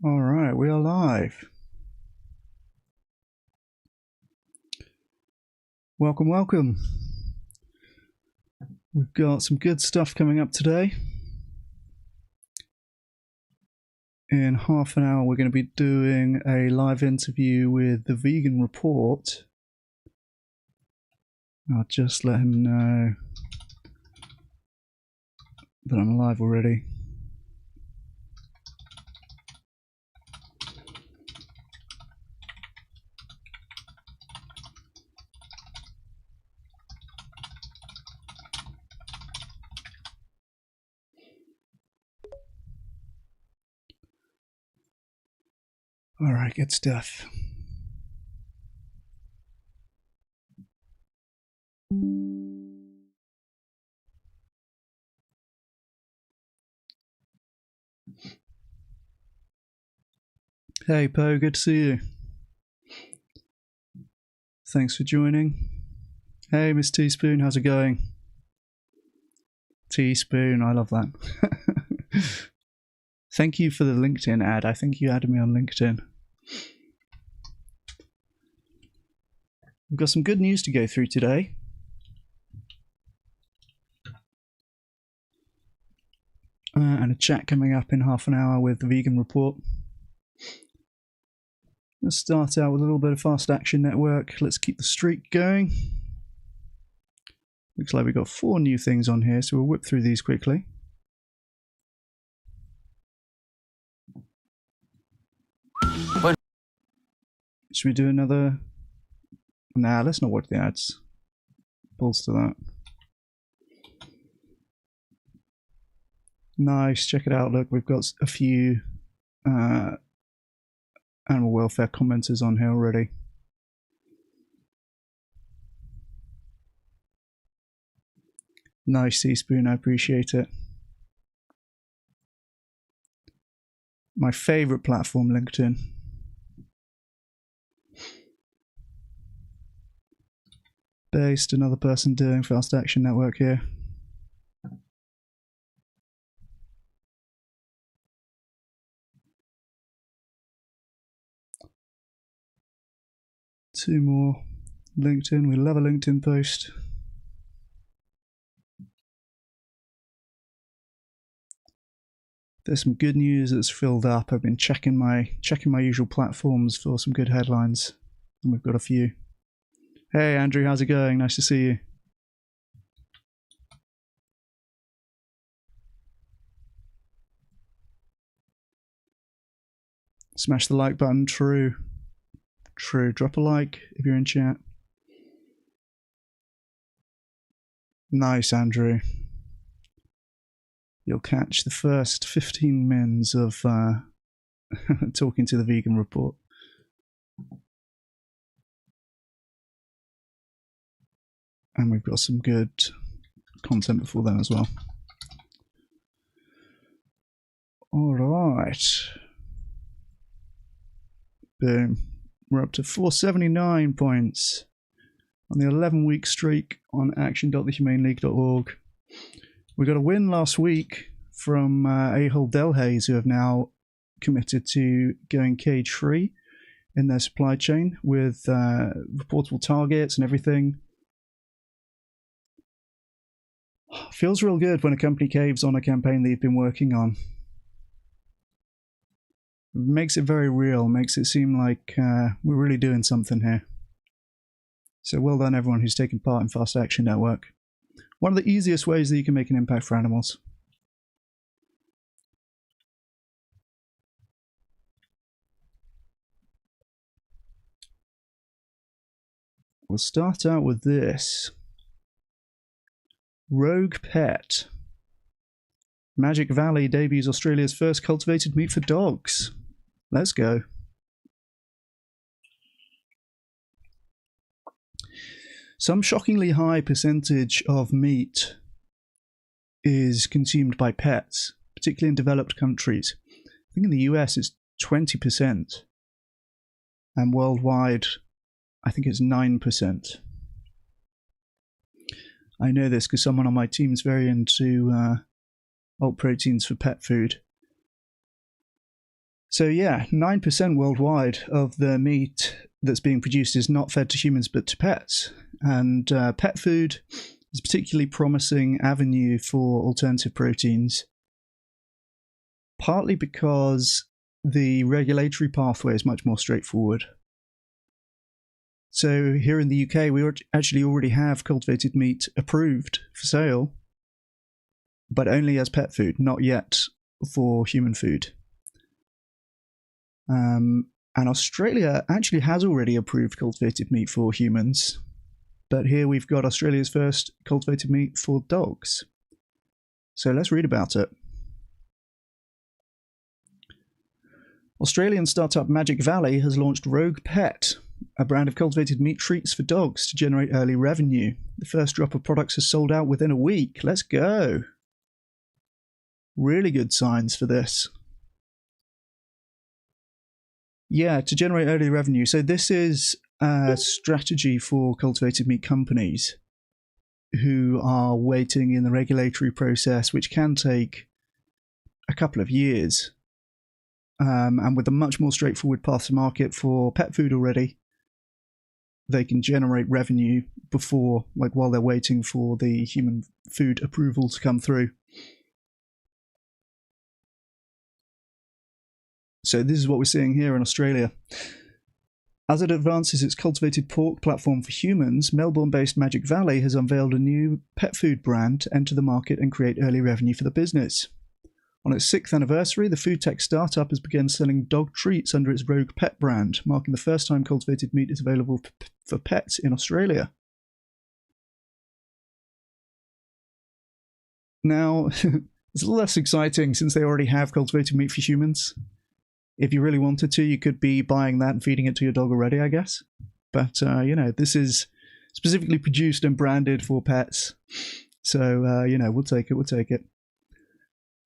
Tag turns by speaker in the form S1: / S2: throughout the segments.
S1: All right, we are live. Welcome, welcome. We've got some good stuff coming up today. In half an hour, we're going to be doing a live interview with the Vegan Report. I'll just let him know that I'm live already. All right, good stuff. Hey, Poe, good to see you. Thanks for joining. Hey, Miss Teaspoon, how's it going? Teaspoon, I love that. Thank you for the LinkedIn ad. I think you added me on LinkedIn. We've got some good news to go through today. And a chat coming up in half an hour with the Vegan Report. Let's start out with a little bit of Fast Action Network. Let's keep the streak going. Looks like we've got 4 new things on here, so we'll whip through these quickly. Should we do another? Nah, let's not watch the ads. Balls to that. Nice, check it out. Look, we've got a few animal welfare commenters on here already. Nice, Teaspoon, I appreciate it. My favorite platform, LinkedIn. Based, another person doing Fast Action Network here. Two more. LinkedIn, we love a LinkedIn post. There's some good news that's filled up. I've been checking my usual platforms for some good headlines, and we've got a few. Hey Andrew, how's it going? Nice to see you. Smash the like button. True. Drop a like if you're in chat. Nice, Andrew. You'll catch the first 15 mins of talking to the Vegan Report. And we've got some good content before then as well. All right. Boom. We're up to 479 points on the 11-week streak on action.thehumaneleague.org. We got a win last week from Ahol Delhaize, who have now committed to going cage-free in their supply chain with reportable targets and everything. Feels real good when a company caves on a campaign that you've been working on. Makes it very real, makes it seem like we're really doing something here. So well done everyone who's taken part in Fast Action Network. One of the easiest ways that you can make an impact for animals. We'll start out with this. Rogue Pet. Magic Valley debuts Australia's first cultivated meat for dogs. Let's go. Some shockingly high percentage of meat is consumed by pets, particularly in developed countries. I think in the US it's 20%, and worldwide I think it's 9%. I know this because someone on my team is very into alt proteins for pet food. So yeah, 9% worldwide of the meat that's being produced is not fed to humans but to pets. And pet food is a particularly promising avenue for alternative proteins, partly because the regulatory pathway is much more straightforward. So here in the UK, we actually already have cultivated meat approved for sale, but only as pet food, not yet for human food. And Australia actually has already approved cultivated meat for humans, but here we've got Australia's first cultivated meat for dogs. So let's read about it. Australian startup Magic Valley has launched Rogue Pet, a brand of cultivated meat treats for dogs to generate early revenue. The first drop of products has sold out within a week. Let's go. Really good signs for this. Yeah, to generate early revenue. So this is a strategy for cultivated meat companies who are waiting in the regulatory process, which can take a couple of years. And with a much more straightforward path to market for pet food already, they can generate revenue before, like while they're waiting for the human food approval to come through. So this is what we're seeing here in Australia. As it advances its cultivated pork platform for humans, Melbourne-based Magic Valley has unveiled a new pet food brand to enter the market and create early revenue for the business. On its 6th anniversary, the food tech startup has begun selling dog treats under its Rogue Pet brand, marking the first time cultivated meat is available for pets in Australia. Now, it's a little less exciting since they already have cultivated meat for humans. If you really wanted to, you could be buying that and feeding it to your dog already, I guess. But, this is specifically produced and branded for pets. So, we'll take it.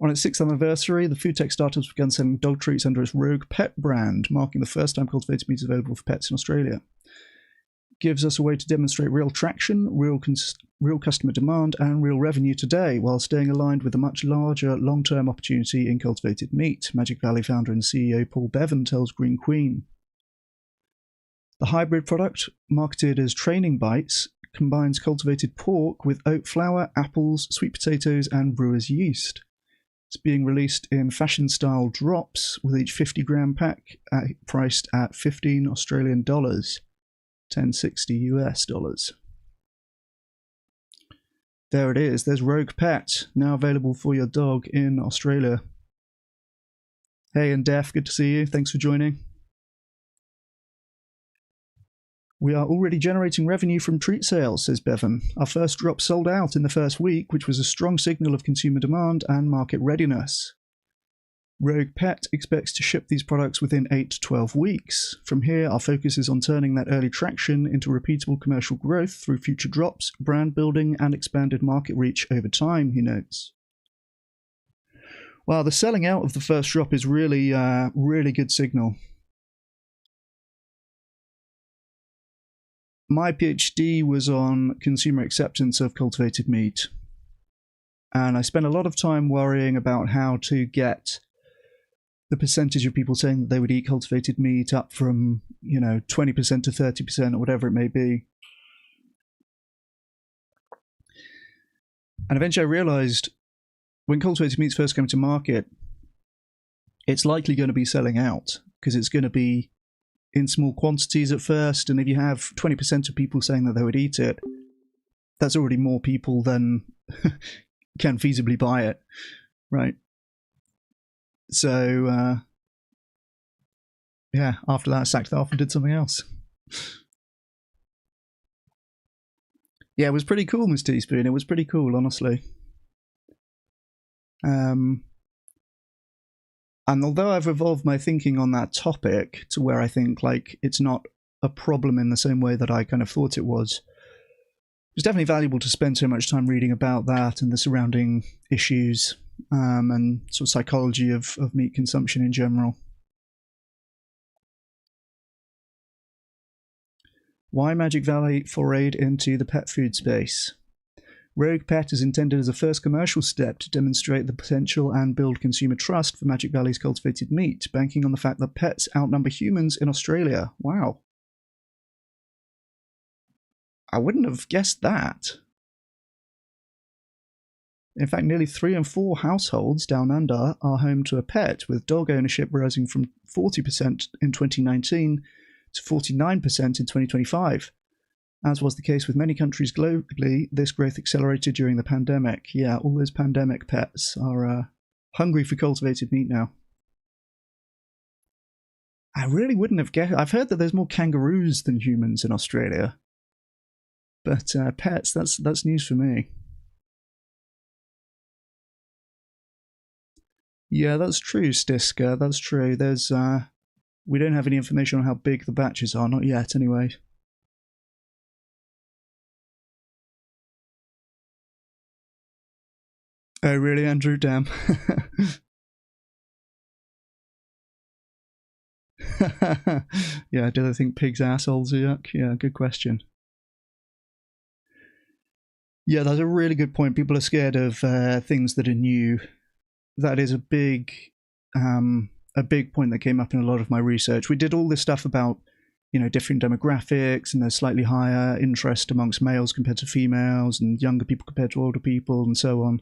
S1: On its 6th anniversary, the food tech startup has begun selling dog treats under its Rogue Pet brand, marking the first time cultivated meat is available for pets in Australia. It gives us a way to demonstrate real traction, real customer demand, and real revenue today, while staying aligned with a much larger long-term opportunity in cultivated meat, Magic Valley founder and CEO Paul Bevan tells Green Queen. The hybrid product, marketed as Training Bites, combines cultivated pork with oat flour, apples, sweet potatoes, and brewer's yeast. It's being released in fashion-style drops, with each 50-gram pack priced at 15 Australian dollars, $10.60 US dollars. There it is. There's Rogue Pet, now available for your dog in Australia. Hey, and Def, good to see you. Thanks for joining. We are already generating revenue from treat sales, says Bevan. Our first drop sold out in the first week, which was a strong signal of consumer demand and market readiness. Rogue Pet expects to ship these products within 8 to 12 weeks. From here, our focus is on turning that early traction into repeatable commercial growth through future drops, brand building, and expanded market reach over time, he notes. Well, the selling out of the first drop is really good signal. My PhD was on consumer acceptance of cultivated meat. And I spent a lot of time worrying about how to get the percentage of people saying that they would eat cultivated meat up from, 20% to 30% or whatever it may be. And eventually I realized when cultivated meats first came to market, it's likely going to be selling out because it's going to be in small quantities at first, and if you have 20% of people saying that they would eat it, that's already more people than can feasibly buy it, right? So, after that, I sacked it off and did something else. Yeah, it was pretty cool, Miss Teaspoon. It was pretty cool, honestly. And although I've evolved my thinking on that topic to where I think it's not a problem in the same way that I kind of thought it was definitely valuable to spend so much time reading about that and the surrounding issues and sort of psychology of meat consumption in general. Why Magic Valley forayed into the pet food space? Rogue Pet is intended as a first commercial step to demonstrate the potential and build consumer trust for Magic Valley's cultivated meat, banking on the fact that pets outnumber humans in Australia. Wow. I wouldn't have guessed that. In fact, nearly 3 in 4 households down under are home to a pet, with dog ownership rising from 40% in 2019 to 49% in 2025. As was the case with many countries globally, this growth accelerated during the pandemic. Yeah, all those pandemic pets are hungry for cultivated meat now. I really wouldn't have guessed. I've heard that there's more kangaroos than humans in Australia. But pets, that's news for me. Yeah, that's true, Stiska. That's true. There's we don't have any information on how big the batches are, not yet anyway. Oh, really, Andrew? Damn. Yeah, do they think pigs' assholes are yuck? Yeah, good question. Yeah, that's a really good point. People are scared of things that are new. That is a big point that came up in a lot of my research. We did all this stuff about, different demographics, and there's slightly higher interest amongst males compared to females, and younger people compared to older people, and so on.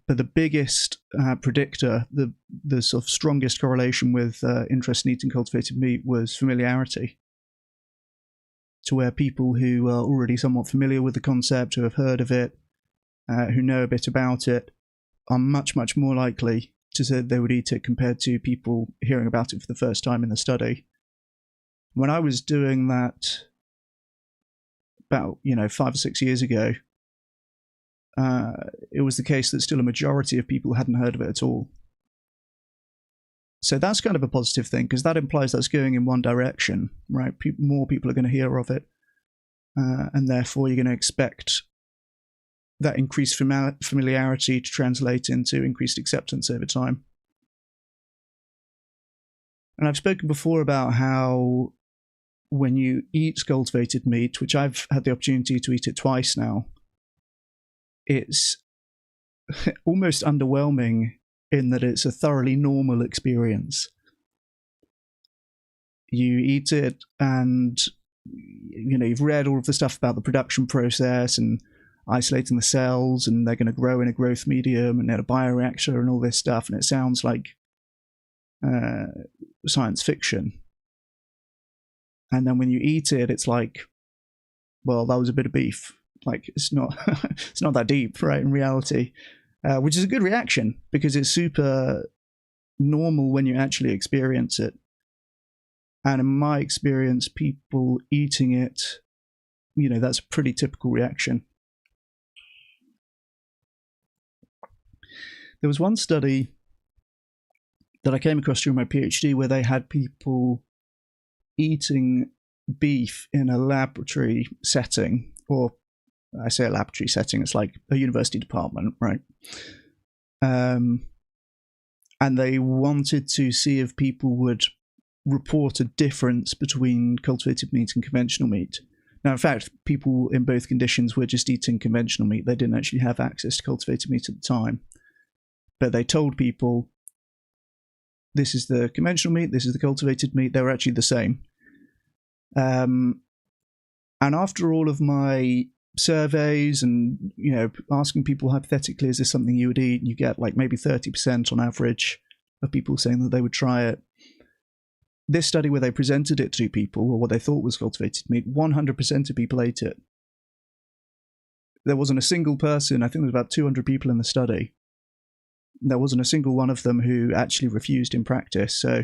S1: But the biggest predictor, the sort of strongest correlation with interest in eating cultivated meat was familiarity. To where people who are already somewhat familiar with the concept, who have heard of it, who know a bit about it, are much, much more likely to say they would eat it compared to people hearing about it for the first time in the study. When I was doing that about 5 or 6 years ago, it was the case that still a majority of people hadn't heard of it at all. So that's kind of a positive thing, because that implies that's going in one direction, right? More people are going to hear of it, and therefore you're going to expect that increased familiarity to translate into increased acceptance over time. And I've spoken before about how when you eat cultivated meat, which I've had the opportunity to eat it twice now, it's almost underwhelming in that it's a thoroughly normal experience. You eat it and you've read all of the stuff about the production process and isolating the cells, and they're going to grow in a growth medium and in a bioreactor and all this stuff, and it sounds like science fiction. And then when you eat it, it's like, well, that was a bit of beef. Like, it's not it's not that deep, right, in reality. Which is a good reaction, because it's super normal when you actually experience it. And in my experience, people eating it, that's a pretty typical reaction. There was one study that I came across during my PhD where they had people eating beef in a laboratory setting, or I say a laboratory setting, it's like a university department, right? And they wanted to see if people would report a difference between cultivated meat and conventional meat. Now, in fact, people in both conditions were just eating conventional meat. They didn't actually have access to cultivated meat at the time. But they told people, this is the conventional meat, this is the cultivated meat. They were actually the same. And after all of my surveys and asking people hypothetically, is this something you would eat, you get like maybe 30% on average of people saying that they would try it. This study where they presented it to people, or what they thought was cultivated meat, 100% of people ate it. There wasn't a single person, I think there was about 200 people in the study, there wasn't a single one of them who actually refused in practice. So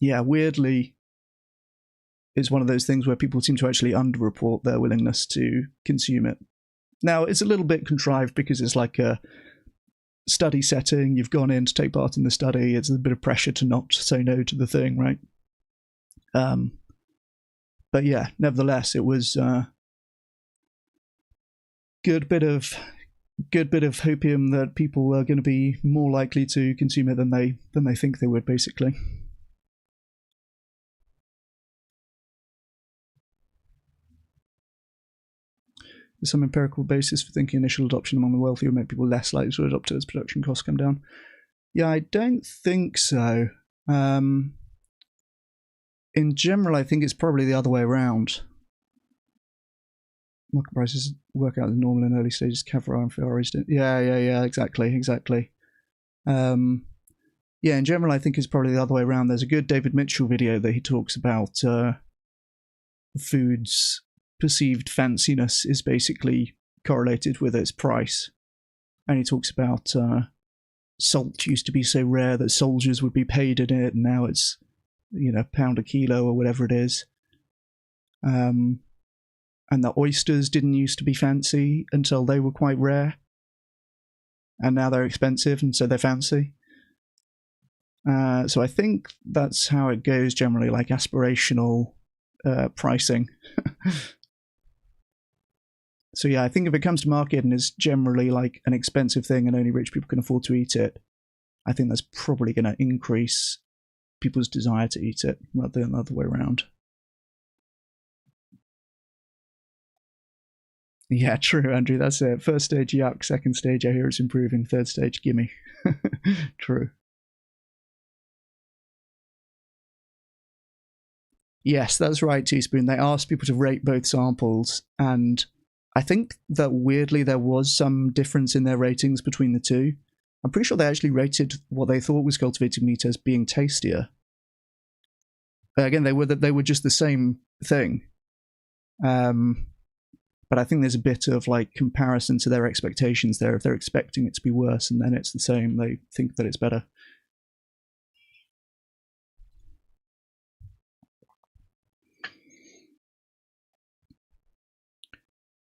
S1: yeah, weirdly, it's one of those things where people seem to actually underreport their willingness to consume it. Now, it's a little bit contrived because it's like a study setting. You've gone in to take part in the study. It's a bit of pressure to not say no to the thing, right? But yeah, nevertheless, it was good bit of hopium that people are going to be more likely to consume it than they think they would, basically. There's some empirical basis for thinking initial adoption among the wealthy will make people less likely to adopt it as production costs come down. Yeah, I don't think so. In general, I think it's probably the other way around. Market prices work out the normal and early stages. Caviar and Ferraris. Yeah, exactly. Yeah, in general, I think it's probably the other way around. There's a good David Mitchell video that he talks about food's perceived fanciness is basically correlated with its price. And he talks about salt used to be so rare that soldiers would be paid in it, and now it's, £1 a kilo or whatever it is. And the oysters didn't used to be fancy until they were quite rare. And now they're expensive, and so they're fancy. So I think that's how it goes generally, like aspirational pricing. So yeah, I think if it comes to market and is generally like an expensive thing and only rich people can afford to eat it, I think that's probably going to increase people's desire to eat it rather than the other way around. Yeah, true, Andrew, that's it. First stage, yuck. Second stage, I hear it's improving. Third stage, gimme. True. Yes, that's right, Teaspoon. They asked people to rate both samples, and I think that weirdly there was some difference in their ratings between the two. I'm pretty sure they actually rated what they thought was cultivated meat as being tastier. Again, they were just the same thing. But I think there's a bit of like comparison to their expectations there. If they're expecting it to be worse and then it's the same, they think that it's better.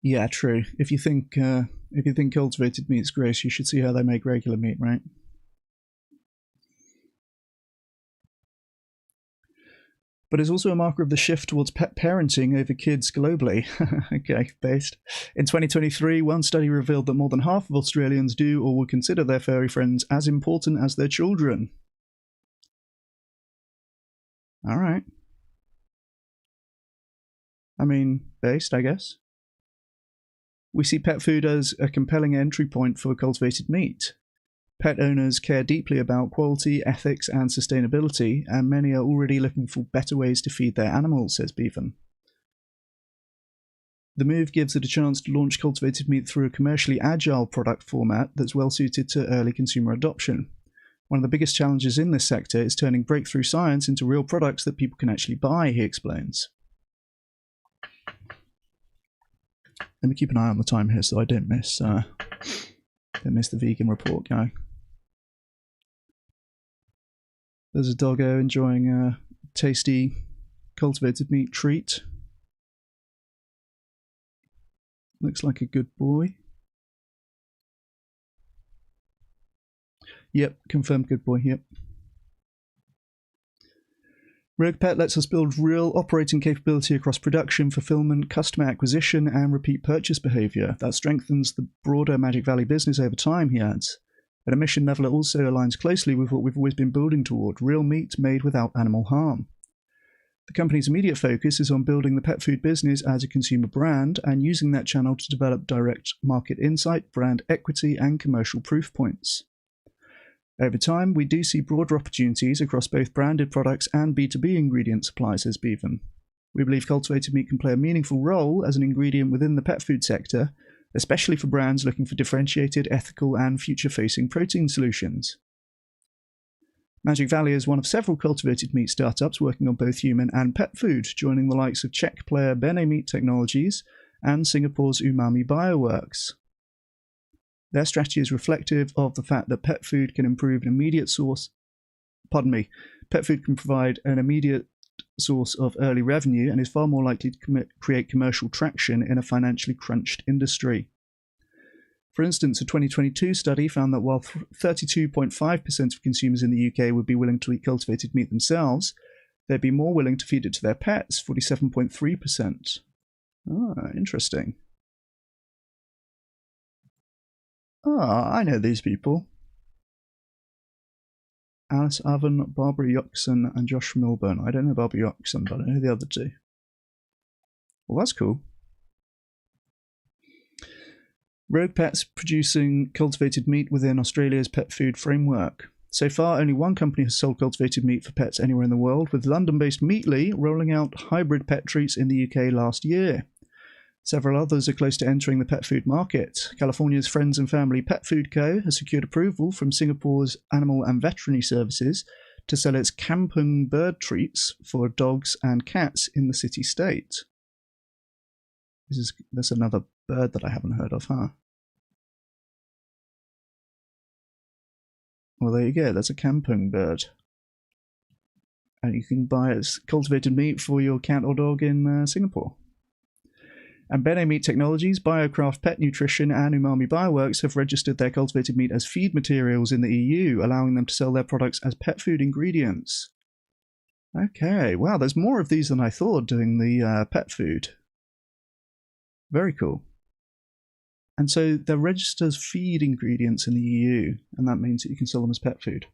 S1: Yeah, true. If you think cultivated meat's gross, you should see how they make regular meat, right? But it's also a marker of the shift towards pet parenting over kids globally. Okay, based. In 2023, one study revealed that more than half of Australians do or would consider their furry friends as important as their children. All right. I mean, based, I guess. We see pet food as a compelling entry point for cultivated meat. Pet owners care deeply about quality, ethics, and sustainability, and many are already looking for better ways to feed their animals, says Bevan. The move gives it a chance to launch cultivated meat through a commercially agile product format that's well suited to early consumer adoption. One of the biggest challenges in this sector is turning breakthrough science into real products that people can actually buy, he explains. Let me keep an eye on the time here so I don't miss the vegan report guy. There's a doggo enjoying a tasty cultivated meat treat. Looks like a good boy. Yep, confirmed good boy, yep. Rogue Pet lets us build real operating capability across production, fulfillment, customer acquisition, and repeat purchase behavior. That strengthens the broader Magic Valley business over time, he adds. At a mission level, it also aligns closely with what we've always been building toward, real meat made without animal harm. The company's immediate focus is on building the pet food business as a consumer brand and using that channel to develop direct market insight, brand equity, and commercial proof points. Over time, we do see broader opportunities across both branded products and B2B ingredient supply, says Bevan. We believe cultivated meat can play a meaningful role as an ingredient within the pet food sector, especially for brands looking for differentiated, ethical, and future-facing protein solutions. Magic Valley is one of several cultivated meat startups working on both human and pet food, joining the likes of Czech player Bene Meat Technologies and Singapore's Umami Bioworks. Their strategy is reflective of the fact that pet food can provide an immediate source of early revenue and is far more likely to create commercial traction in a financially crunched industry. For instance, a 2022 study found that while 32.5% of consumers in the UK would be willing to eat cultivated meat themselves, they'd be more willing to feed it to their pets, 47.3%. Ah, interesting. Ah, I know these people. Alice Avon, Barbara Yoxon, and Josh Milburn. I don't know Barbara Yoxon, but I know the other two. Well, that's cool. Rogue Pet's producing cultivated meat within Australia's pet food framework. So far, only one company has sold cultivated meat for pets anywhere in the world, with London-based Meatly rolling out hybrid pet treats in the UK last year. Several others are close to entering the pet food market. California's Friends and Family Pet Food Co. has secured approval from Singapore's Animal and Veterinary Services to sell its kampung bird treats for dogs and cats in the city-state. That's another bird that I haven't heard of, huh? Well, there you go. That's a kampung bird. And you can buy its cultivated meat for your cat or dog in Singapore. And Bene Meat Technologies, BioCraft Pet Nutrition, and Umami Bioworks have registered their cultivated meat as feed materials in the EU, allowing them to sell their products as pet food ingredients. Okay, wow, there's more of these than I thought doing the pet food. Very cool. And so they're registered as feed ingredients in the EU, and that means that you can sell them as pet food.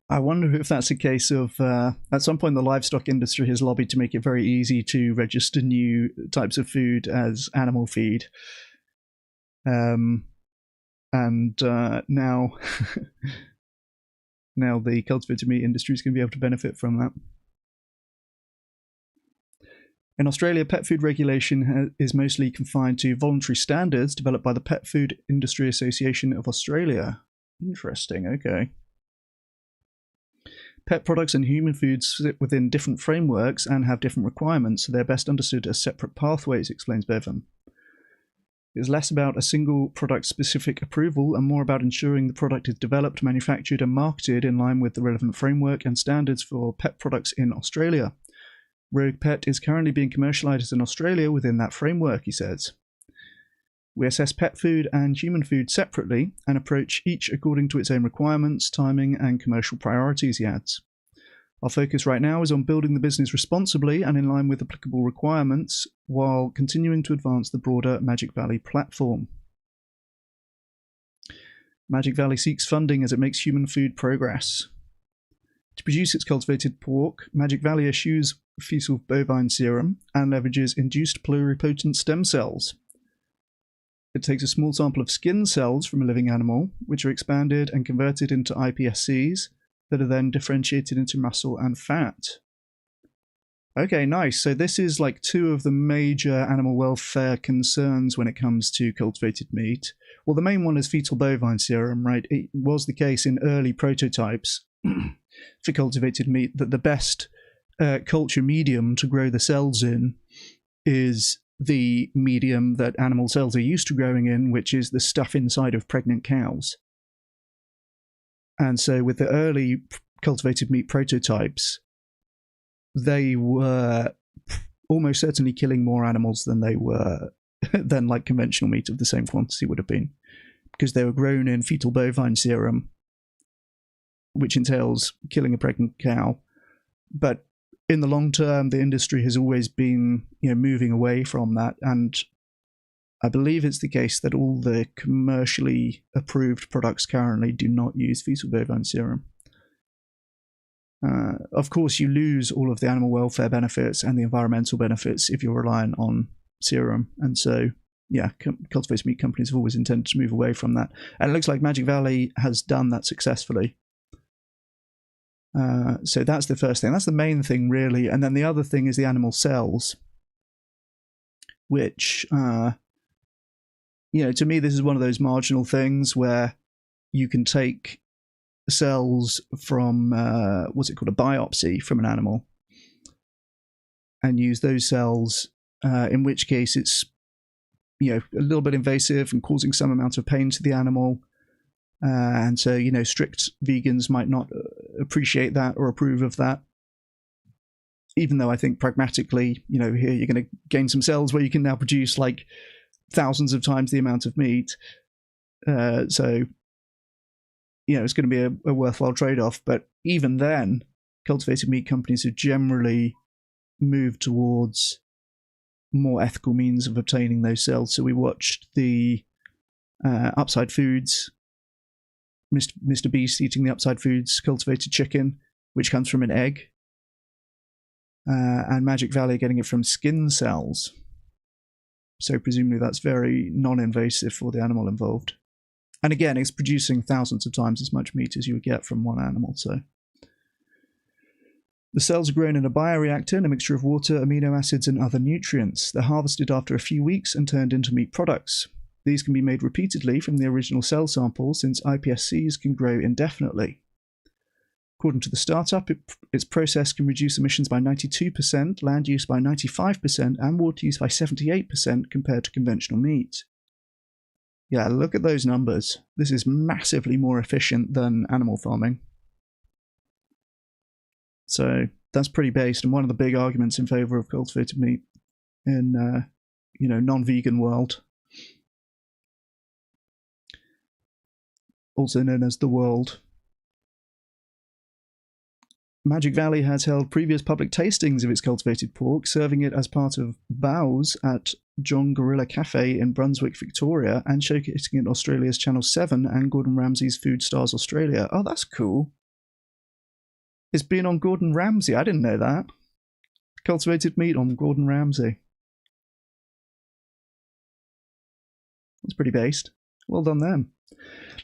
S1: I wonder if that's a case of, at some point the livestock industry has lobbied to make it very easy to register new types of food as animal feed. And now now the cultivated meat industry is going to be able to benefit from that. In Australia, pet food regulation is mostly confined to voluntary standards developed by the Pet Food Industry Association of Australia. Interesting, okay. Pet products and human foods sit within different frameworks and have different requirements, so they're best understood as separate pathways, explains Bevan. It's less about a single product-specific approval and more about ensuring the product is developed, manufactured, and marketed in line with the relevant framework and standards for pet products in Australia. Rogue Pet is currently being commercialised in Australia within that framework, he says. We assess pet food and human food separately and approach each according to its own requirements, timing, and commercial priorities, he adds. Our focus right now is on building the business responsibly and in line with applicable requirements while continuing to advance the broader Magic Valley platform. Magic Valley seeks funding as it makes human food progress. To produce its cultivated pork, Magic Valley eschews fetal bovine serum and leverages induced pluripotent stem cells. It takes a small sample of skin cells from a living animal, which are expanded and converted into iPSCs that are then differentiated into muscle and fat. Okay, nice. So this is like two of the major animal welfare concerns when it comes to cultivated meat. Well, the main one is fetal bovine serum, right? It was the case in early prototypes for cultivated meat that the best culture medium to grow the cells in is the medium that animal cells are used to growing in, which is the stuff inside of pregnant cows. And so with the early cultivated meat prototypes, they were almost certainly killing more animals than they were than like conventional meat of the same quantity would have been, because they were grown in fetal bovine serum, which entails killing a pregnant cow. But in the long term, the industry has always been, moving away from that, and I believe it's the case that all the commercially approved products currently do not use fetal bovine serum. Of course, you lose all of the animal welfare benefits and the environmental benefits if you're relying on serum. And so, yeah, cultivated meat companies have always intended to move away from that. And it looks like Magic Valley has done that successfully. So that's the first thing. That's the main thing, really. And then the other thing is the animal cells, which... to me, this is one of those marginal things where you can take cells from, what's it called, a biopsy from an animal, and use those cells, in which case it's, a little bit invasive and causing some amount of pain to the animal. And so, strict vegans might not appreciate that or approve of that. Even though I think pragmatically, here you're going to gain some cells where you can now produce like thousands of times the amount of meat. So, it's going to be a worthwhile trade-off. But even then, cultivated meat companies have generally moved towards more ethical means of obtaining those cells. So we watched the Upside Foods, Mr. Beast eating the Upside Foods cultivated chicken, which comes from an egg. and Magic Valley are getting it from skin cells. So presumably that's very non-invasive for the animal involved. And again, it's producing thousands of times as much meat as you would get from one animal. So the cells are grown in a bioreactor in a mixture of water, amino acids, and other nutrients. They're harvested after a few weeks and turned into meat products. These can be made repeatedly from the original cell sample, since iPSCs can grow indefinitely. According to the startup, its process can reduce emissions by 92%, land use by 95%, and water use by 78% compared to conventional meat. Yeah, look at those numbers. This is massively more efficient than animal farming. So that's pretty based, and one of the big arguments in favor of cultivated meat in non-vegan world, also known as the world. Magic Valley has held previous public tastings of its cultivated pork, serving it as part of bows at John Gorilla Cafe in Brunswick, Victoria, and showcasing it in Australia's Channel 7 and Gordon Ramsay's Food Stars Australia. Oh, that's cool. It's been on Gordon Ramsay. I didn't know that. Cultivated meat on Gordon Ramsay. That's pretty based. Well done them.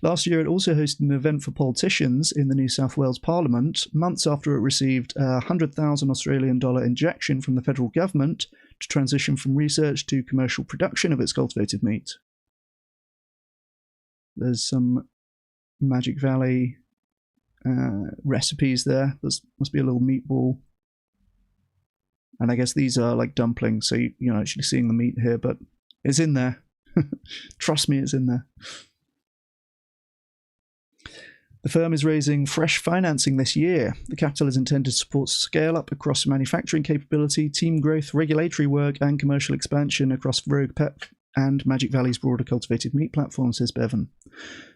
S1: Last year, it also hosted an event for politicians in the New South Wales Parliament, months after it received a $100,000 Australian injection from the federal government to transition from research to commercial production of its cultivated meat. There's some Magic Valley recipes there. There must be a little meatball. And I guess these are like dumplings, so you're actually seeing the meat here, but it's in there. Trust me, it's in there. The firm is raising fresh financing this year. The capital is intended to support scale-up across manufacturing capability, team growth, regulatory work, and commercial expansion across Rogue Pet and Magic Valley's broader cultivated meat platform, says Bevan.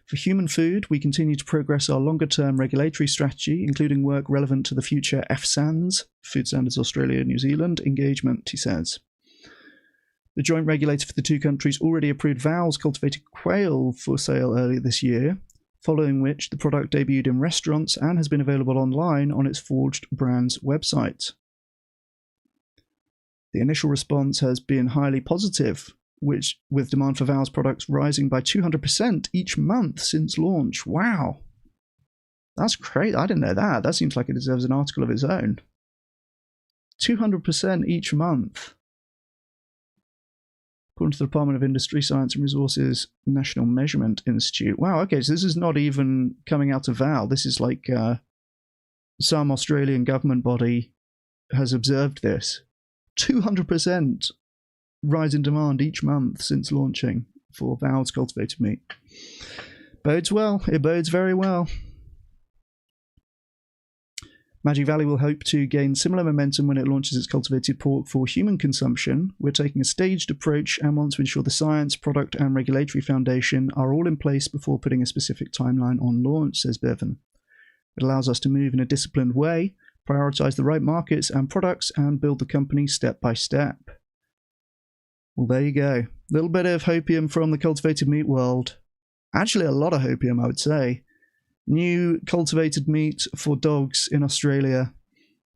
S1: For human food, we continue to progress our longer-term regulatory strategy, including work relevant to the future FSANZ, Food Standards Australia New Zealand, engagement, he says. The joint regulator for the two countries already approved Val's cultivated quail for sale earlier this year, following which the product debuted in restaurants and has been available online on its Forged Brands website. The initial response has been highly positive, with demand for Val's products rising by 200% each month since launch. Wow. That's great. I didn't know that. That seems like it deserves an article of its own. 200% each month. According to the Department of Industry, Science and Resources National Measurement Institute. Wow, okay, so this is not even coming out of Val. This is like some Australian government body has observed this. 200% rise in demand each month since launching for Val's cultivated meat. Bodes well. It bodes very well. Magic Valley will hope to gain similar momentum when it launches its cultivated pork for human consumption. We're taking a staged approach and want to ensure the science, product, and regulatory foundation are all in place before putting a specific timeline on launch, says Bevan. It allows us to move in a disciplined way, prioritize the right markets and products, and build the company step by step. Well, there you go. A little bit of hopium from the cultivated meat world. Actually, a lot of hopium, I would say. New cultivated meat for dogs in Australia,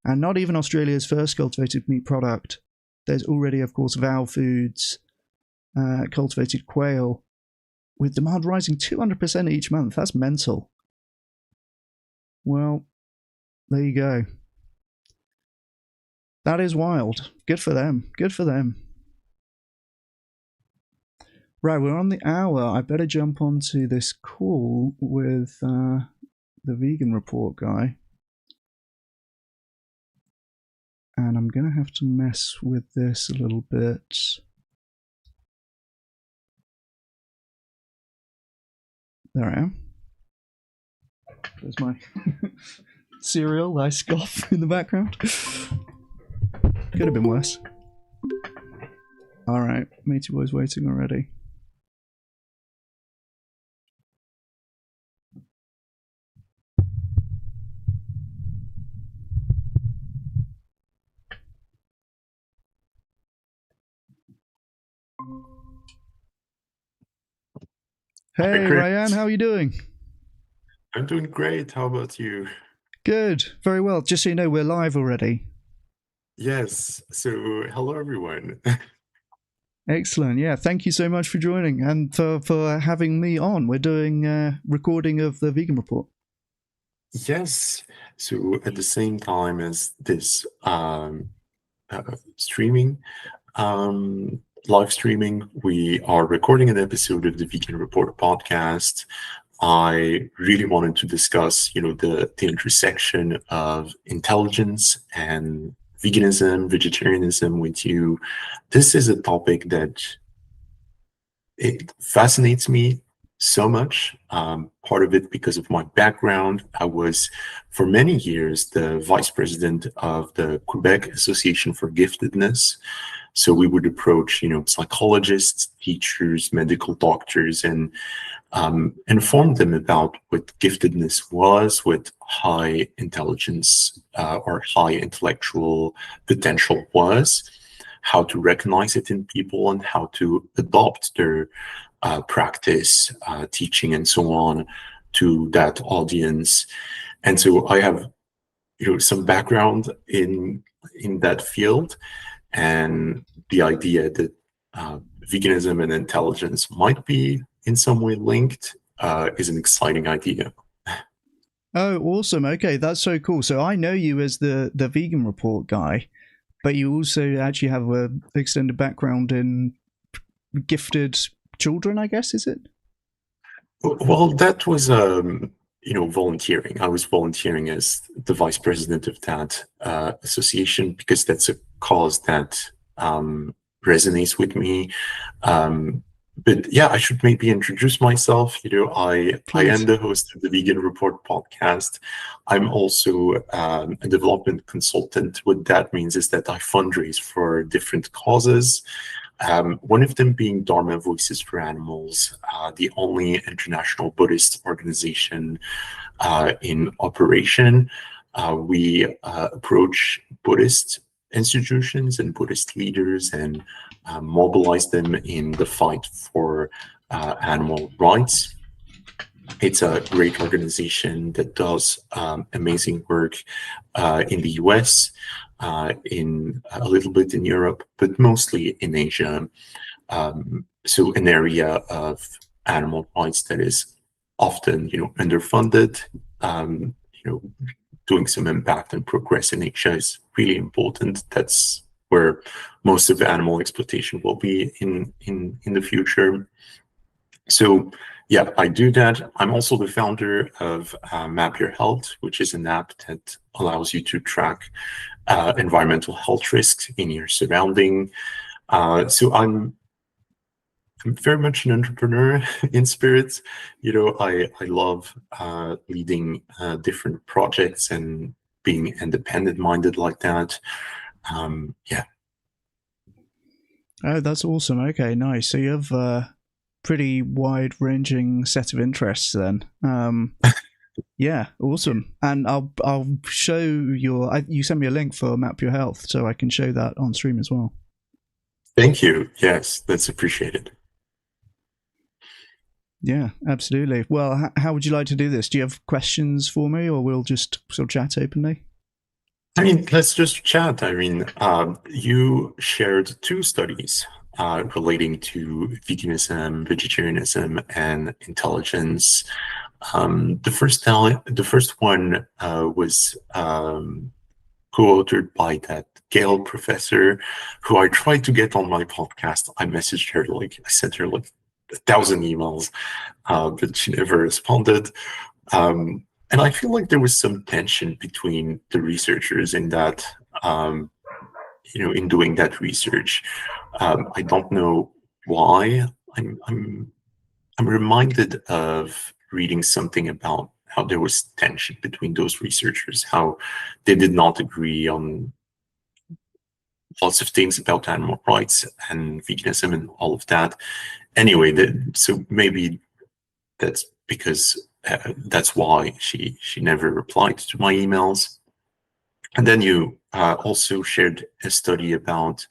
S1: and not even Australia's first cultivated meat product. There's already, of course, Val Foods cultivated quail, with demand rising 200% each month. That's mental. Well, there you go. That is wild. Good for them. Good for them. Right, we're on the hour. I better jump onto this call with the Vegan Report guy. And I'm going to have to mess with this a little bit. There I am. There's my cereal I scoff in the background. Could have been worse. Alright, matey boy's waiting already. Hey Ryan, how are you doing?
S2: I'm doing great. How about you?
S1: Good, very well. Just so you know, we're live already.
S2: Yes. So, hello everyone.
S1: Excellent. Yeah, thank you so much for joining and for having me on. We're doing recording of the Vegan Report.
S2: Yes. So, at the same time as this streaming, um, live streaming, we are recording an episode of the Vegan Report podcast. I really wanted to discuss, the intersection of intelligence and veganism, vegetarianism with you. This is a topic that it fascinates me so much. Part of it because of my background. I was, for many years, the vice president of the Quebec Association for Giftedness. So we would approach, psychologists, teachers, medical doctors, and inform them about what giftedness was, what high intelligence or high intellectual potential was, how to recognize it in people, and how to adopt their practice, teaching, and so on to that audience. And so I have, some background in that field, and the idea that veganism and intelligence might be in some way linked is an exciting idea.
S1: Oh, awesome. Okay, that's so cool. So I know you as the Vegan Report guy, but you also actually have a extended background in gifted children, I guess, is it?
S2: Well, that was volunteering. I was volunteering as the vice president of that association because that's a cause that resonates with me. But yeah, I should maybe introduce myself. I am
S1: Please.
S2: the host of the Vegan Report podcast. I'm also a development consultant. What that means is that I fundraise for different causes. One of them being Dharma Voices for Animals, the only international Buddhist organization in operation. We approach Buddhist institutions and Buddhist leaders and mobilize them in the fight for animal rights. It's a great organization that does amazing work in the US, in a little bit in Europe, but mostly in Asia. So an area of animal rights that is often, underfunded. Um, you know, Doing some impact and progress in Asia is really important. That's where most of the animal exploitation will be in the future. So yeah, I do that. I'm also the founder of Map Your Health, which is an app that allows you to track environmental health risks in your surrounding. So I'm very much an entrepreneur in spirit. I love leading different projects and being independent minded like that. Yeah.
S1: Oh, that's awesome. Okay, nice. So you have a pretty wide ranging set of interests then. Yeah, awesome. And I'll show you send me a link for Map Your Health so I can show that on stream as well.
S2: Thank you. Yes, that's appreciated.
S1: Yeah, absolutely. Well, how would you like to do this? Do you have questions for me, or we'll just sort of chat openly?
S2: I mean, let's just chat. I mean, you shared two studies relating to veganism, vegetarianism, and intelligence. The first one was co-authored by that Gale professor, who I tried to get on my podcast. I messaged her, I sent her 1,000 emails, but she never responded. And I feel like there was some tension between the researchers in that, in doing that research. I don't know why. I'm reminded of reading something about how there was tension between those researchers, how they did not agree on lots of things about animal rights and veganism and all of that. Anyway, so maybe that's because that's why she never replied to my emails. And then you also shared a study about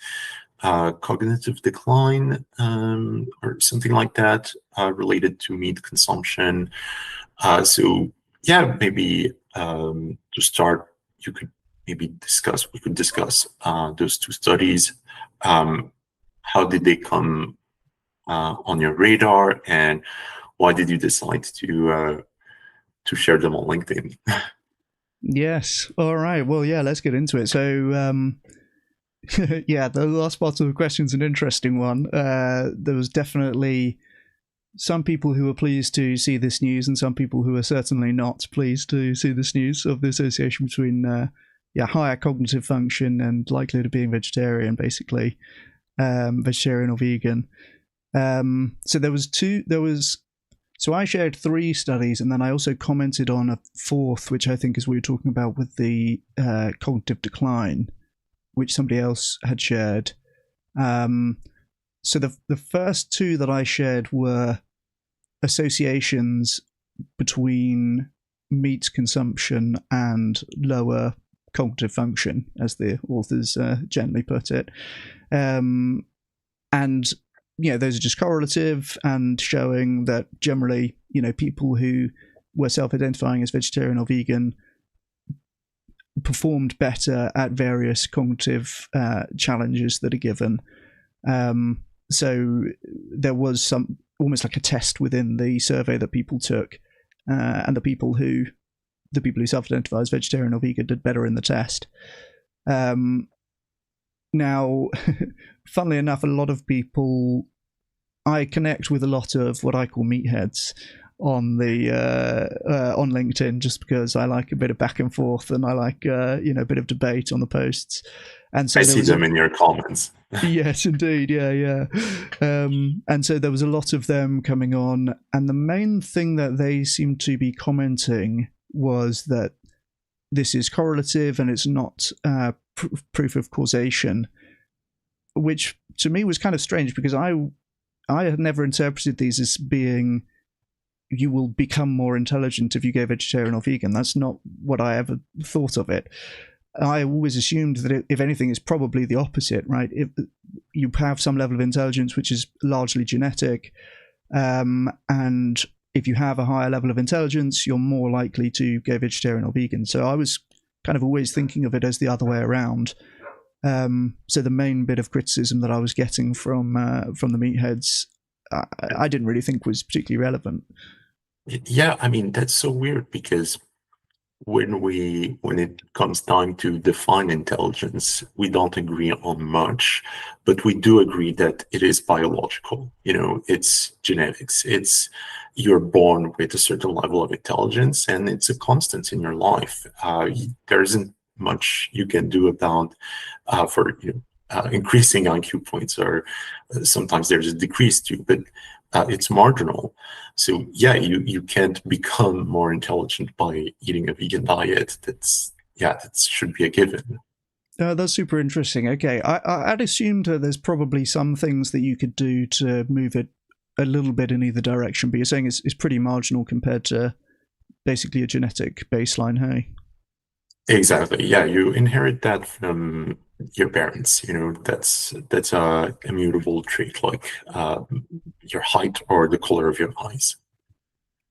S2: cognitive decline or something like that related to meat consumption. So yeah, maybe to start, you could maybe we could discuss those two studies. How did they come on your radar, and why did you decide to share them on LinkedIn?
S1: Yes. All right. Well, yeah, let's get into it. So, yeah, the last part of the question is an interesting one. There was definitely some people who were pleased to see this news, and some people who are certainly not pleased to see this news of the association between higher cognitive function and likelihood of being vegetarian, basically, vegetarian or vegan. So I shared 3 studies, and then I also commented on a 4th, which I think is what you're talking about with the cognitive decline, which somebody else had shared. So the first 2 that I shared were associations between meat consumption and lower cognitive function, as the authors gently put it. And those are just correlative and showing that generally, people who were self-identifying as vegetarian or vegan performed better at various cognitive challenges that are given. So there was almost like a test within the survey that people took, and the people who self-identify as vegetarian or vegan did better in the test. Now, funnily enough, a lot of people, I connect with a lot of what I call meatheads on the on LinkedIn, just because I like a bit of back and forth, and I like a bit of debate on the posts. And so
S2: I see them in your comments.
S1: Yes, indeed, yeah. And so there was a lot of them coming on, and the main thing that they seemed to be commenting was that this is correlative and it's not proof of causation, which to me was kind of strange, because I had never interpreted these as being you will become more intelligent if you go vegetarian or vegan. That's not what I ever thought of it. I always assumed that if anything, it's probably the opposite, right? If you have some level of intelligence which is largely genetic, and if you have a higher level of intelligence, you're more likely to go vegetarian or vegan. So I was kind of always thinking of it as the other way around. So the main bit of criticism that I was getting from the meatheads, I didn't really think was particularly relevant.
S2: Yeah, I mean, that's so weird, because when it comes time to define intelligence, we don't agree on much, but we do agree that it is biological. It's genetics. You're born with a certain level of intelligence, and it's a constant in your life. There isn't much you can do about for increasing IQ points, or sometimes there's a decrease too, but it's marginal. So yeah, you can't become more intelligent by eating a vegan diet. That should be a given.
S1: That's super interesting. Okay, I'd assumed that there's probably some things that you could do to move it a little bit in either direction, but you're saying it's pretty marginal compared to basically a genetic baseline, hey?
S2: Exactly. Yeah, you inherit that from your parents. That's a immutable trait, like your height or the color of your eyes.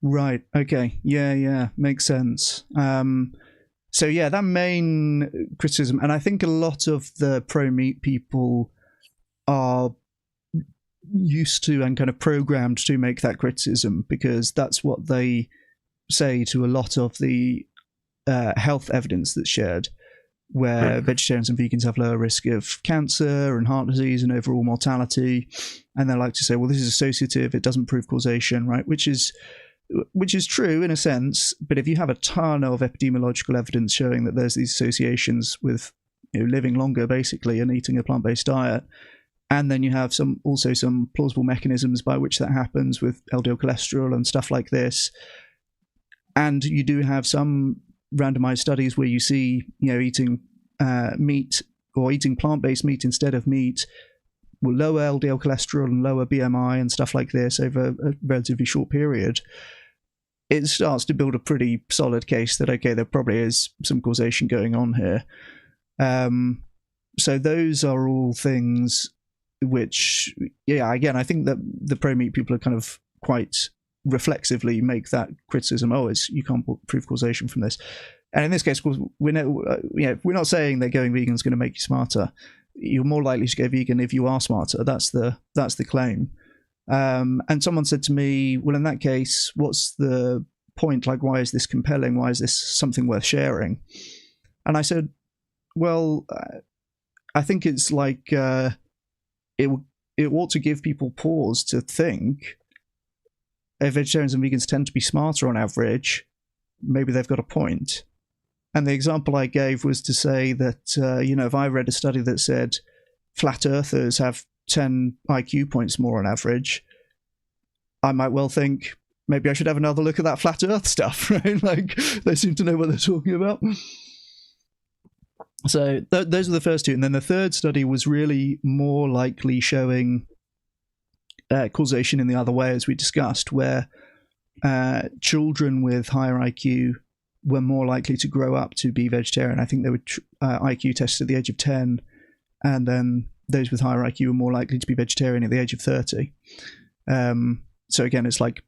S1: Right. Okay. Yeah. Makes sense. So yeah, that main criticism, and I think a lot of the pro-meat people are used to and kind of programmed to make that criticism, because that's what they say to a lot of the health evidence that's shared, where vegetarians and vegans have lower risk of cancer and heart disease and overall mortality. And they like to say, well, this is associative, it doesn't prove causation, right? Which is true in a sense, but if you have a ton of epidemiological evidence showing that there's these associations with living longer, basically, and eating a plant-based diet, and then you have some plausible mechanisms by which that happens with LDL cholesterol and stuff like this, and you do have some randomized studies where you see eating meat or eating plant-based meat instead of meat will lower LDL cholesterol and lower BMI and stuff like this over a relatively short period, it starts to build a pretty solid case that, okay, there probably is some causation going on here. So those are all things which, again, I think that the pro-meat people are kind of quite reflexively make that criticism, you can't prove causation from this. And in this case, of course, we know, we're not saying that going vegan is going to make you smarter. You're more likely to go vegan if you are smarter. That's the claim. And someone said to me, well, in that case, what's the point? Like, why is this compelling? Why is this something worth sharing? And I said, well, I think it's like it ought to give people pause to think. If vegetarians and vegans tend to be smarter on average, maybe they've got a point. And the example I gave was to say that, if I read a study that said flat earthers have 10 IQ points more on average, I might well think maybe I should have another look at that flat earth stuff, right? Like, they seem to know what they're talking about. So those are the first two. And then the third study was really more likely showing causation in the other way, as we discussed, where children with higher IQ were more likely to grow up to be vegetarian. I think they were IQ tested at the age of 10, and then those with higher IQ were more likely to be vegetarian at the age of 30. So again, it's like,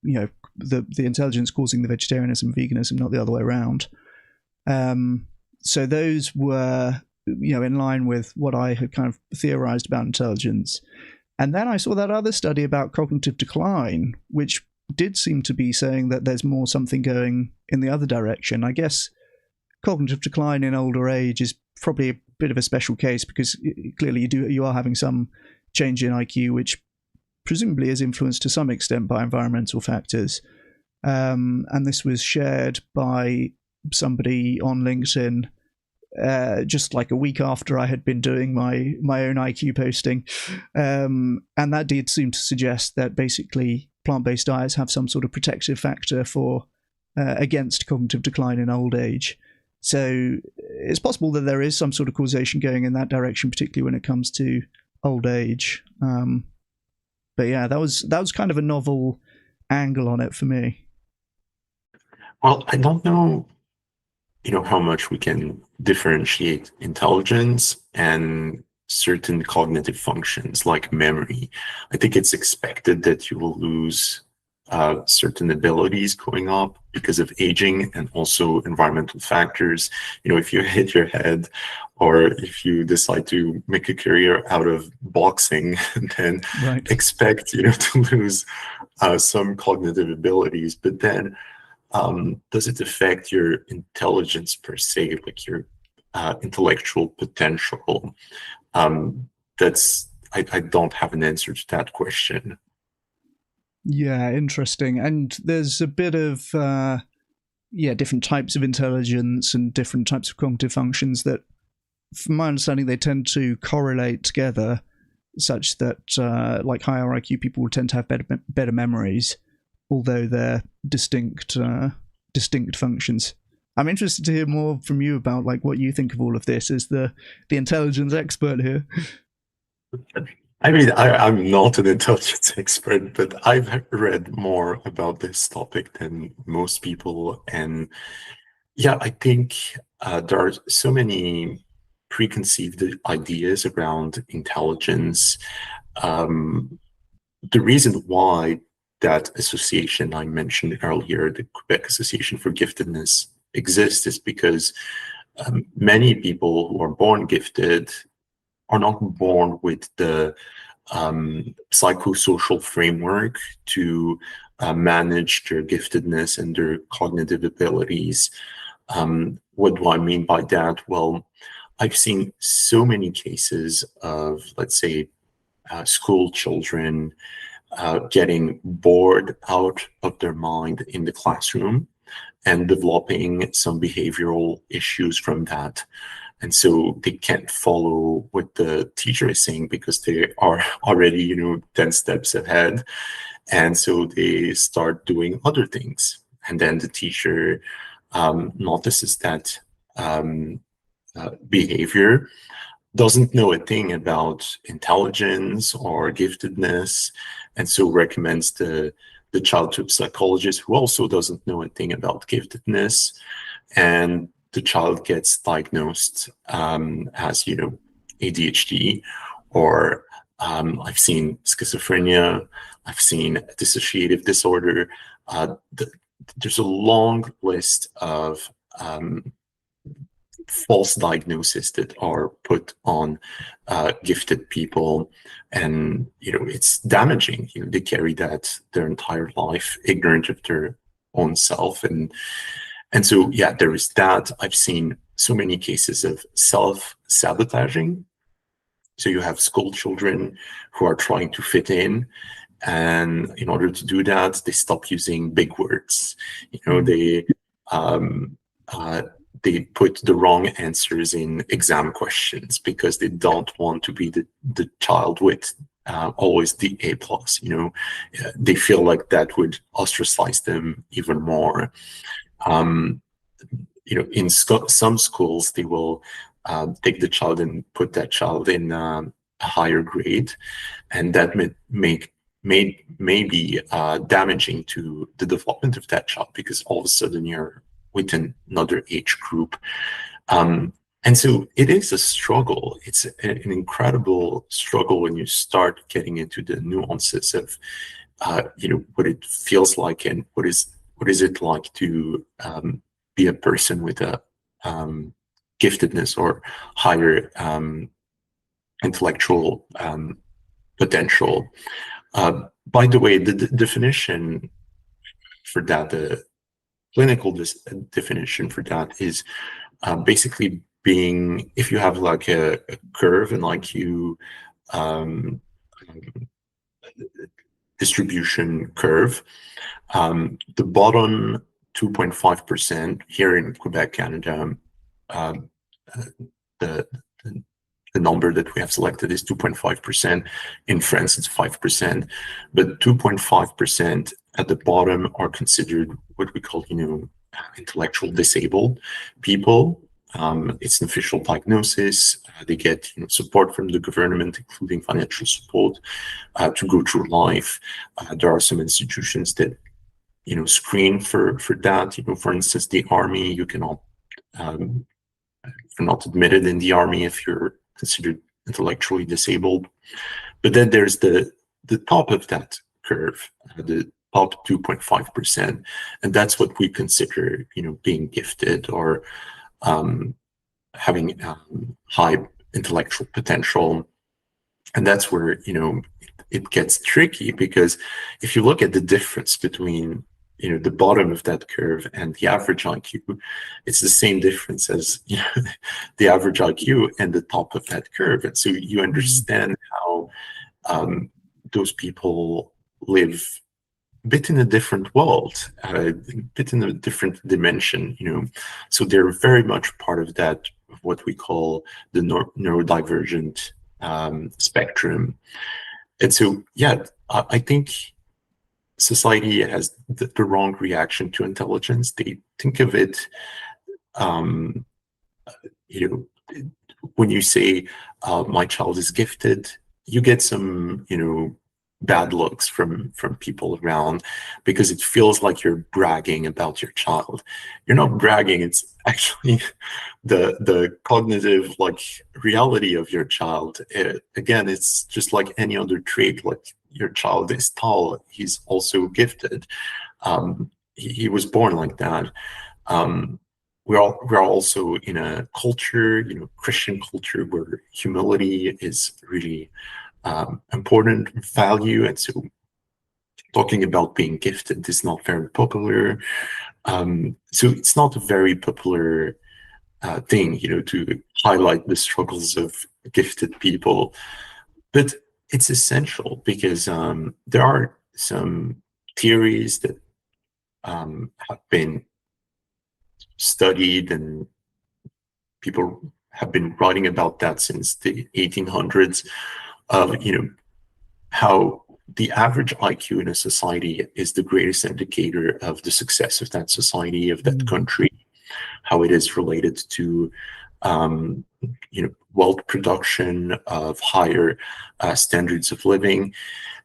S1: the intelligence causing the vegetarianism, veganism, not the other way around. So those were, in line with what I had kind of theorized about intelligence. And then I saw that other study about cognitive decline, which did seem to be saying that there's more something going in the other direction. I guess cognitive decline in older age is probably a bit of a special case, because clearly you are having some change in IQ, which presumably is influenced to some extent by environmental factors. And this was shared by somebody on LinkedIn just like a week after I had been doing my own IQ posting. And that did seem to suggest that basically plant-based diets have some sort of protective factor for against cognitive decline in old age. So it's possible that there is some sort of causation going in that direction, particularly when it comes to old age. But yeah, that was kind of a novel angle on it for me.
S2: Well, I don't know, how much we can differentiate intelligence and certain cognitive functions like memory. I think it's expected that you will lose certain abilities going up because of aging and also environmental factors. If you hit your head, or if you decide to make a career out of boxing, then
S1: Right.
S2: expect, to lose some cognitive abilities. But then does it affect your intelligence per se, like your intellectual potential? I don't have an answer to that question.
S1: Yeah, interesting. And there's a bit of different types of intelligence and different types of cognitive functions that, from my understanding, they tend to correlate together, such that like higher IQ people will tend to have better memories, although they're distinct functions. I'm interested to hear more from you about like what you think of all of this as the intelligence expert here.
S2: I mean, I'm not an intelligence expert, but I've read more about this topic than most people. And yeah, I think there are so many preconceived ideas around intelligence. The reason why that association I mentioned earlier, the Quebec Association for Giftedness, exists is because many people who are born gifted are not born with the psychosocial framework to manage their giftedness and their cognitive abilities. What do I mean by that? Well, I've seen so many cases of, let's say, school children getting bored out of their mind in the classroom and developing some behavioral issues from that. And so they can't follow what the teacher is saying because they are already, 10 steps ahead. And so they start doing other things. And then the teacher notices that behavior, doesn't know a thing about intelligence or giftedness, and so recommends the child to a psychologist who also doesn't know a thing about giftedness, and the child gets diagnosed as ADHD, or I've seen schizophrenia, I've seen dissociative disorder. There's a long list of false diagnoses that are put on gifted people, and it's damaging. They carry that their entire life, ignorant of their own self, and so yeah, there is that. I've seen so many cases of self-sabotaging. So you have school children who are trying to fit in, and in order to do that, they stop using big words. Um, they put the wrong answers in exam questions because they don't want to be the child with always the A plus. They feel like that would ostracize them even more. In some schools, they will take the child and put that child in a higher grade, and that may be damaging to the development of that child, because all of a sudden you're within another age group. And so it is a struggle. It's an incredible struggle when you start getting into the nuances of what it feels like, and what is it like to be a person with a giftedness or higher intellectual potential. By the way, the definition for that, the clinical definition for that is basically being, if you have like a curve in IQ distribution curve, the bottom 2.5% here in Quebec, Canada, the number that we have selected is 2.5%. In France, it's 5%, but 2.5% at the bottom are considered what we call, intellectual disabled people. It's an official diagnosis. They get support from the government, including financial support, to go through life. There are some institutions that screen for that. For instance, the army, you cannot you're not admitted in the army if you're considered intellectually disabled. But then there's the top of that curve, the top 2.5%, and that's what we consider being gifted or having high intellectual potential. And that's where it gets tricky, because if you look at the difference between the bottom of that curve and the average IQ, it's the same difference as the average IQ and the top of that curve. And so you understand how those people live a bit in a different world, a bit in a different dimension, So they're very much part of that, what we call the neurodivergent spectrum. And so, yeah, I think society has the wrong reaction to intelligence. They think of it, when you say my child is gifted, you get some, bad looks from people around, because it feels like you're bragging about your child. You're not bragging. It's actually the cognitive reality of your child. Again, it's just like any other trait. Like, your child is tall, he's also gifted. He was born like that. We're also in a culture, Christian culture, where humility is really important value. And so talking about being gifted is not very popular. So it's not a very popular thing, to highlight the struggles of gifted people. But it's essential, because there are some theories that have been studied, and people have been writing about that since the 1800s, of how the average IQ in a society is the greatest indicator of the success of that society, of that country, how it is related to wealth production, of higher standards of living.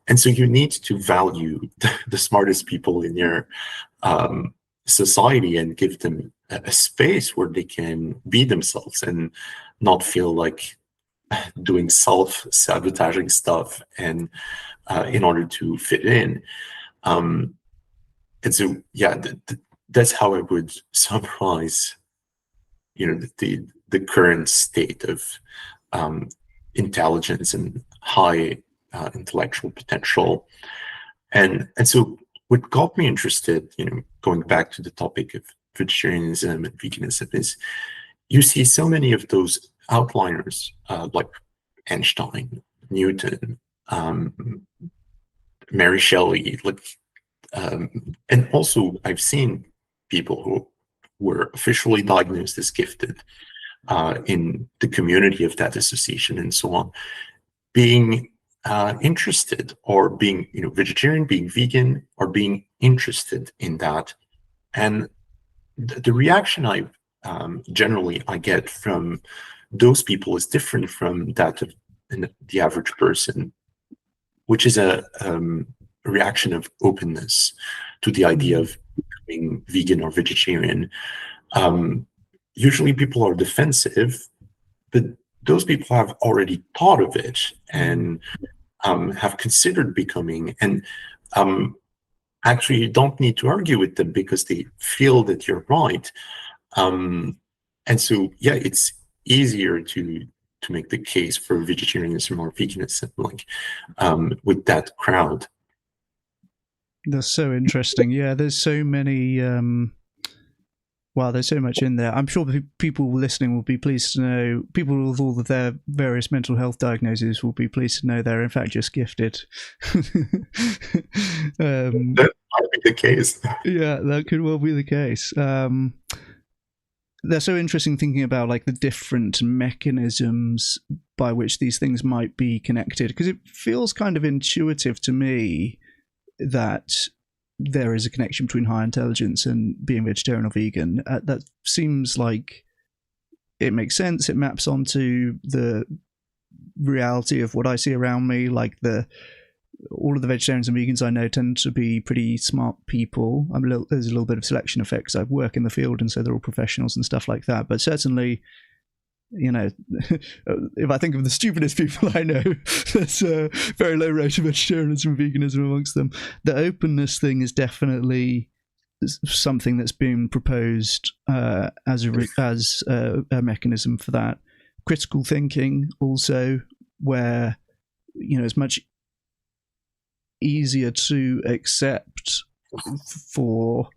S2: And so you need to value the smartest people in your society, and give them a space where they can be themselves and not feel like doing self-sabotaging stuff and in order to fit in. And so, yeah, that's how I would summarize, the current state of intelligence and high intellectual potential. And so what got me interested, going back to the topic of vegetarianism and veganism, is you see so many of those outliers, like Einstein, Newton, Mary Shelley, and also I've seen people who were officially diagnosed as gifted in the community of that association and so on, being interested, or being vegetarian, being vegan, or being interested in that. And the reaction I generally I get from those people is different from that of the average person, which is a reaction of openness to the idea of being vegan or vegetarian. Usually people are defensive, but those people have already thought of it and have considered becoming, and actually you don't need to argue with them because they feel that you're right. And so, yeah, it's easier to make the case for vegetarianism or veganism, with that crowd.
S1: That's so interesting. Yeah, there's so many. Wow, there's so much in there. I'm sure people listening will be pleased to know, people with all of their various mental health diagnoses will be pleased to know they're in fact just gifted.
S2: That might be the case.
S1: Yeah, that could well be the case. They're so interesting thinking about the different mechanisms by which these things might be connected, because it feels kind of intuitive to me that there is a connection between high intelligence and being vegetarian or vegan. That seems like it makes sense. It maps onto the reality of what I see around me. All of the vegetarians and vegans I know tend to be pretty smart people. There's a little bit of selection effect because I work in the field, and so they're all professionals and stuff like that. But certainly, if I think of the stupidest people I know, there's a very low rate of vegetarianism and veganism amongst them. The openness thing is definitely something that's been proposed as a mechanism for that. Critical thinking also, where it's much easier to accept for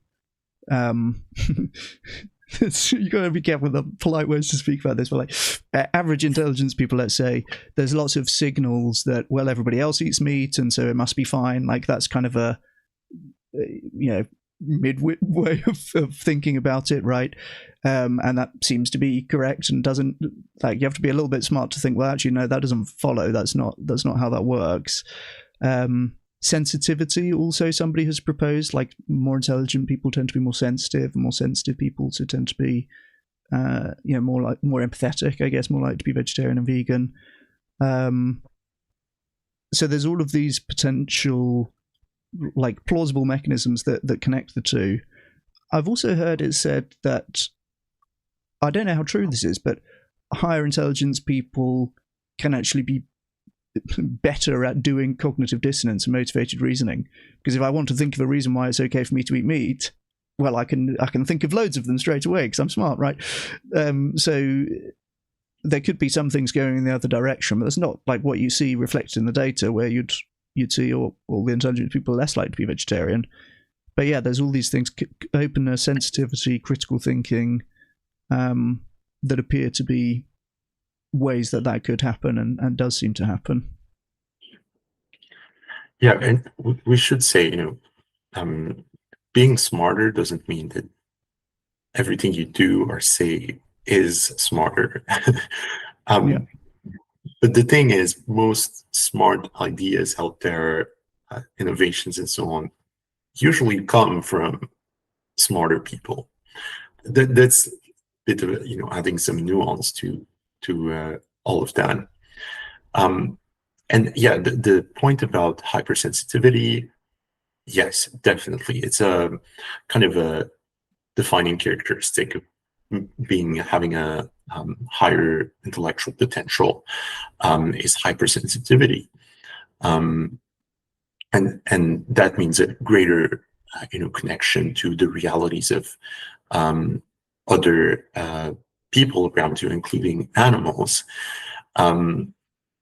S1: you got to be careful with the polite words to speak about this, but average intelligence people, let's say, there's lots of signals that, well, everybody else eats meat and so it must be fine. That's kind of a mid-wit way of thinking about it, right? And that seems to be correct, and doesn't, you have to be a little bit smart to think, well, actually no, that doesn't follow, that's not how that works. Sensitivity also, somebody has proposed, more intelligent people tend to be more sensitive, and more sensitive people to tend to be more empathetic, I guess, more likely to be vegetarian and vegan. So there's all of these potential plausible mechanisms that connect the two. I've also heard it said that, I don't know how true this is, but higher intelligence people can actually be better at doing cognitive dissonance and motivated reasoning, because if I want to think of a reason why it's okay for me to eat meat, well, I can think of loads of them straight away because I'm smart, right? So there could be some things going in the other direction, but that's not what you see reflected in the data, where you'd see all the intelligent people are less likely to be vegetarian. But yeah, there's all these things: openness, sensitivity, critical thinking, that appear to be ways that could happen, and does seem to happen.
S2: Yeah, and we should say, being smarter doesn't mean that everything you do or say is smarter.
S1: Yeah.
S2: But the thing is, most smart ideas out there, innovations and so on, usually come from smarter people. That's a bit of adding some nuance to all of that. And yeah, the point about hypersensitivity, yes, definitely, it's a kind of a defining characteristic of having a higher intellectual potential, is hypersensitivity, and that means a greater connection to the realities of other people around you, including animals.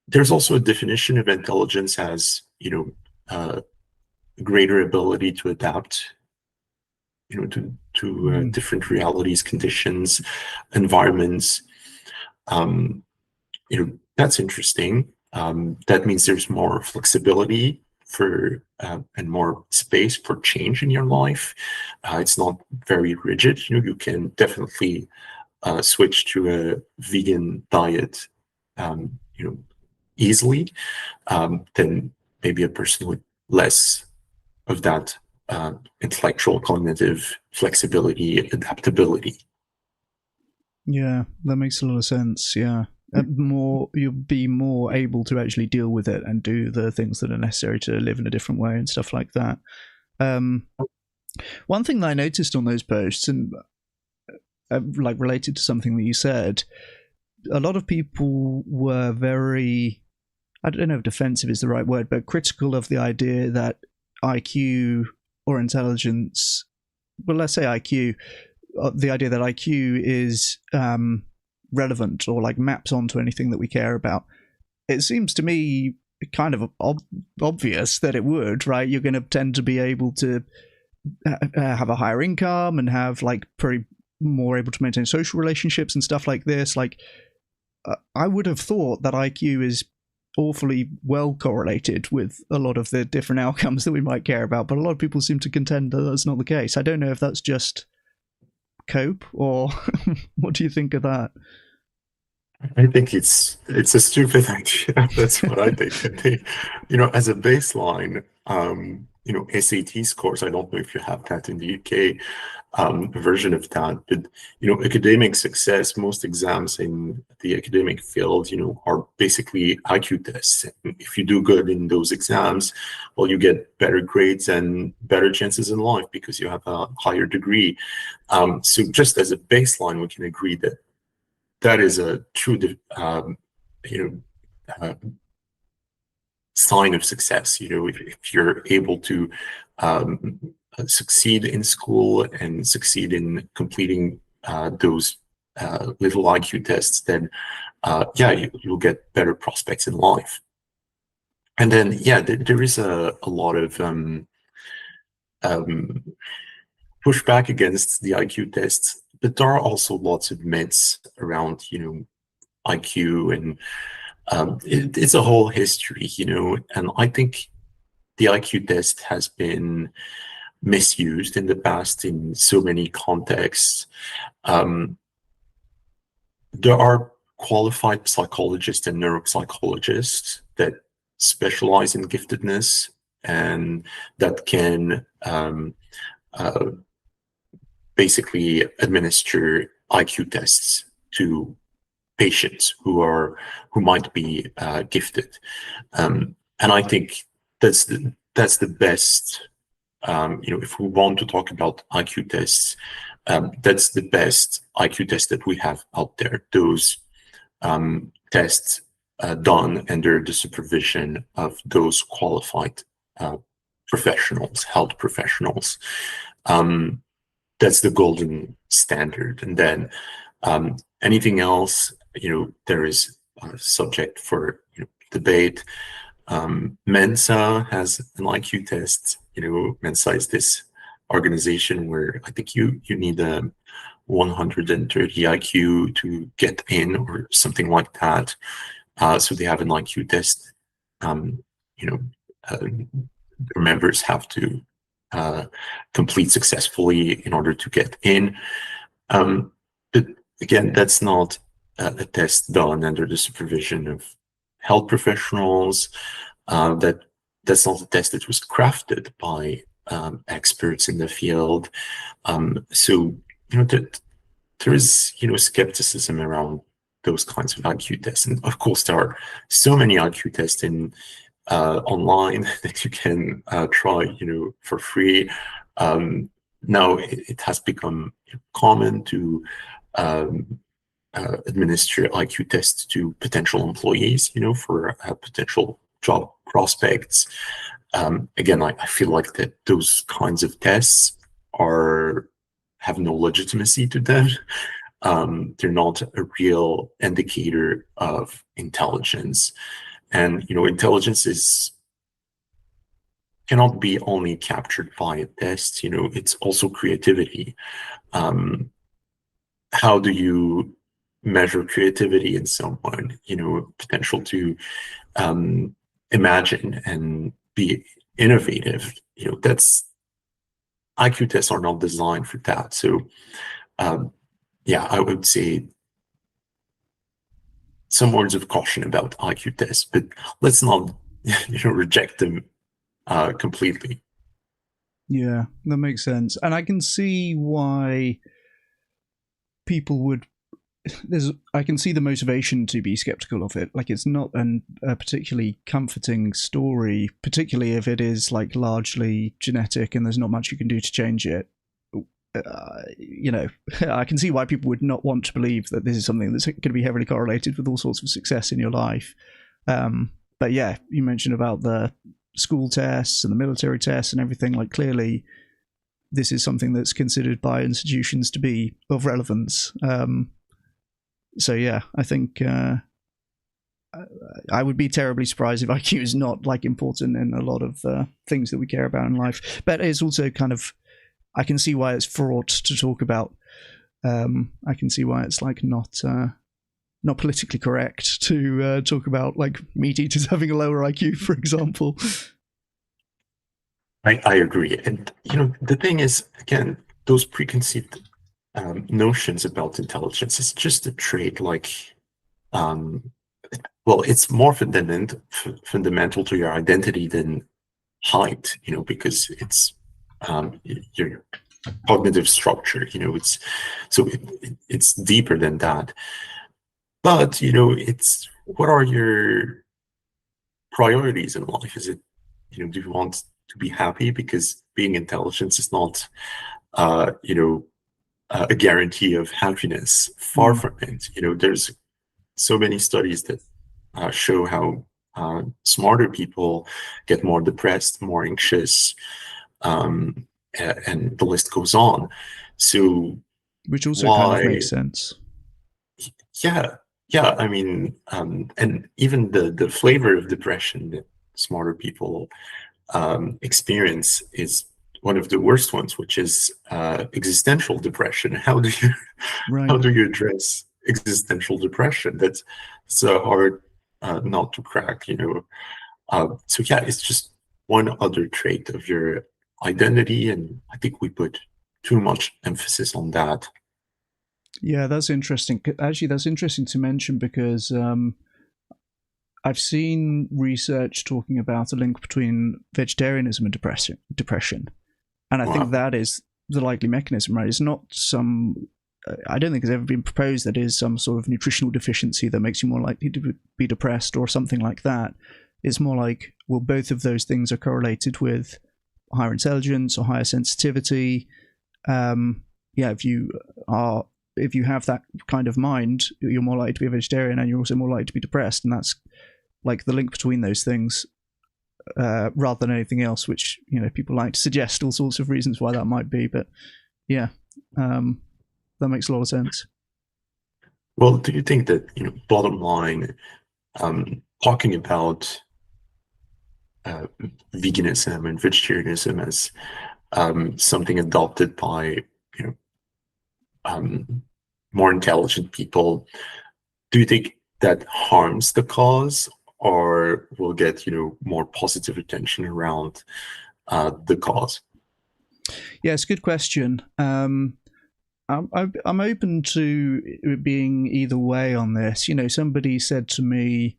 S2: There's also a definition of intelligence as, greater ability to adapt, to different realities, conditions, environments. That's interesting. That means there's more flexibility for and more space for change in your life. It's not very rigid. You can definitely switch to a vegan diet, easily, than maybe a person with less of that intellectual, cognitive flexibility, adaptability.
S1: Yeah, that makes a lot of sense. Yeah. You'll be more able to actually deal with it and do the things that are necessary to live in a different way and stuff like that. One thing that I noticed on those posts, and like related to something that you said, a lot of people were very, I don't know if defensive is the right word, but critical of the idea that IQ or intelligence, well, let's say IQ, the idea that IQ is relevant or like maps onto anything that we care about. It seems to me kind of obvious that it would, right? You're going to tend to be able to have a higher income and have like pretty more able to maintain social relationships and stuff like this. Like, I would have thought that IQ is awfully well correlated with a lot of the different outcomes that we might care about, but a lot of people seem to contend that that's not the case. I don't know if that's just cope or what do you think of that?
S2: I think it's a stupid idea. That's what I think. As a baseline, SAT scores. I don't know if you have that in the UK, version of that, but academic success. Most exams in the academic field, are basically IQ tests. If you do good in those exams, well, you get better grades and better chances in life because you have a higher degree. So just as a baseline, we can agree that that is a true, sign of success. If you're able to succeed in school and succeed in completing those little IQ tests, then you'll get better prospects in life. And then there is a lot of pushback against the IQ tests, but there are also lots of myths around IQ, and it's a whole history, and I think the IQ test has been misused in the past in so many contexts. There are qualified psychologists and neuropsychologists that specialize in giftedness and that can basically administer IQ tests to patients who might be gifted, and I think that's the best. If we want to talk about IQ tests, that's the best IQ test that we have out there. Those tests done under the supervision of those qualified professionals, health professionals. That's the golden standard. And then anything else, there is a subject for debate. Mensa has an IQ test. Mensa is this organization where I think you need a 130 IQ to get in or something like that. So they have an IQ test. Members have to complete successfully in order to get in. But again, that's not a test done under the supervision of health professionals. That's not a test that was crafted by experts in the field. So there is skepticism around those kinds of IQ tests, and of course there are so many IQ tests in online that you can try for free. Now it has become common to administer IQ tests to potential employees, for potential job prospects. Again, I feel like that those kinds of tests have no legitimacy to them. They're not a real indicator of intelligence. And, intelligence cannot be only captured by a test. It's also creativity. How do you measure creativity in someone? Potential to imagine and be innovative. That's IQ tests are not designed for that. So, yeah, I would say some words of caution about IQ tests, but let's not, reject them completely.
S1: Yeah, that makes sense. And I can see why people would. I can see the motivation to be skeptical of it. Like, it's not a particularly comforting story, particularly if it is like largely genetic and there's not much you can do to change it. I can see why people would not want to believe that this is something that's going to be heavily correlated with all sorts of success in your life. But yeah, you mentioned about the school tests and the military tests and everything. Like, clearly, this is something that's considered by institutions to be of relevance. So yeah, I think I would be terribly surprised if IQ is not like important in a lot of things that we care about in life. But it's also kind of, I can see why it's fraught to talk about. I can see why it's like not politically correct to talk about like meat eaters having a lower IQ, for example.
S2: I agree. And, the thing is, again, those preconceived notions about intelligence is just a trait. Like, well, it's more fundamental to your identity than height, because it's your cognitive structure. It's deeper than that. But, it's what are your priorities in life? Is it, do you want to be happy? Because being intelligent is not, a guarantee of happiness. Far from it. There's so many studies that show how smarter people get more depressed, more anxious, and the list goes on. So,
S1: which also kind of makes sense.
S2: Yeah, yeah. I mean, and even the flavor of depression that smarter people experience is one of the worst ones, which is existential depression. How do you
S1: Right.
S2: how do you address existential depression? That's so hard not to crack. So yeah, it's just one other trait of your identity, and I think we put too much emphasis on that.
S1: Yeah, that's interesting. Actually, that's interesting to mention because I've seen research talking about a link between vegetarianism and depression. And I think that is the likely mechanism, right? It's not I don't think it's ever been proposed that it is some sort of nutritional deficiency that makes you more likely to be depressed or something like that. It's more like, well, both of those things are correlated with higher intelligence or higher sensitivity. If you have that kind of mind, you're more likely to be a vegetarian, and you're also more likely to be depressed. And that's like the link between those things, rather than anything else, which, people like to suggest all sorts of reasons why that might be. But yeah, that makes a lot of sense.
S2: Well, do you think that, bottom line, talking about veganism and vegetarianism as something adopted by, more intelligent people, do you think that harms the cause, or will get, more positive attention around the cause?
S1: Yeah, it's a good question. I'm open to it being either way on this. Somebody said to me,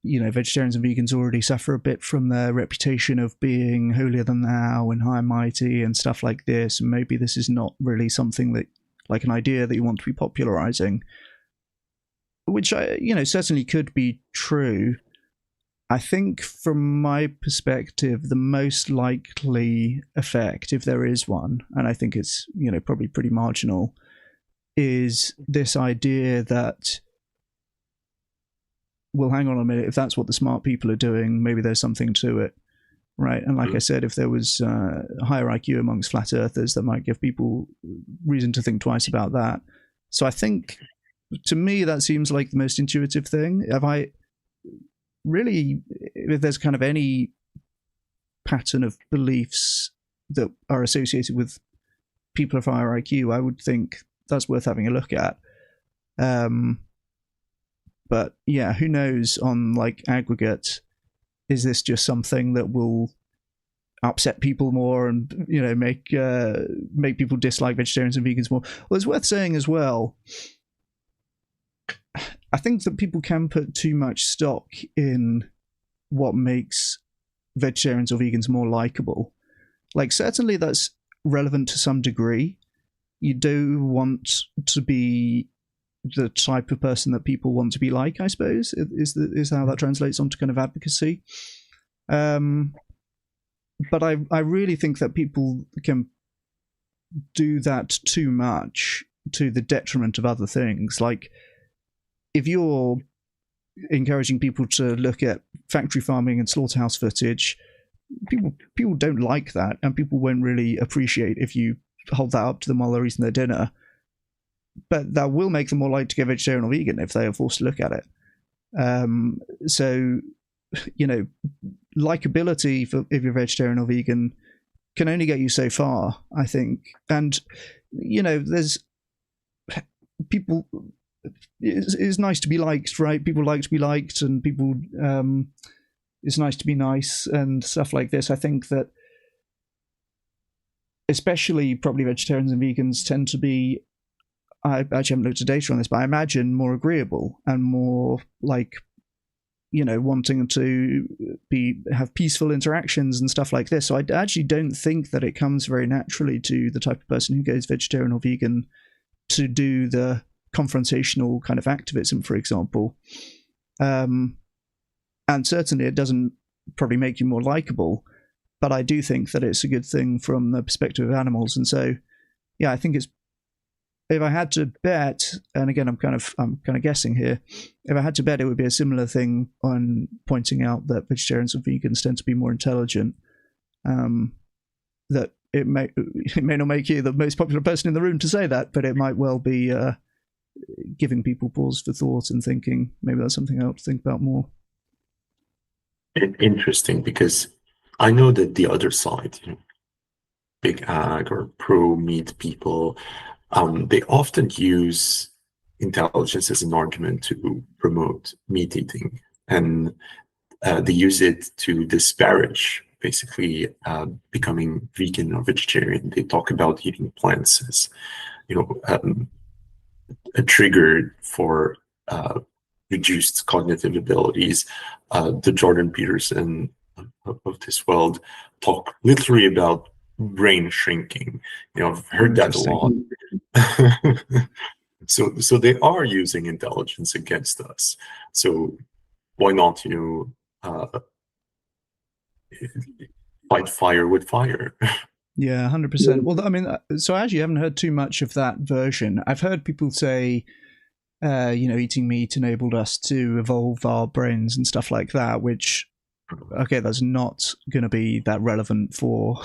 S1: vegetarians and vegans already suffer a bit from their reputation of being holier than thou and high and mighty and stuff like this. And maybe this is not really something that, like, an idea that you want to be popularizing, which certainly could be true. I think from my perspective, the most likely effect, if there is one, and I think it's, probably pretty marginal, is this idea that, well, hang on a minute, if that's what the smart people are doing, maybe there's something to it. right? And like I said, if there was higher IQ amongst flat earthers, that might give people reason to think twice about that. So I think, to me, that seems like the most intuitive thing. If there's kind of any pattern of beliefs that are associated with people of higher IQ, I would think that's worth having a look at. But yeah, who knows on like aggregate, is this just something that will upset people more and, you know, make people dislike vegetarians and vegans more? Well, it's worth saying as well, I think that people can put too much stock in what makes vegetarians or vegans more likable. Like, certainly that's relevant to some degree. You do want to be the type of person that people want to be like, I suppose, is how that translates onto kind of advocacy. But I really think that people can do that too much to the detriment of other things. Like, if you're encouraging people to look at factory farming and slaughterhouse footage, people don't like that, and people won't really appreciate if you hold that up to them while they're eating their dinner. But that will make them more likely to go vegetarian or vegan if they are forced to look at it. So, you know, likability for if you're vegetarian or vegan can only get you so far, I think. And, you know, there's people. It's nice to be liked, right? People like to be liked, and people. It's nice to be nice and stuff like this. I think that, especially probably vegetarians and vegans tend to be, I actually haven't looked at data on this, but I imagine more agreeable and more like, you know, wanting to have peaceful interactions and stuff like this. So I actually don't think that it comes very naturally to the type of person who goes vegetarian or vegan to do the confrontational kind of activism, for example. And certainly it doesn't probably make you more likable, but I do think that it's a good thing from the perspective of animals. And so, yeah, I think it's, if I had to bet, and again, I'm kind of guessing here, if I had to bet, it would be a similar thing on pointing out that vegetarians and vegans tend to be more intelligent. That it may not make you the most popular person in the room to say that, but it might well be giving people pause for thought and thinking maybe that's something I ought to think about more.
S2: Interesting, because I know that the other side, you know, big ag or pro meat people, they often use intelligence as an argument to promote meat eating, and they use it to disparage basically becoming vegan or vegetarian. They talk about eating plants as, you know, a trigger for reduced cognitive abilities. The Jordan Peterson of this world talk literally about brain shrinking. You know, I've heard that a lot. So they are using intelligence against us. So why not, you know, fight fire with fire?
S1: Yeah, 100%. Well, I mean, so I actually haven't heard too much of that version. I've heard people say, you know, eating meat enabled us to evolve our brains and stuff like that, which, okay, that's not going to be that relevant for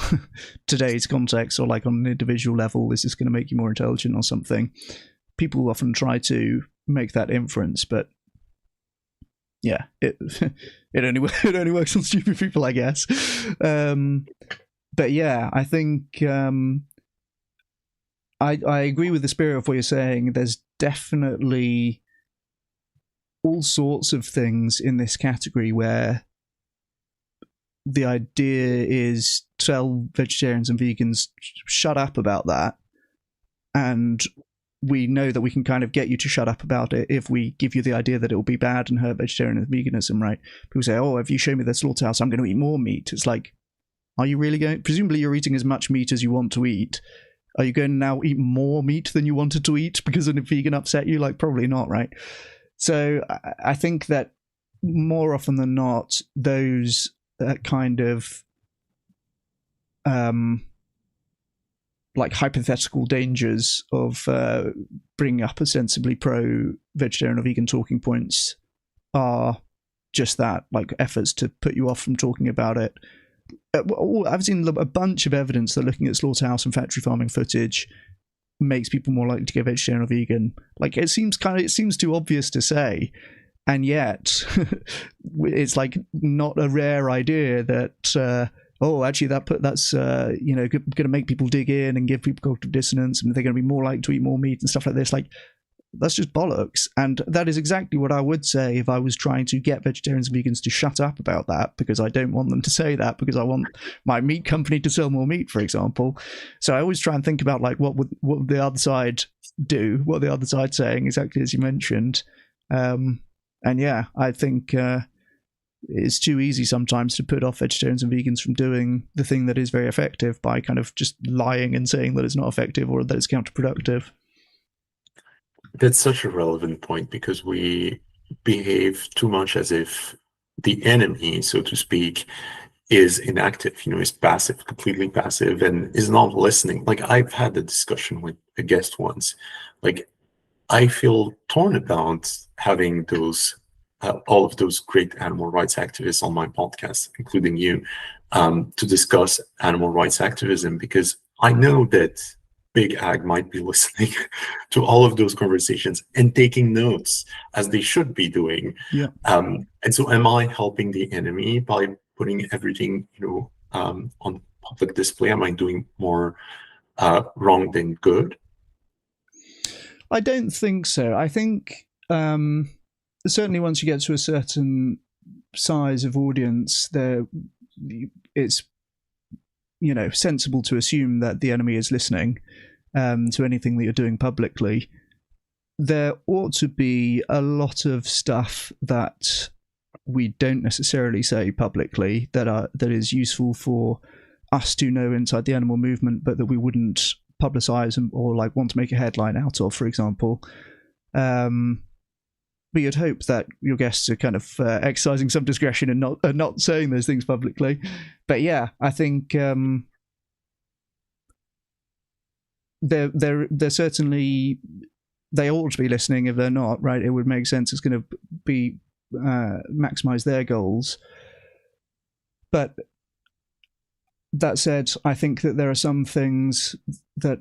S1: today's context, or like on an individual level, is this going to make you more intelligent or something? People often try to make that inference, but yeah, it only works on stupid people, I guess. But yeah, I think I agree with the spirit of what you're saying. There's definitely all sorts of things in this category where the idea is tell vegetarians and vegans, shut up about that. And we know that we can kind of get you to shut up about it if we give you the idea that it will be bad and hurt vegetarian and veganism, right? People say, oh, if you show me the slaughterhouse, I'm going to eat more meat. It's like, are you really going? Presumably you're eating as much meat as you want to eat. Are you going to now eat more meat than you wanted to eat because a vegan upset you? Like, probably not, right? So I think that more often than not, those kind of like hypothetical dangers of bringing up ostensibly pro-vegetarian or vegan talking points are just that, like efforts to put you off from talking about it, I've seen a bunch of evidence that looking at slaughterhouse and factory farming footage makes people more likely to go vegetarian or vegan. Like it seems too obvious to say, and yet it's like not a rare idea that actually that's going to make people dig in and give people cognitive dissonance, and they're going to be more likely to eat more meat and stuff like this. Like that's just bollocks. And that is exactly what I would say if I was trying to get vegetarians and vegans to shut up about that, because I don't want them to say that, because I want my meat company to sell more meat, for example. So I always try and think about like what would the other side do, what the other side's saying, exactly as you mentioned. And yeah, I think it's too easy sometimes to put off vegetarians and vegans from doing the thing that is very effective by kind of just lying and saying that it's not effective or that it's counterproductive.
S2: That's such a relevant point, because we behave too much as if the enemy, so to speak, is inactive, is passive, completely passive, and is not listening. Like I've had a discussion with a guest once. Like I feel torn about having those all of those great animal rights activists on my podcast, including you, to discuss animal rights activism, because I know that Big Ag might be listening to all of those conversations and taking notes, as they should be doing.
S1: Yeah.
S2: And so am I helping the enemy by putting everything, on public display? Am I doing more wrong than good?
S1: I don't think so. I think certainly once you get to a certain size of audience, it's sensible to assume that the enemy is listening to anything that you're doing publicly. There ought to be a lot of stuff that we don't necessarily say publicly that is useful for us to know inside the animal movement, but that we wouldn't publicize or like want to make a headline out of, for example. But you'd hope that your guests are kind of exercising some discretion and not saying those things publicly. But yeah, I think they're certainly, they ought to be listening. If they're not, right, it would make sense. It's going to be maximize their goals. But that said, I think that there are some things that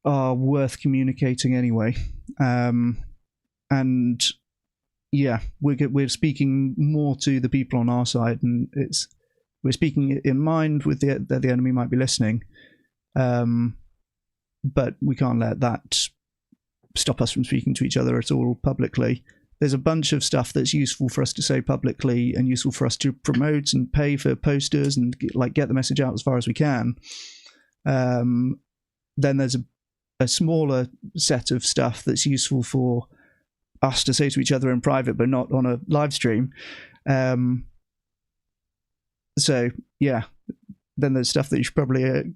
S1: are worth communicating anyway. And yeah, we're speaking more to the people on our side, and we're speaking in mind with that the enemy might be listening. But we can't let that stop us from speaking to each other at all publicly. There's a bunch of stuff that's useful for us to say publicly and useful for us to promote and pay for posters and get the message out as far as we can. Then there's a smaller set of stuff that's useful for us to say to each other in private, but not on a live stream. So yeah, then there's stuff that you should probably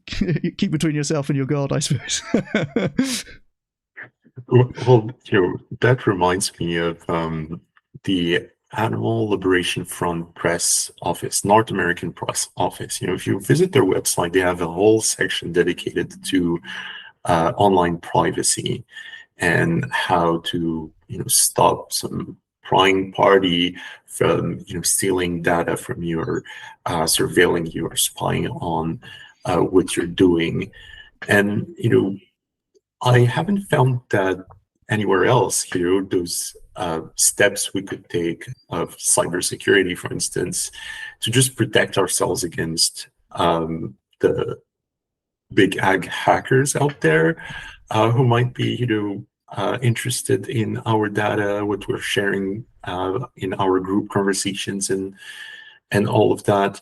S1: keep between yourself and your God, I suppose.
S2: Well, that reminds me of the Animal Liberation Front press office, North American press office. If you visit their website, they have a whole section dedicated to online privacy and how to, stop some prying party from, stealing data from you, or surveilling you, or spying on what you're doing. And, I haven't found that anywhere else. Those steps we could take of cybersecurity, for instance, to just protect ourselves against the big ag hackers out there who might be, interested in our data, what we're sharing in our group conversations, and all of that.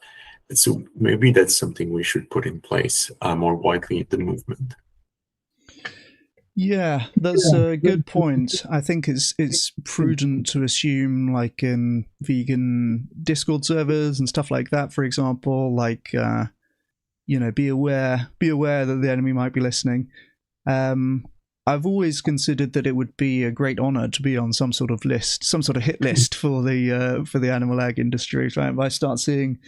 S2: So maybe that's something we should put in place more widely in the movement.
S1: Yeah, that's a good point. I think it's prudent to assume, like in vegan Discord servers and stuff like that, for example, be aware that the enemy might be listening. I've always considered that it would be a great honor to be on some sort of list, some sort of hit list for the animal ag industry. Right? If I start seeing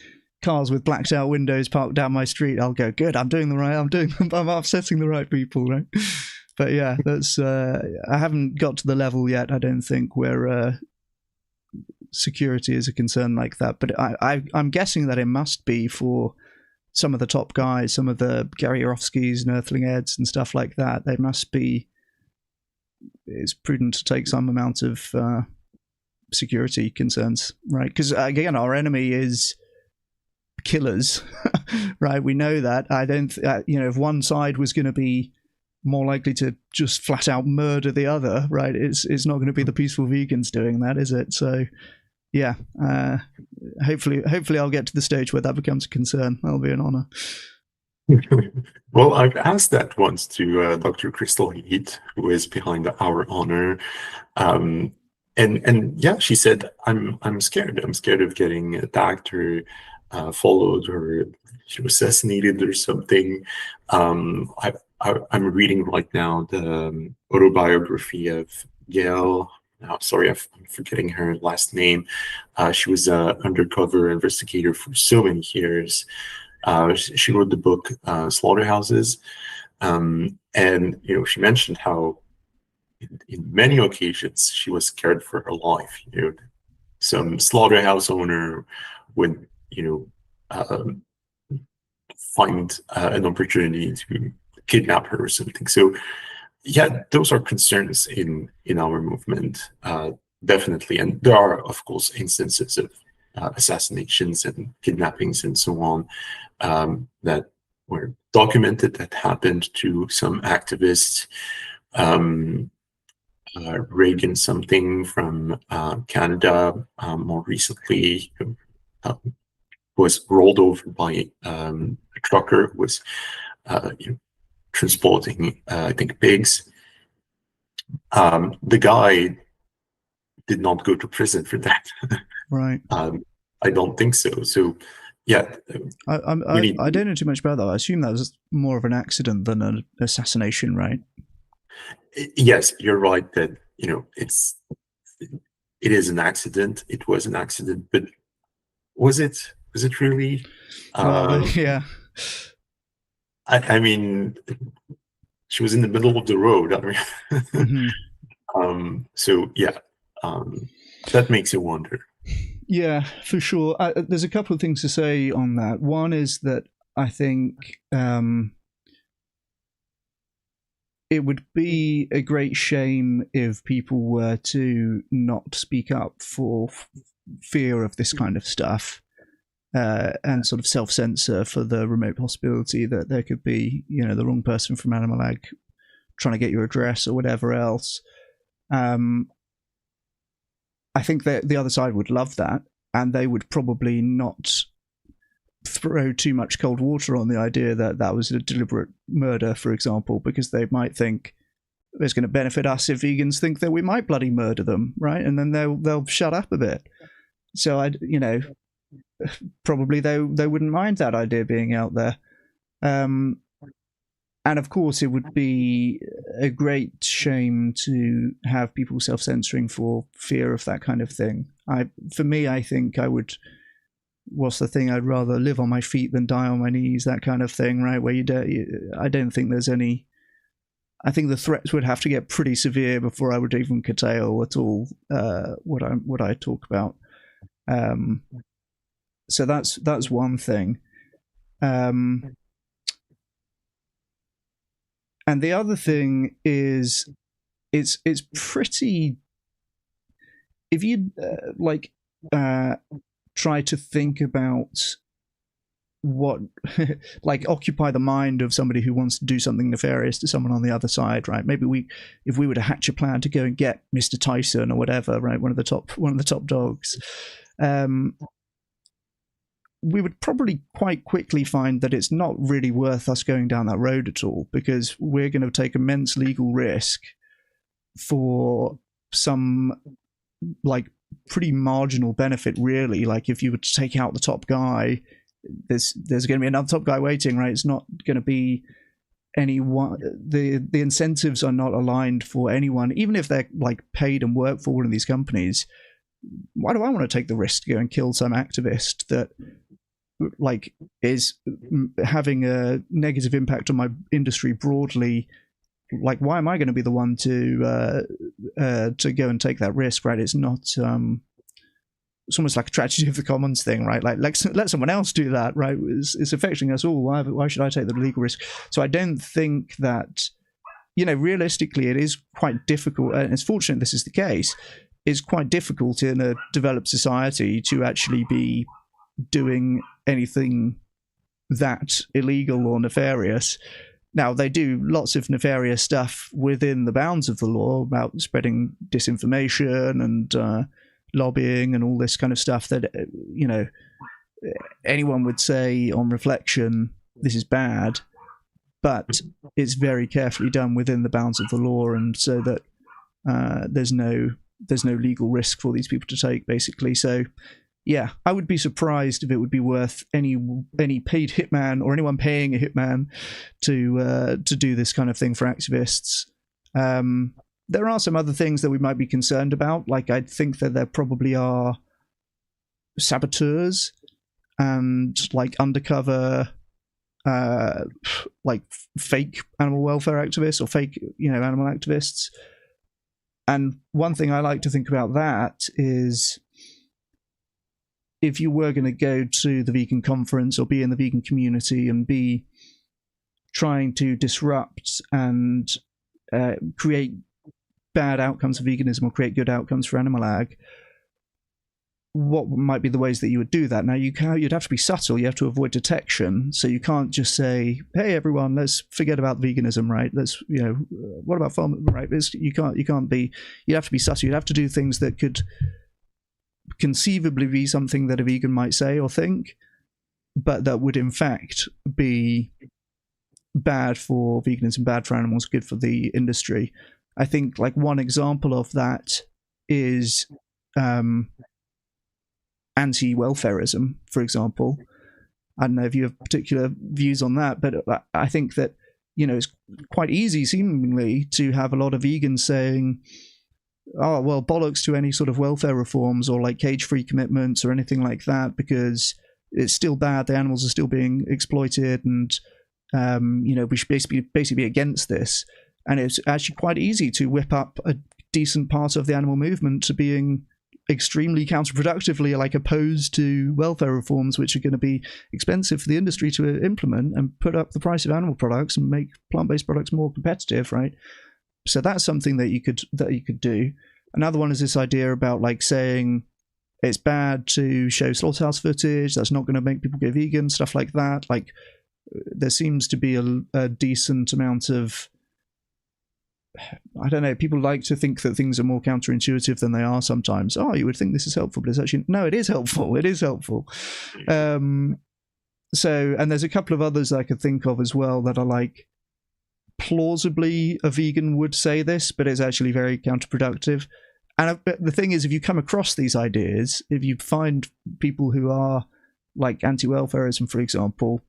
S1: cars with blacked out windows parked down my street, I'll go, good, I'm upsetting the right people, right? But yeah, that's I haven't got to the level yet, I don't think, where security is a concern like that. But I'm guessing that it must be for some of the top guys, some of the Gary Yourofskys and Earthling Eds and stuff like that, they must be. It's prudent to take some amount of security concerns, right? Because again, our enemy is killers, right? We know that. I don't, if one side was going to be more likely to just flat out murder the other, right? It's not going to be the peaceful vegans doing that, is it? So, yeah. Hopefully, I'll get to the stage where that becomes a concern. That'll be an honor.
S2: Well, I've asked that once to Dr. Crystal Heat, who is behind our honor, and yeah, she said, "I'm scared. I'm scared of getting attacked or followed or assassinated or something." I'm reading right now the autobiography of Gail. Sorry, I'm forgetting her last name. She was an undercover investigator for so many years. She wrote the book Slaughterhouses, and she mentioned how in many occasions she was scared for her life. Some slaughterhouse owner would find an opportunity to kidnap her or something. So yeah, those are concerns in our movement, definitely. And there are, of course, instances of assassinations and kidnappings and so on that were documented, that happened to some activists. Reagan something from Canada more recently was rolled over by a trucker who was transporting, I think, pigs. The guy did not go to prison for that.
S1: Right.
S2: I don't think so. So, yeah.
S1: I don't know too much about that. I assume that was more of an accident than an assassination, right?
S2: Yes, you're right that, it is an accident. It was an accident, but was it really?
S1: Well, yeah.
S2: I mean, she was in the middle of the road. I mean,
S1: mm-hmm.
S2: So yeah, that makes you wonder.
S1: Yeah, for sure. There's a couple of things to say on that. One is that I think it would be a great shame if people were to not speak up for fear of this kind of stuff and sort of self-censor for the remote possibility that there could be, the wrong person from Animal Ag trying to get your address or whatever else. I think that the other side would love that, and they would probably not throw too much cold water on the idea that that was a deliberate murder, for example, because they might think it's going to benefit us if vegans think that we might bloody murder them, right? And then they'll shut up a bit. So probably they wouldn't mind that idea being out there. And of course, it would be a great shame to have people self-censoring for fear of that kind of thing. For me, I think I would. What's the thing? I'd rather live on my feet than die on my knees. That kind of thing, right? Where I don't think there's any. I think the threats would have to get pretty severe before I would even curtail at all what I talk about. So that's one thing. And the other thing is, it's pretty. If you try to think about what, occupy the mind of somebody who wants to do something nefarious to someone on the other side, right? Maybe if we were to hatch a plan to go and get Mr. Tyson or whatever, right, one of the top dogs, we would probably quite quickly find that it's not really worth us going down that road at all, because we're going to take immense legal risk for some pretty marginal benefit, really. If you were to take out the top guy, there's going to be another top guy waiting, right? It's not going to be anyone. The incentives are not aligned for anyone, even if they're paid and work for one of these companies. Why do I want to take the risk to go and kill some activist that is having a negative impact on my industry broadly? Why am I going to be the one to go and take that risk, right? It's not it's almost like a tragedy of the commons thing, right? Like let someone else do that, right? It's affecting us all. Why should I take the legal risk? So I don't think that, realistically, it is quite difficult, and it's fortunate this is the case. It's quite difficult in a developed society to actually be doing anything that illegal or nefarious. Now, they do lots of nefarious stuff within the bounds of the law about spreading disinformation and lobbying and all this kind of stuff that, anyone would say on reflection, this is bad, but it's very carefully done within the bounds of the law, and so that there's no legal risk for these people to take, basically. So yeah, I would be surprised if it would be worth any paid hitman or anyone paying a hitman to do this kind of thing for activists. There are some other things that we might be concerned about. Like, I think that there probably are saboteurs and like undercover, like fake animal welfare activists or fake, animal activists. And one thing I like to think about that is, if you were going to go to the vegan conference or be in the vegan community and be trying to disrupt and create bad outcomes for veganism or create good outcomes for animal ag, what might be the ways that you would do that? Now, you'd have to be subtle. You have to avoid detection. So you can't just say, "Hey, everyone, let's forget about veganism, right? Let's, what about farming, right?" You can't be. You have to be subtle. You have to do things that could conceivably be something that a vegan might say or think, but that would in fact be bad for veganism, bad for animals, good for the industry. I think like one example of that is anti-welfarism, for example. I don't know if you have particular views on that, but I think that, it's quite easy seemingly to have a lot of vegans saying, "Oh, well, bollocks to any sort of welfare reforms or like cage-free commitments or anything like that, because it's still bad. The animals are still being exploited, and we should basically be against this." And it's actually quite easy to whip up a decent part of the animal movement to being extremely counterproductively like opposed to welfare reforms, which are going to be expensive for the industry to implement and put up the price of animal products and make plant-based products more competitive, right? So that's something that you could do. Another one is this idea about like saying it's bad to show slaughterhouse footage. That's not going to make people go vegan, stuff like that. Like, there seems to be a decent amount of, I don't know, people like to think that things are more counterintuitive than they are sometimes. Oh, you would think this is helpful, but it's actually, no, it is helpful. It is helpful. So, and there's a couple of others I could think of as well that are like, plausibly a vegan would say this, but it's actually very counterproductive. And the thing is, if you come across these ideas, if you find people who are like anti-welfarism, for example,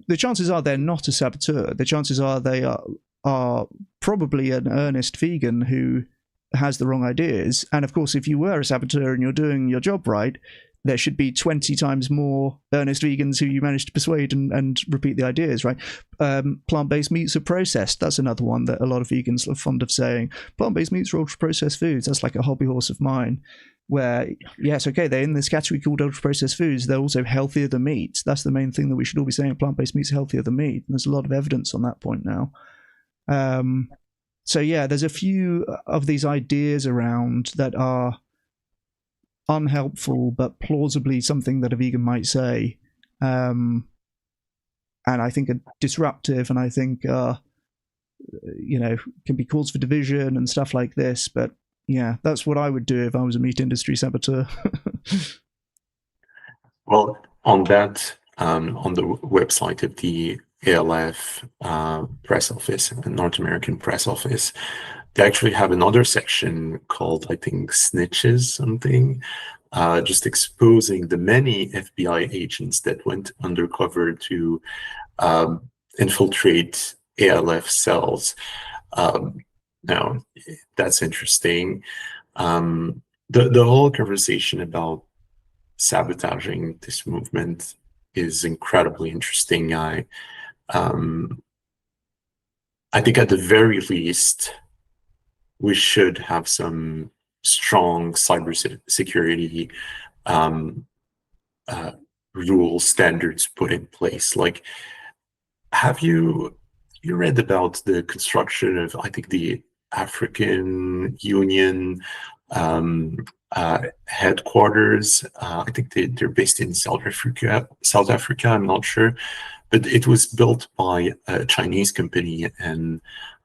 S1: the chances are they're not a saboteur. The chances are they are probably an earnest vegan who has the wrong ideas. And of course, if you were a saboteur and you're doing your job right, there should be 20 times more earnest vegans who you manage to persuade and repeat the ideas, right? Plant-based meats are processed. That's another one that a lot of vegans are fond of saying. Plant-based meats are ultra-processed foods. That's like a hobby horse of mine, where, yes, okay, they're in this category called ultra-processed foods. They're also healthier than meat. That's the main thing that we should all be saying. Plant-based meats are healthier than meat. And there's a lot of evidence on that point now. So yeah, there's a few of these ideas around that are unhelpful, but plausibly something that a vegan might say, and I think are disruptive, and I think can be cause for division and stuff like this. But yeah, that's what I would do if I was a meat industry saboteur.
S2: Well, on that, on the website of the ALF press office, the North American press office, they actually have another section called, I think, snitches something, just exposing the many FBI agents that went undercover to infiltrate ALF cells. Now, that's interesting. The whole conversation about sabotaging this movement is incredibly interesting. I think at the very least, we should have some strong cybersecurity rules, standards put in place. Like, have you read about the construction of, I think, the African Union headquarters? I think they're based in South Africa. I'm not sure, but it was built by a Chinese company, and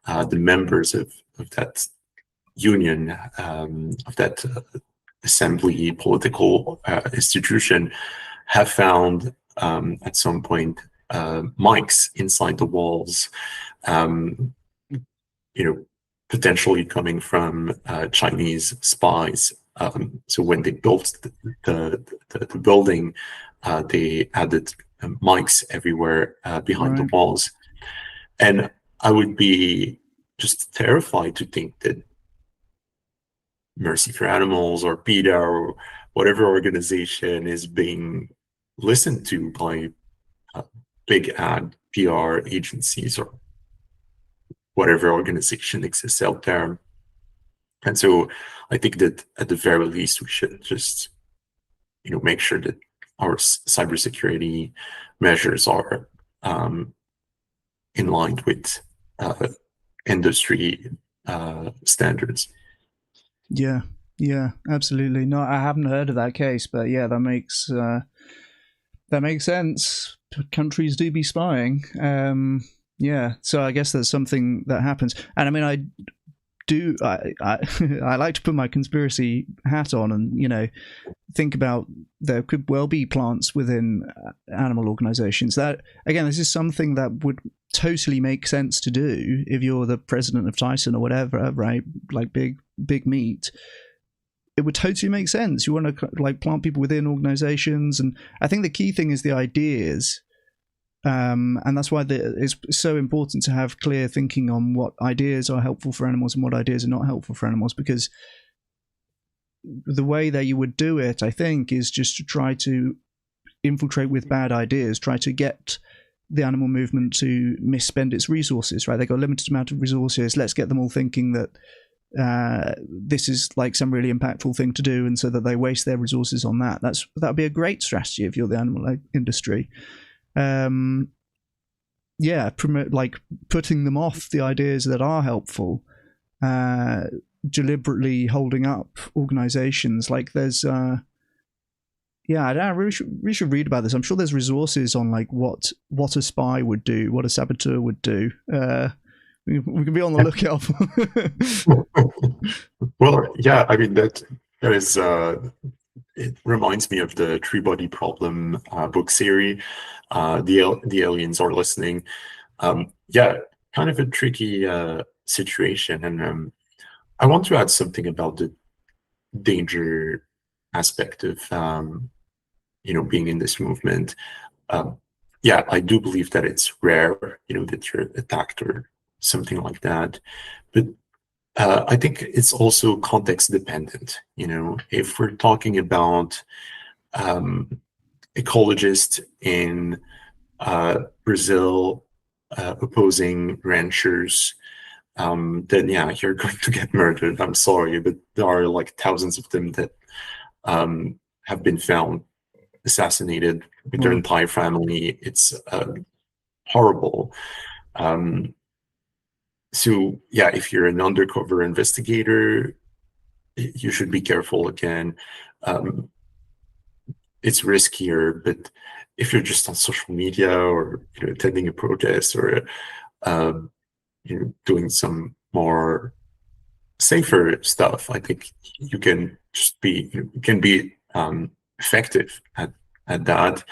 S2: the members of that union, of that assembly political institution, have found at some point mics inside the walls, potentially coming from Chinese spies. So when they built the building, they added mics everywhere behind the walls. And I would be just terrified to think that Mercy for Animals or PETA or whatever organization is being listened to by big ad PR agencies or whatever organization exists out there. And so I think that at the very least, we should just, make sure that our cybersecurity measures are in line with industry standards.
S1: Yeah, absolutely. No, I haven't heard of that case, but yeah, that makes sense. Countries do be spying. Yeah, so I guess that's something that happens. And I mean, I like to put my conspiracy hat on and, think about there could well be plants within animal organizations. That, again, this is something that would totally make sense to do if you're the president of Tyson or whatever, right? Like big meat. It would totally make sense. You want to plant people within organizations. And I think the key thing is the ideas. And that's why it's so important to have clear thinking on what ideas are helpful for animals and what ideas are not helpful for animals, because the way that you would do it, I think, is just to try to infiltrate with bad ideas, try to get the animal movement to misspend its resources, right? They've got a limited amount of resources. Let's get them all thinking that this is like some really impactful thing to do, and so that they waste their resources on that. That would be a great strategy if you're the animal industry. Promote, like, putting them off the ideas that are helpful, deliberately holding up organizations. Like there's I don't know, we should read about this. I'm sure there's resources on like what a spy would do, what a saboteur would do. We can be on the lookout for.
S2: Well, yeah, I mean that is it reminds me of the Three Body Problem book series. The aliens are listening. Kind of a tricky situation, and I want to add something about the danger aspect of being in this movement. I do believe that it's rare, that you're attacked or something like that, but I think it's also context dependent. If we're talking about ecologists in Brazil opposing ranchers, then you're going to get murdered. I'm sorry, but there are like thousands of them that have been found assassinated with their entire family. It's horrible. So if you're an undercover investigator, you should be careful again. It's riskier, but if you're just on social media or attending a protest or doing some more safer stuff, I think you can just be effective at that,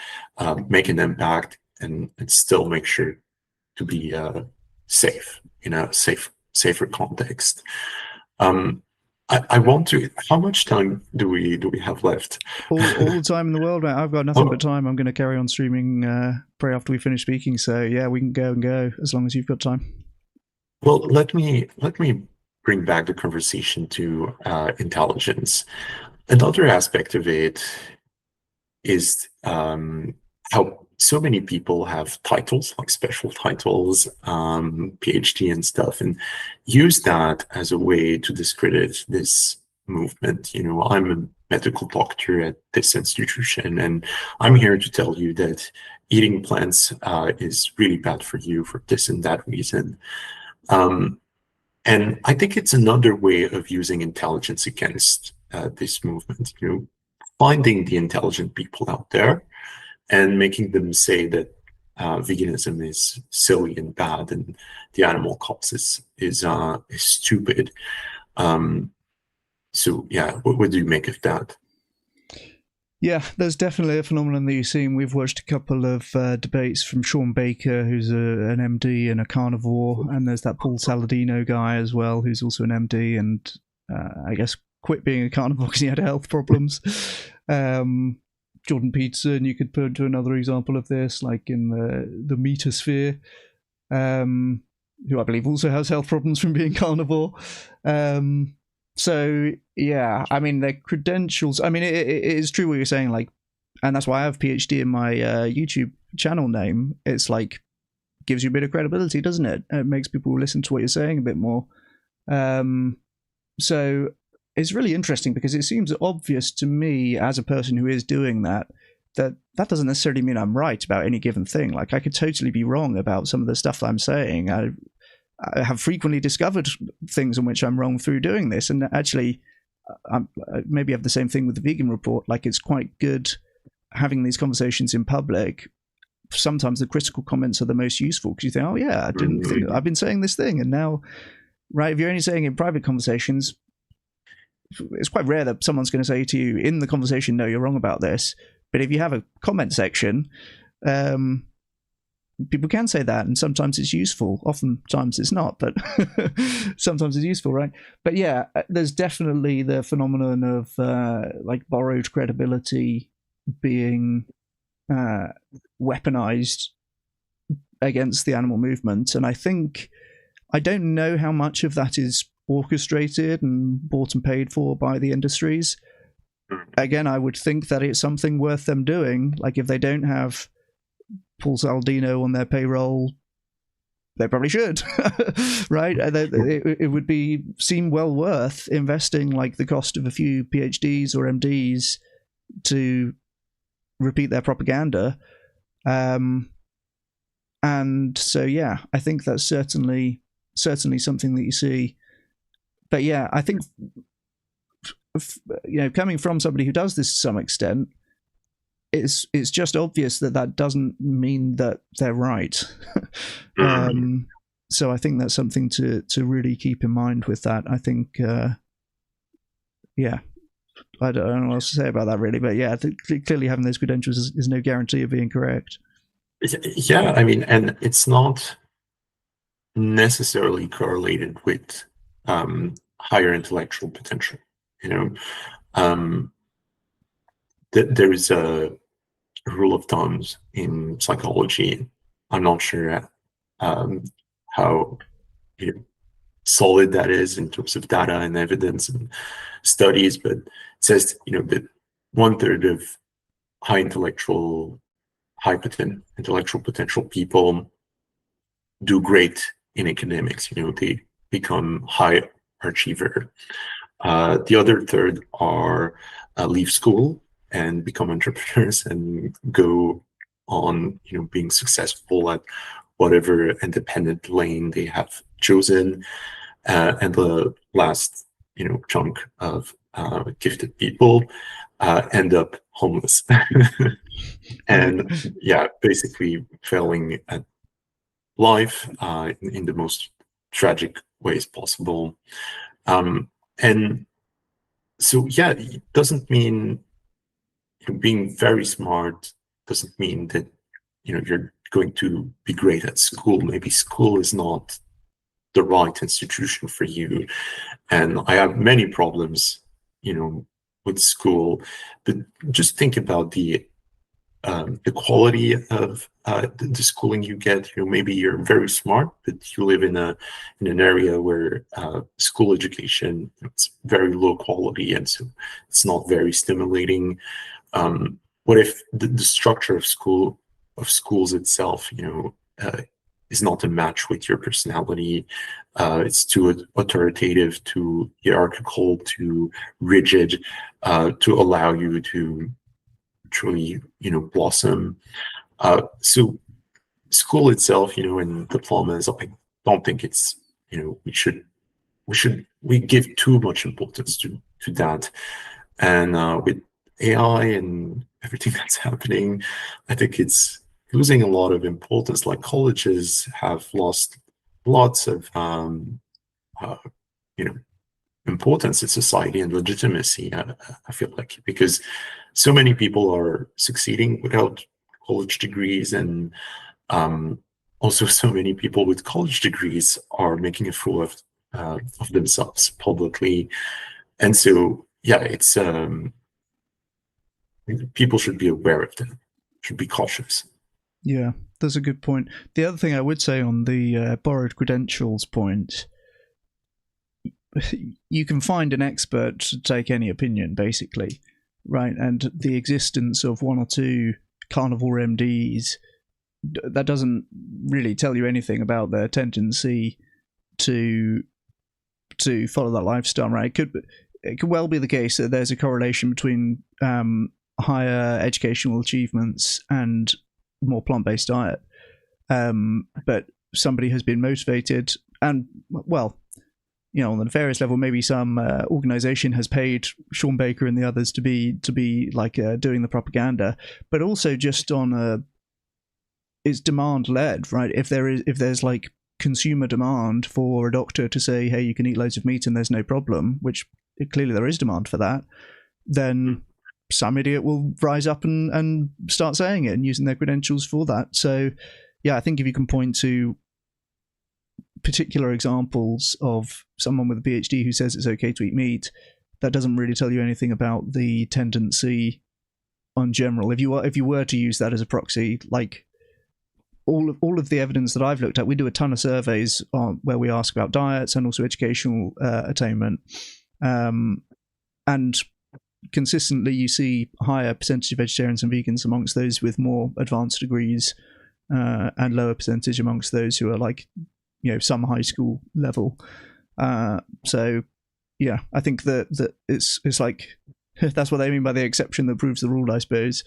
S2: make an impact, and still make sure to be safe in a safer context. I want to. How much time do we have left?
S1: All the time in the world, mate. I've got nothing but time. I'm going to carry on streaming probably after we finish speaking. So we can go as long as you've got time.
S2: Well, let me bring back the conversation to intelligence. Another aspect of it is how so many people have titles, like special titles, PhD and stuff, and use that as a way to discredit this movement. I'm a medical doctor at this institution, and I'm here to tell you that eating plants is really bad for you for this and that reason. And I think it's another way of using intelligence against this movement, finding the intelligent people out there and making them say that veganism is silly and bad and the animal cause is stupid. So yeah, what do you make of that?
S1: Yeah, there's definitely a phenomenon that you've seen. We've watched a couple of debates from Sean Baker, who's an MD and a carnivore, and there's that Paul Saladino guy as well, who's also an MD and I guess quit being a carnivore because he had health problems. Jordan Peterson, you could put to another example of this, like in the Metasphere, who I believe also has health problems from being carnivore. So yeah, I mean, their credentials. I mean, it is true what you're saying. Like, and that's why I have PhD in my YouTube channel name. It's like gives you a bit of credibility, doesn't it? It makes people listen to what you're saying a bit more. So it's really interesting because it seems obvious to me as a person who is doing that doesn't necessarily mean I'm right about any given thing. Like, I could totally be wrong about some of the stuff that I'm saying. I have frequently discovered things in which I'm wrong through doing this. And actually, maybe I have the same thing with the vegan report. Like, it's quite good having these conversations in public. Sometimes the critical comments are the most useful because you think, oh yeah, I didn't think I've been saying this thing. And now, right, if you're only saying in private conversations, it's quite rare that someone's going to say to you in the conversation, no, you're wrong about this. But if you have a comment section, people can say that, and sometimes it's useful. Oftentimes it's not, but sometimes it's useful, right? But yeah, there's definitely the phenomenon of like borrowed credibility being weaponized against the animal movement. And I don't know how much of that is orchestrated and bought and paid for by the industries. Again, I would think that it's something worth them doing. Like, if they don't have Paul Saladino on their payroll, they probably should, right? It would seem well worth investing like the cost of a few PhDs or MDs to repeat their propaganda. And so, yeah, I think that's certainly something that you see. But yeah, I think, coming from somebody who does this to some extent, it's just obvious that doesn't mean that they're right. So I think that's something to really keep in mind with that. I think, yeah, I don't know what else to say about that really, but yeah, I think clearly having those credentials is no guarantee of being correct.
S2: Yeah, I mean, and it's not necessarily correlated with higher intellectual potential. There is a rule of thumbs in psychology. I'm not sure how solid that is in terms of data and evidence and studies, but it says that 1/3 of intellectual potential people do great in academics. They become high achiever. The other third are leave school and become entrepreneurs and go on, being successful at whatever independent lane they have chosen. And the last, chunk of gifted people end up homeless and yeah, basically failing at life in the most tragic ways possible. And so, yeah, it doesn't mean being very smart doesn't mean that you're going to be great at school. Maybe school is not the right institution for you. And I have many problems, with school. But just think about the quality of the schooling you get. Maybe you're very smart, but you live in an area where school education it's very low quality, and so it's not very stimulating. What if the structure of schools itself, is not a match with your personality. It's too authoritative, too hierarchical, too rigid, to allow you to truly, blossom. So school itself, and diplomas, I don't think it's, we give too much importance to that. And with AI and everything that's happening, I think it's losing a lot of importance. Like colleges have lost lots of uh, you know importance in society and legitimacy. I feel like, because so many people are succeeding without college degrees, and um, also so many people with college degrees are making a fool of themselves publicly. And so, yeah, it's people should be aware of that, should be cautious.
S1: Yeah, that's a good point. The other thing I would say on the borrowed credentials point, you can find an expert to take any opinion, basically, right? And the existence of one or two carnivore MDs, that doesn't really tell you anything about their tendency to follow that lifestyle, right? It could well be the case that there's a correlation between higher educational achievements and more plant-based diet, but somebody has been motivated, and well, on the nefarious level, maybe some organization has paid Sean Baker and the others to be like doing the propaganda, but also just on it's demand led, right? If there's like consumer demand for a doctor to say, hey, you can eat loads of meat and there's no problem, which clearly there is demand for that, then some idiot will rise up and start saying it and using their credentials for that. So yeah, I think if you can point to particular examples of someone with a PhD who says it's okay to eat meat, that doesn't really tell you anything about the tendency on general. If you were to use that as a proxy, like all of the evidence that I've looked at, we do a ton of surveys where we ask about diets and also educational attainment, and consistently you see higher percentage of vegetarians and vegans amongst those with more advanced degrees, and lower percentage amongst those who are like, some high school level. So yeah, I think that it's like that's what they mean by the exception that proves the rule, I suppose.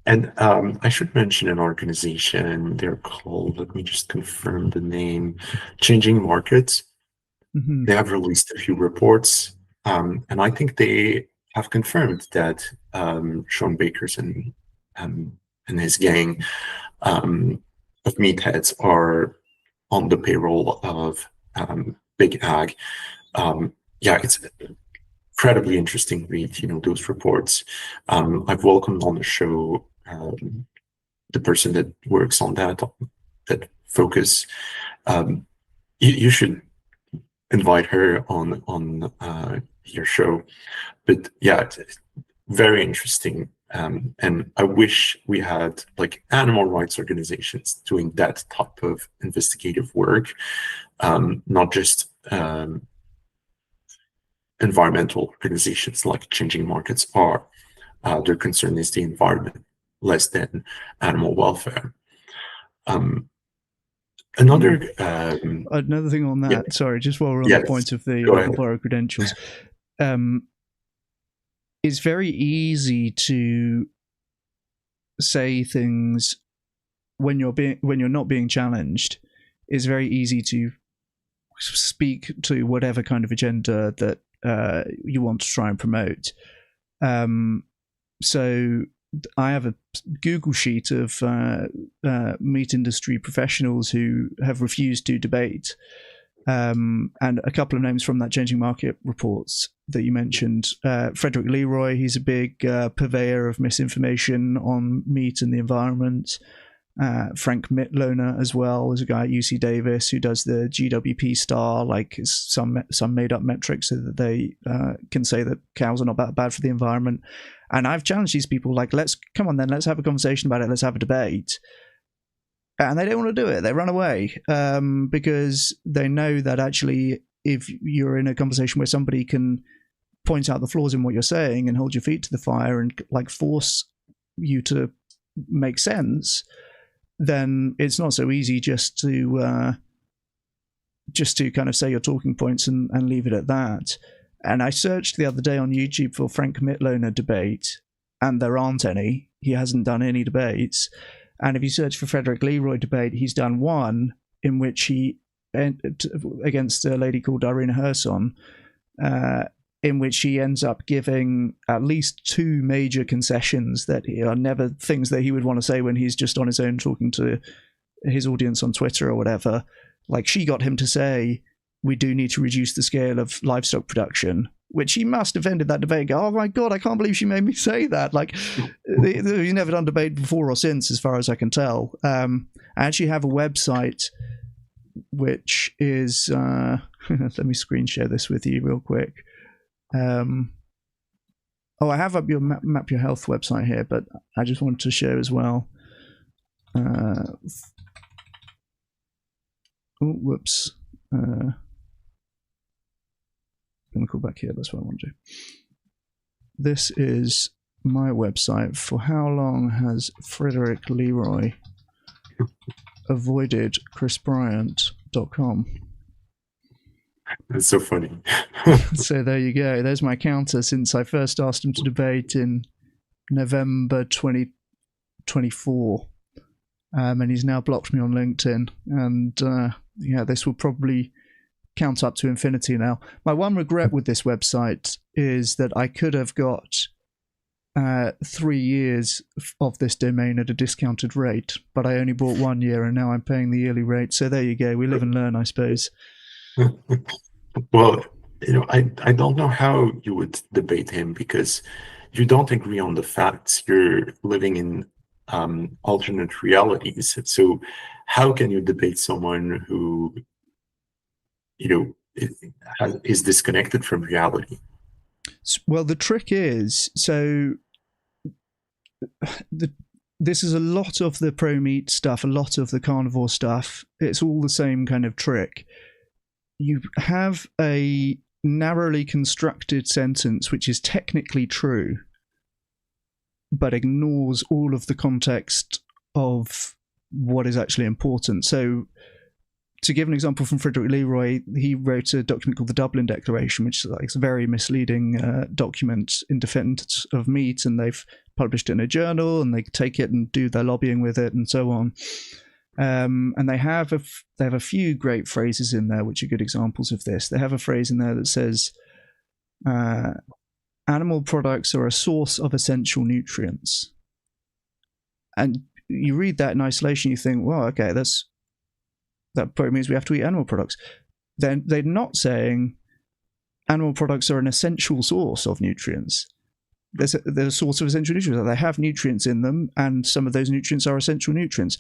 S2: And I should mention an organization. They're called, let me just confirm the name, Changing Markets.
S1: Mm-hmm.
S2: They have released a few reports, and I think they have confirmed that Sean Baker's and his gang of meatheads are on the payroll of Big Ag. Yeah, it's incredibly interesting read, those reports. I've welcomed on the show the person that works on that focus. You should invite her on your show. But yeah, it's very interesting. And I wish we had like animal rights organizations doing that type of investigative work, not just environmental organizations like Changing Markets are. Their concern is the environment less than animal welfare. Another
S1: thing on that,
S2: yeah.
S1: Sorry, just while we're on the point of the borrow credentials, it's very easy to say things when you're not being challenged. It's very easy to speak to whatever kind of agenda that you want to try and promote. So I have a Google sheet of meat industry professionals who have refused to debate, and a couple of names from that Changing Market reports that you mentioned. Frederick Leroy, he's a big purveyor of misinformation on meat and the environment. Frank Mitloner as well is a guy at UC Davis who does the GWP star, like some made up metrics so that they can say that cows are not that bad for the environment. And I've challenged these people, like, let's have a conversation about it, let's have a debate. And they don't want to do it. They run away because they know that actually if you're in a conversation where somebody can point out the flaws in what you're saying and hold your feet to the fire and like force you to make sense, then it's not so easy just to kind of say your talking points and leave it at that. And I searched the other day on YouTube for Frank Mitloehner debate, and there aren't any. He hasn't done any debates. And if you search for Frederick Leroy debate, he's done one in which he, against a lady called Irina Herson, in which he ends up giving at least two major concessions that are never things that he would want to say when he's just on his own talking to his audience on Twitter or whatever. Like, she got him to say, we do need to reduce the scale of livestock production, which he must have ended that debate and go, oh my God, I can't believe she made me say that. Like, he's never done debate before or since, as far as I can tell. I actually have a website which is, let me screen share this with you real quick. I have up your Map Your Health website here, but I just wanted to show as well. Whoops. I'm going to call back here. That's what I want to do. This is my website for how long has Frederick Leroy avoided chrisbryant.com.
S2: That's so funny.
S1: So there you go. There's my counter since I first asked him to debate in November 2024. And he's now blocked me on LinkedIn. And yeah, this will probably count up to infinity now. My one regret with this website is that I could have got 3 years of this domain at a discounted rate, but I only bought 1 year and now I'm paying the yearly rate. So there you go. We live and learn, I suppose.
S2: Well, I don't know how you would debate him, because you don't agree on the facts. You're living in alternate realities. So how can you debate someone who, is disconnected from reality?
S1: Well, the trick is, so this is a lot of the pro-meat stuff, a lot of the carnivore stuff. It's all the same kind of trick. You have a narrowly constructed sentence which is technically true, but ignores all of the context of what is actually important. So, to give an example from Frederick Leroy, he wrote a document called the Dublin Declaration, which is like a very misleading document in defense of meat, and they've published it in a journal, and they take it and do their lobbying with it, and so on. And they have a few great phrases in there, which are good examples of this. They have a phrase in there that says, animal products are a source of essential nutrients. And you read that in isolation, you think, well, okay, that probably means we have to eat animal products. Then they're not saying animal products are an essential source of nutrients. They're a source of essential nutrients. They have nutrients in them, and some of those nutrients are essential nutrients.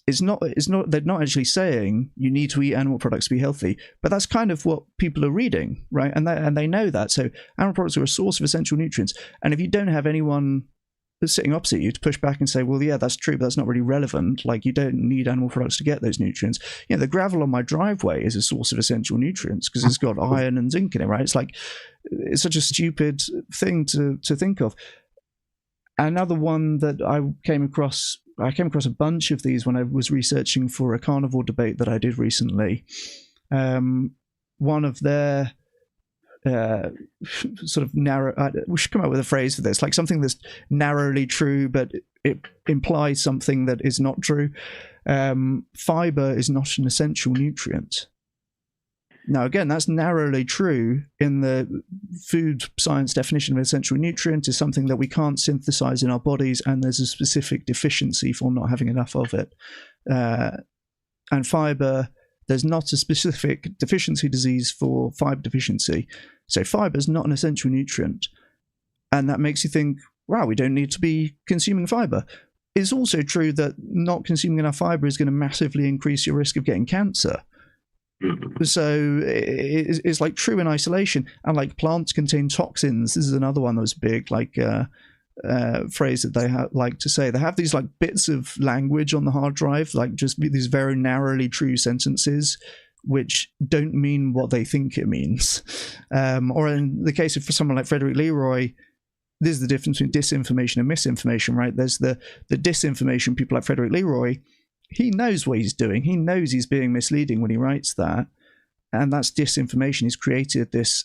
S1: It's not. They're not actually saying you need to eat animal products to be healthy, but that's kind of what people are reading, right? And they know that. So animal products are a source of essential nutrients, and if you don't have anyone sitting opposite you to push back and say, well, yeah, that's true, but that's not really relevant. Like, you don't need animal products to get those nutrients. The gravel on my driveway is a source of essential nutrients because it's got iron and zinc in it, right? It's like, it's such a stupid thing to think of. Another one that I came across a bunch of these when I was researching for a carnivore debate that I did recently. One of their sort of narrow, we should come up with a phrase for this, like something that's narrowly true, but it implies something that is not true. Fiber is not an essential nutrient. Now, again, that's narrowly true in the food science definition of essential nutrient is something that we can't synthesize in our bodies, and there's a specific deficiency for not having enough of it. And fiber, there's not a specific deficiency disease for fiber deficiency. So fiber is not an essential nutrient. And that makes you think, wow, we don't need to be consuming fiber. It's also true that not consuming enough fiber is going to massively increase your risk of getting cancer. So it's like true in isolation. And like plants contain toxins. This is another one that was big, like phrase that they like to say. They have these like bits of language on the hard drive, like just these very narrowly true sentences which don't mean what they think it means. Or in the case of for someone like Frederick Leroy, this is the difference between disinformation and misinformation, right? There's the disinformation, people like Frederick Leroy, he knows what he's doing. He knows he's being misleading when he writes that, and that's disinformation. He's created this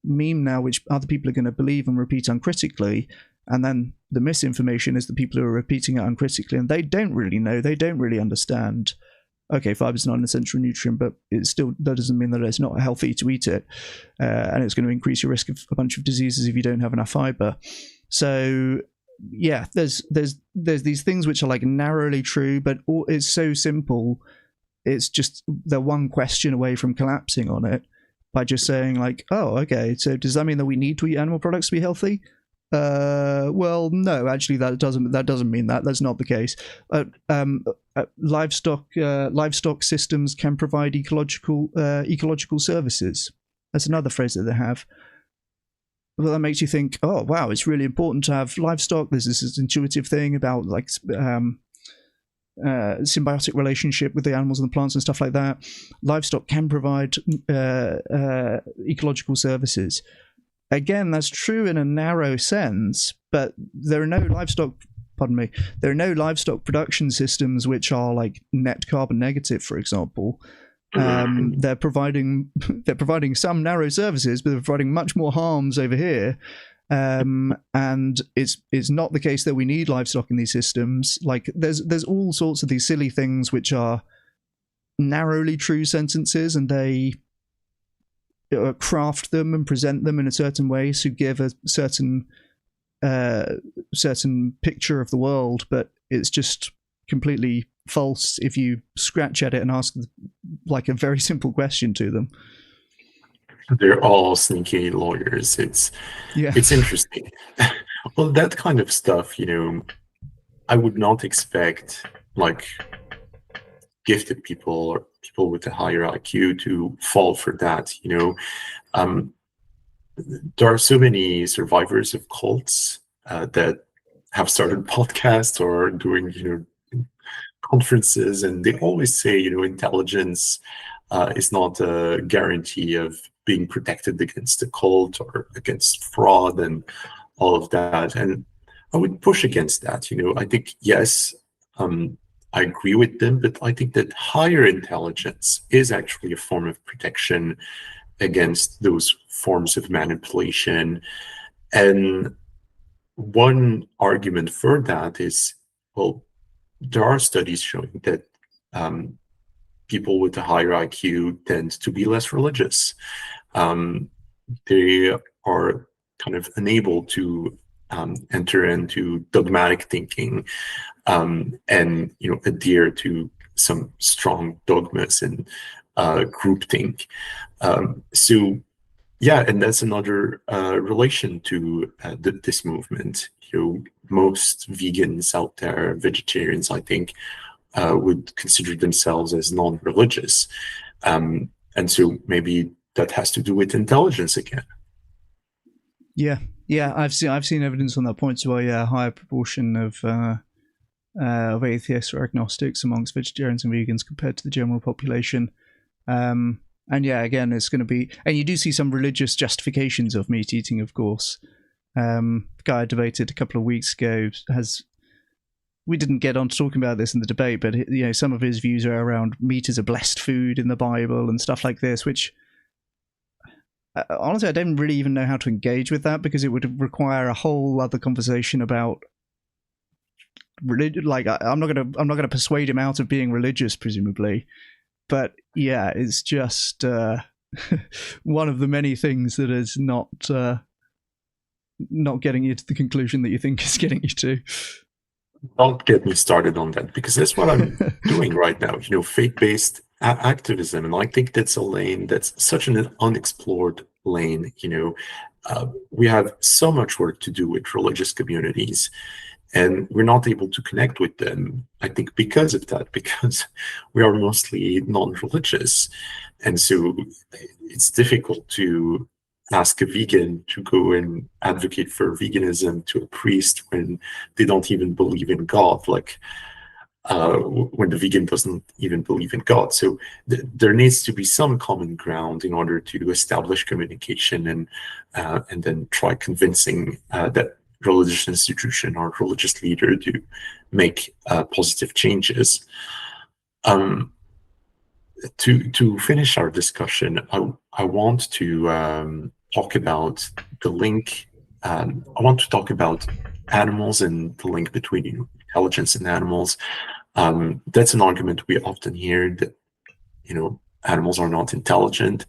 S1: meme now, which other people are going to believe and repeat uncritically, and then the misinformation is the people who are repeating it uncritically, and they don't really know. They don't really understand. Okay, fiber is not an essential nutrient, but that doesn't mean that it's not healthy to eat it, and it's going to increase your risk of a bunch of diseases if you don't have enough fiber. So yeah, there's these things which are like narrowly true, but it's so simple. It's just they're one question away from collapsing on it by just saying like, oh, okay, so does that mean that we need to eat animal products to be healthy? Well, no, actually, that doesn't mean that. That's not the case. Livestock systems can provide ecological services. That's another phrase that they have. Well, that makes you think, oh wow, it's really important to have livestock. There's this intuitive thing about like symbiotic relationship with the animals and the plants and stuff like that. Livestock can provide ecological services. Again, that's true in a narrow sense, but there are no livestock production systems which are like net carbon negative, for example. They're providing some narrow services, but they're providing much more harms over here. And it's not the case that we need livestock in these systems. Like there's all sorts of these silly things which are narrowly true sentences, and they craft them and present them in a certain way to give a certain picture of the world, but it's just completely false if you scratch at it and ask like a very simple question to them.
S2: They're all sneaky lawyers. It's interesting. Well, that kind of stuff, I would not expect like gifted people or people with a higher IQ to fall for that. There are so many survivors of cults that have started podcasts or doing conferences, and they always say intelligence is not a guarantee of being protected against a cult or against fraud and all of that. And I would push against that. I think yes, I agree with them, but I think that higher intelligence is actually a form of protection against those forms of manipulation. And one argument for that is, well, there are studies showing that people with a higher IQ tend to be less religious. They are kind of unable to enter into dogmatic thinking and adhere to some strong dogmas and groupthink. So yeah, and that's another relation to this movement. Most vegans out there, vegetarians, I think, would consider themselves as non-religious, and so maybe that has to do with intelligence again.
S1: Yeah, I've seen evidence on that point. So a higher proportion of atheists or agnostics amongst vegetarians and vegans compared to the general population. And yeah, again, it's going to be, and you do see some religious justifications of meat eating, of course. The guy I debated a couple of weeks ago we didn't get on to talking about this in the debate, but some of his views are around meat as a blessed food in the Bible and stuff like this, which honestly I don't really even know how to engage with that, because it would require a whole other conversation about religion. Like I'm not gonna persuade him out of being religious, presumably, but yeah, it's just one of the many things that is not getting you to the conclusion that you think is getting you to.
S2: Don't get me started on that, because that's what I'm doing right now. Faith-based activism, and I think that's a lane that's such an unexplored lane. We have so much work to do with religious communities, and we're not able to connect with them, I think, because of that, because we are mostly non-religious. And so it's difficult to ask a vegan to go and advocate for veganism to a priest when they don't even believe in God, like when the vegan doesn't even believe in God. So there needs to be some common ground in order to establish communication and then try convincing that religious institution or religious leader to make positive changes. To finish our discussion, I want to talk about the link. I want to talk about animals and the link between intelligence and animals. That's an argument we often hear, that animals are not intelligent,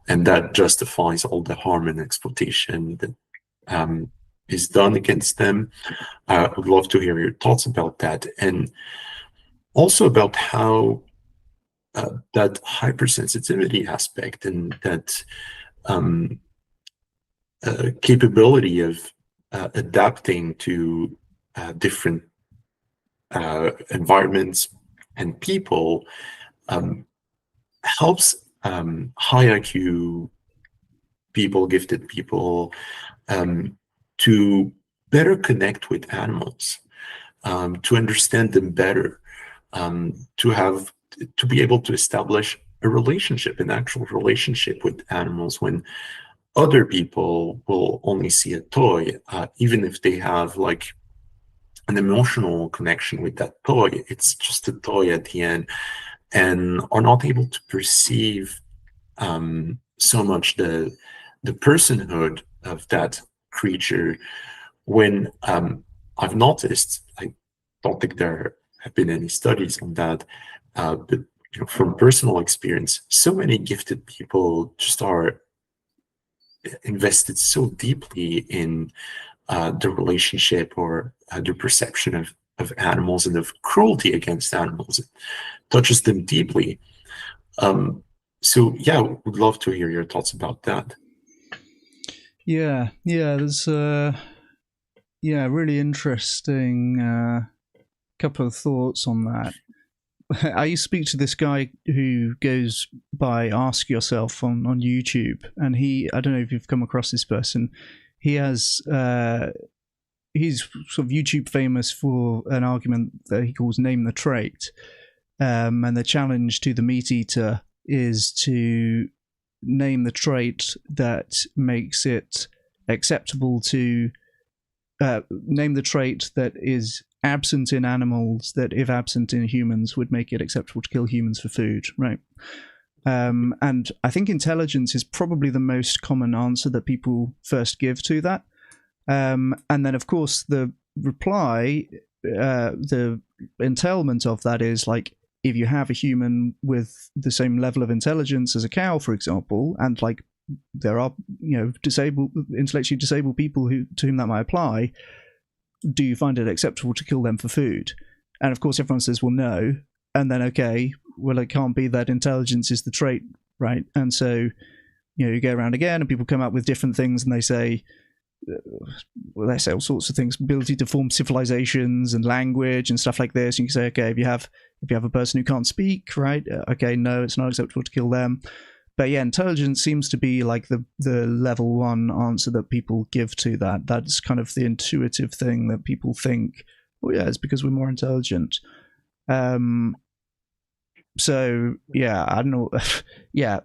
S2: and that justifies all the harm and exploitation that is done against them. I would love to hear your thoughts about that, and also about how that hypersensitivity aspect and that capability of adapting to different environments and people helps high IQ people, gifted people, to better connect with animals, to understand them better, to be able to establish a relationship, an actual relationship with animals, when other people will only see a toy, even if they have like an emotional connection with that toy. It's just a toy at the end, and are not able to perceive so much the personhood of that creature. When I've noticed, I don't think there have been any studies on that, but from personal experience, so many gifted people just are invested so deeply in the relationship or the perception of animals and of cruelty against animals. It touches them deeply. So yeah, would love to hear your thoughts about that.
S1: Yeah, there's really interesting couple of thoughts on that. I used to speak to this guy who goes by Ask Yourself on YouTube, and I don't know if you've come across this person. He has he's sort of YouTube famous for an argument that he calls Name the Trait, and the challenge to the meat eater is to name the trait that makes it acceptable to name the trait that is absent in animals, that if absent in humans would make it acceptable to kill humans for food, right? And I think intelligence is probably the most common answer that people first give to that. And then, of course, the reply, the entailment of that is like, if you have a human with the same level of intelligence as a cow, for example, and like there are intellectually disabled people to whom that might apply, do you find it acceptable to kill them for food? And of course, everyone says, well, no. And then, okay, well, it can't be that intelligence is the trait, right? And so, you go around again, and people come up with different things, and they say all sorts of things, ability to form civilizations and language and stuff like this. And you can say, okay, if you have a person who can't speak, right? Okay, no, it's not acceptable to kill them. But yeah, intelligence seems to be like the level one answer that people give to that. That's kind of the intuitive thing that people think, oh yeah, it's because we're more intelligent. So yeah, I don't know. Yeah.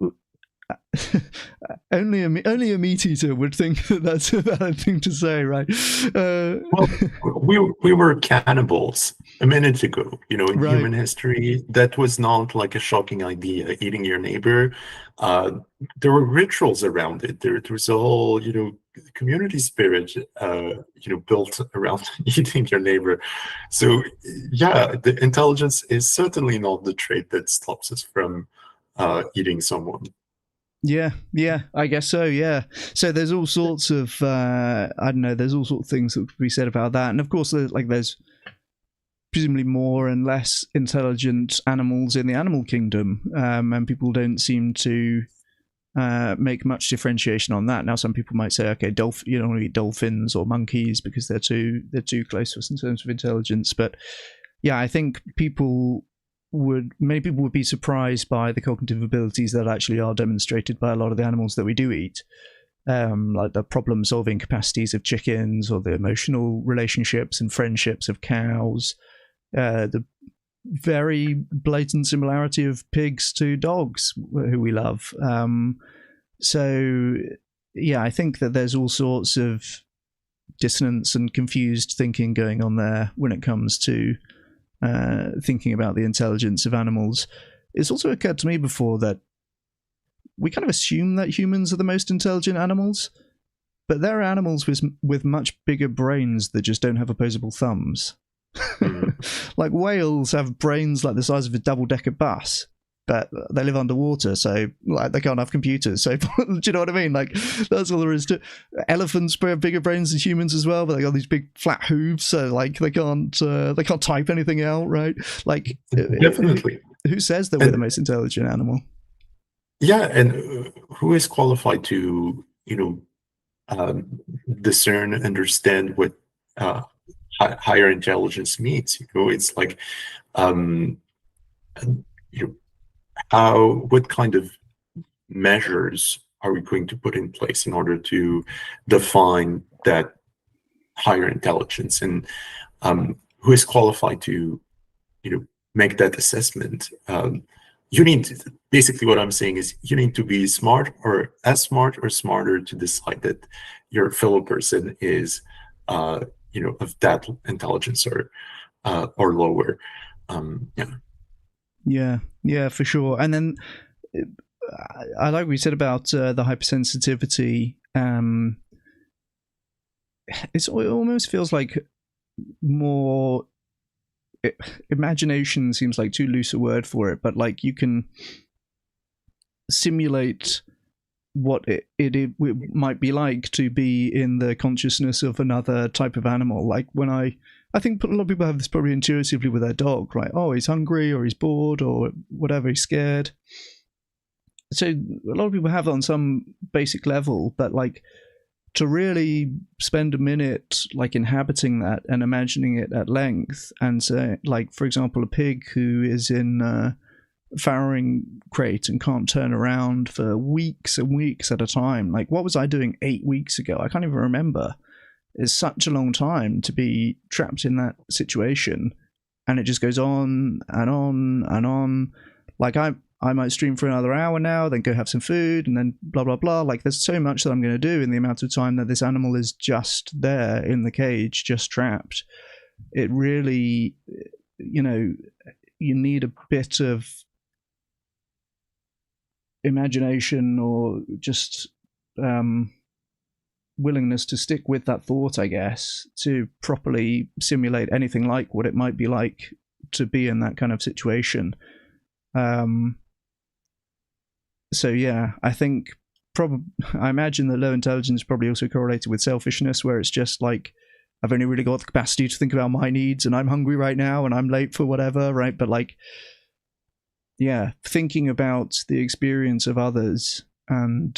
S1: only a meat eater would think that that's a valid thing to say, right?
S2: Well, we were cannibals a minute ago. In
S1: Right.
S2: human history, that was not like a shocking idea. Eating your neighbor, there were rituals around it. There was a whole community spirit built around eating your neighbor. So yeah, the intelligence is certainly not the trait that stops us from eating someone.
S1: Yeah, I guess so. Yeah, so there's all sorts of I don't know. There's all sorts of things that could be said about that, and of course, there's presumably more and less intelligent animals in the animal kingdom, and people don't seem to make much differentiation on that. Now, some people might say, okay, you don't want to eat dolphins or monkeys because they're too close to us in terms of intelligence. But yeah, I think many people would be surprised by the cognitive abilities that actually are demonstrated by a lot of the animals that we do eat, like the problem-solving capacities of chickens, or the emotional relationships and friendships of cows, the very blatant similarity of pigs to dogs, who we love. So yeah, I think that there's all sorts of dissonance and confused thinking going on there when it comes to thinking about the intelligence of animals. It's also occurred to me before that we kind of assume that humans are the most intelligent animals, but there are animals with much bigger brains that just don't have opposable thumbs. Like whales have brains like the size of a double-decker bus, but they live underwater, so like they can't have computers. So do you know what I mean? Like that's all there is to. Elephants have bigger brains than humans as well, but they got these big flat hooves, so like they can't type anything out, right? Like
S2: definitely.
S1: Who says that we're the most intelligent animal?
S2: Yeah, and who is qualified to discern, understand what higher intelligence means? It's like what kind of measures are we going to put in place in order to define that higher intelligence, and who is qualified to make that assessment? You need basically what I'm saying is you need to be smart or as smart or smarter to decide that your fellow person is of that intelligence or lower.
S1: Yeah, for sure. And then I like what you said about the hypersensitivity. It almost feels like more imagination seems like too loose a word for it, but like you can simulate what it might be like to be in the consciousness of another type of animal. Like when I think a lot of people have this probably intuitively with their dog, right? Oh, he's hungry or he's bored or whatever, he's scared. So a lot of people have that on some basic level, but like to really spend a minute like inhabiting that and imagining it at length, and say, like, for example, a pig who is in a farrowing crate and can't turn around for weeks and weeks at a time. Like, what was I doing 8 weeks ago? I can't even remember. It's such a long time to be trapped in that situation, and it just goes on and on and on. Like I might stream for another hour now, then go have some food, and then blah, blah, blah. Like, there's so much that I'm going to do in the amount of time that this animal is just there in the cage, just trapped. It really, you need a bit of imagination or just willingness to stick with that thought, I guess, to properly simulate anything like what it might be like to be in that kind of situation. So yeah, I think I imagine that low intelligence is probably also correlated with selfishness, where it's just like, I've only really got the capacity to think about my needs, and I'm hungry right now, and I'm late for whatever, right? But like, yeah, thinking about the experience of others and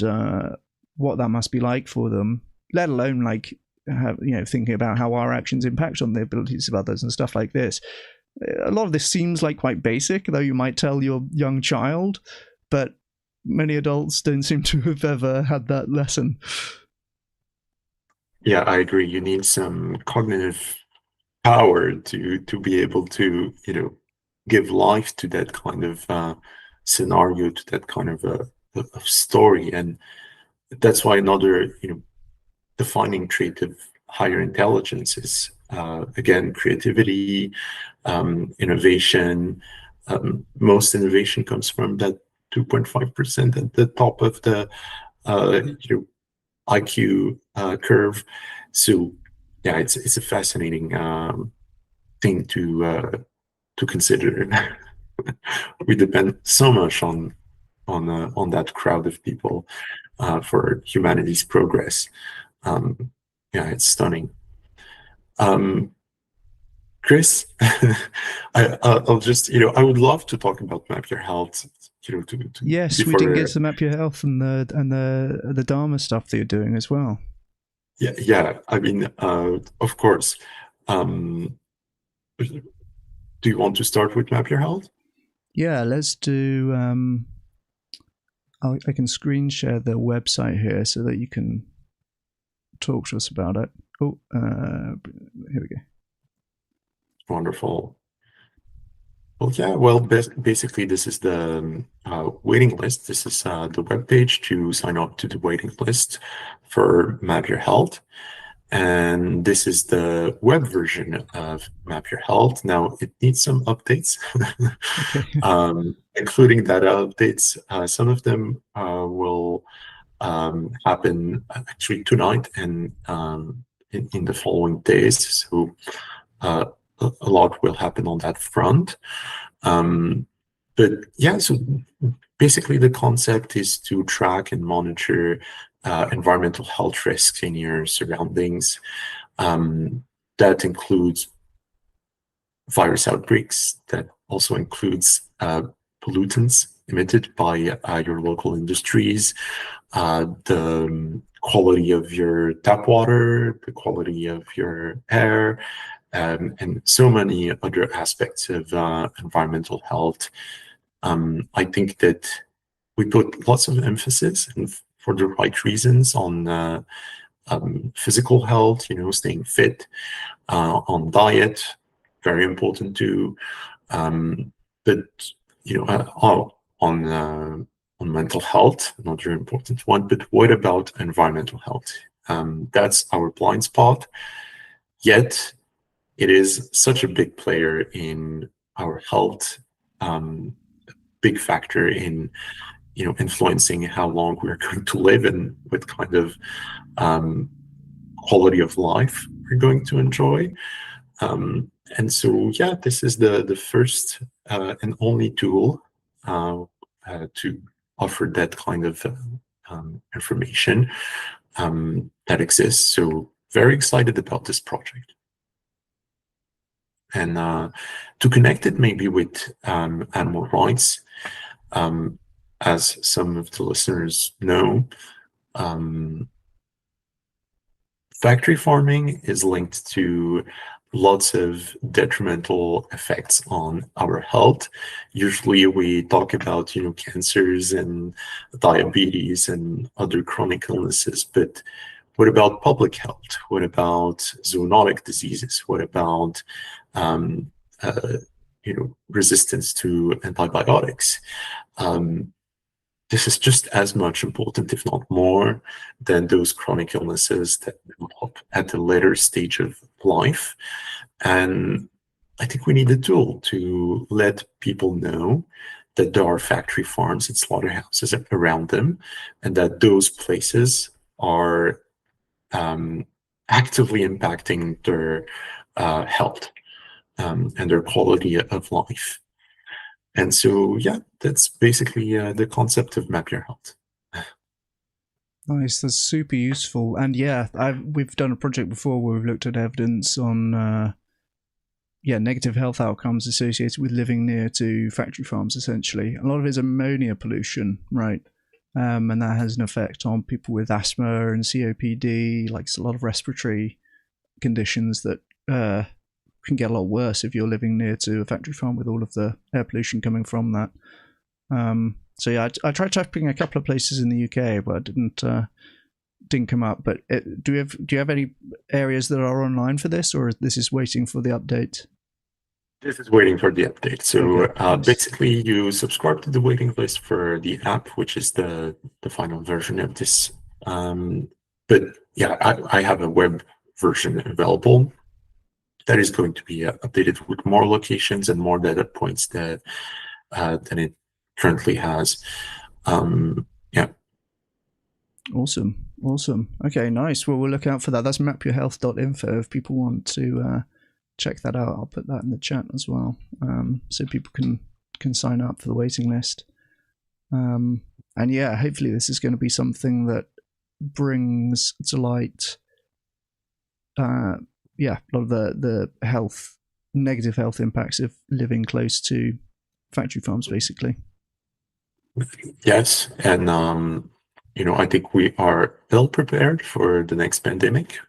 S1: what that must be like for them, let alone like thinking about how our actions impact on the abilities of others and stuff like this. A lot of this seems like quite basic, though you might tell your young child, but many adults don't seem to have ever had that lesson.
S2: Yeah, I agree. You need some cognitive power to be able to give life to that kind of scenario, to that kind of a story. And that's why another defining trait of higher intelligence is again creativity, innovation. Most innovation comes from that 2.5% at the top of the IQ curve. So yeah, it's a fascinating thing to consider. We depend so much on that crowd of people for humanity's progress. Yeah, it's stunning. Chris, I'll just I would love to talk about Map Your Health.
S1: Yes, we didn't get to Map Your Health and the Dharma stuff that you're doing as well.
S2: Yeah. I mean, of course. Do you want to start with Map Your Health?
S1: Yeah, let's do. I can screen share the website here so that you can talk to us about it. Oh, here we go.
S2: Wonderful. Well, yeah. Well, basically, this is the waiting list. This is the webpage to sign up to the waiting list for Map Your Health. And this is the web version of Map Your Health. Now, it needs some updates,
S1: Okay.
S2: including data updates. Some of them will happen actually tonight and in the following days. So a lot will happen on that front. But yeah, so basically the concept is to track and monitor environmental health risks in your surroundings. That includes virus outbreaks, that also includes pollutants emitted by your local industries, the quality of your tap water, the quality of your air, and so many other aspects of environmental health. I think that we put lots of emphasis, and for the right reasons, on physical health, staying fit, on diet, very important too. But on mental health, another important one. But what about environmental health? That's our blind spot. Yet it is such a big player in our health, big factor in influencing how long we're going to live and what kind of quality of life we're going to enjoy. And so, yeah, this is the first and only tool to offer that kind of information that exists. So, very excited about this project. And to connect it maybe with animal rights, as some of the listeners know, factory farming is linked to lots of detrimental effects on our health. Usually we talk about, cancers and diabetes and other chronic illnesses, but what about public health? What about zoonotic diseases? What about, resistance to antibiotics? This is just as much important, if not more, than those chronic illnesses that develop at a later stage of life. And I think we need a tool to let people know that there are factory farms and slaughterhouses around them, and that those places are actively impacting their health and their quality of life. And so, yeah, that's basically the concept of Map Your Health.
S1: Nice, that's super useful. And yeah, we've done a project before where we've looked at evidence on negative health outcomes associated with living near to factory farms, essentially. A lot of it is ammonia pollution, right? And that has an effect on people with asthma and COPD, like a lot of respiratory conditions that can get a lot worse if you're living near to a factory farm with all of the air pollution coming from that. So yeah, I tried typing a couple of places in the UK, but it didn't come up. But do you have any areas that are online for this, or this is waiting for the update?
S2: This is waiting for the update. So
S1: Okay, nice.
S2: basically, you subscribe to the waiting list for the app, which is the final version of this. But yeah, I have a web version available that is going to be updated with more locations and more data points than it currently has. Yeah.
S1: Awesome. Okay, nice. Well, we'll look out for that. That's mapyourhealth.info if people want to check that out. I'll put that in the chat as well, so people can sign up for the waiting list. And yeah, hopefully this is going to be something that brings to light a lot of the negative health impacts of living close to factory farms, basically.
S2: Yes, and I think we are ill prepared for the next pandemic,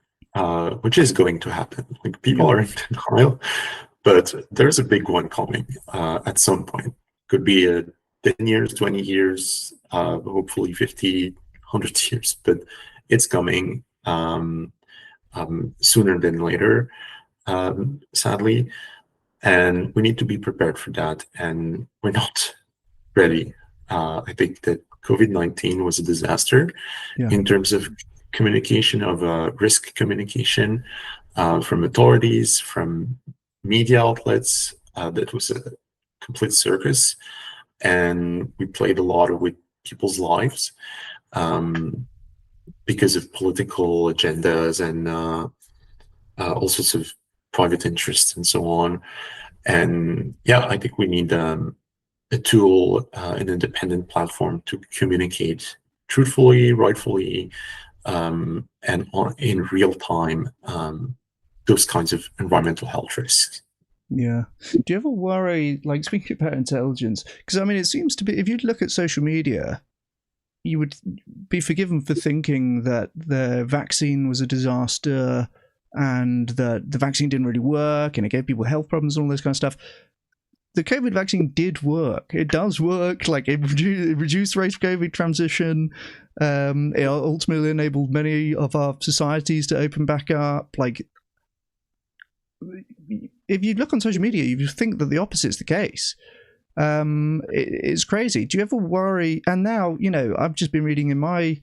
S2: which is going to happen. Like, people are in denial, but there's a big one coming at some point. Could be 10 years, 20 years, hopefully 50, 100 years, but it's coming sooner than later, sadly. And we need to be prepared for that. And we're not ready. I think that COVID-19 was a disaster in terms of communication of risk communication from authorities, from media outlets. That was a complete circus, and we played a lot with people's lives because of political agendas and all sorts of private interests and so on. And yeah, I think we need a tool, an independent platform to communicate truthfully, rightfully, and in real time those kinds of environmental health risks.
S1: Yeah. Do you ever worry, like speaking about intelligence? Because I mean, it seems to be, if you look at social media, you would be forgiven for thinking that the vaccine was a disaster and that the vaccine didn't really work and it gave people health problems and all this kind of stuff. The COVID vaccine did work. It does work. Like it reduced rates of COVID transmission. It ultimately enabled many of our societies to open back up. Like, if you look on social media, you think that the opposite is the case. It's crazy. Do you ever worry? And now, I've just been reading in my,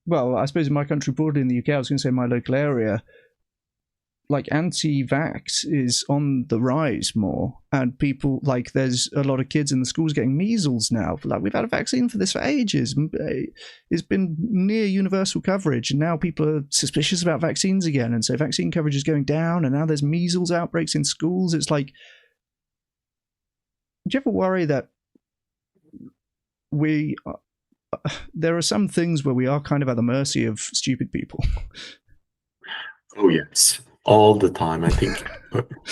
S1: well, I suppose in my country, broadly in the UK, I was going to say my local area, like anti-vax is on the rise more, and people, like, there's a lot of kids in the schools getting measles now. Like, we've had a vaccine for this for ages. It's been near universal coverage, and now people are suspicious about vaccines again, and so vaccine coverage is going down, and now there's measles outbreaks in schools. It's like, do you ever worry that there are some things where we are kind of at the mercy of stupid people?
S2: Oh yes, all the time. I think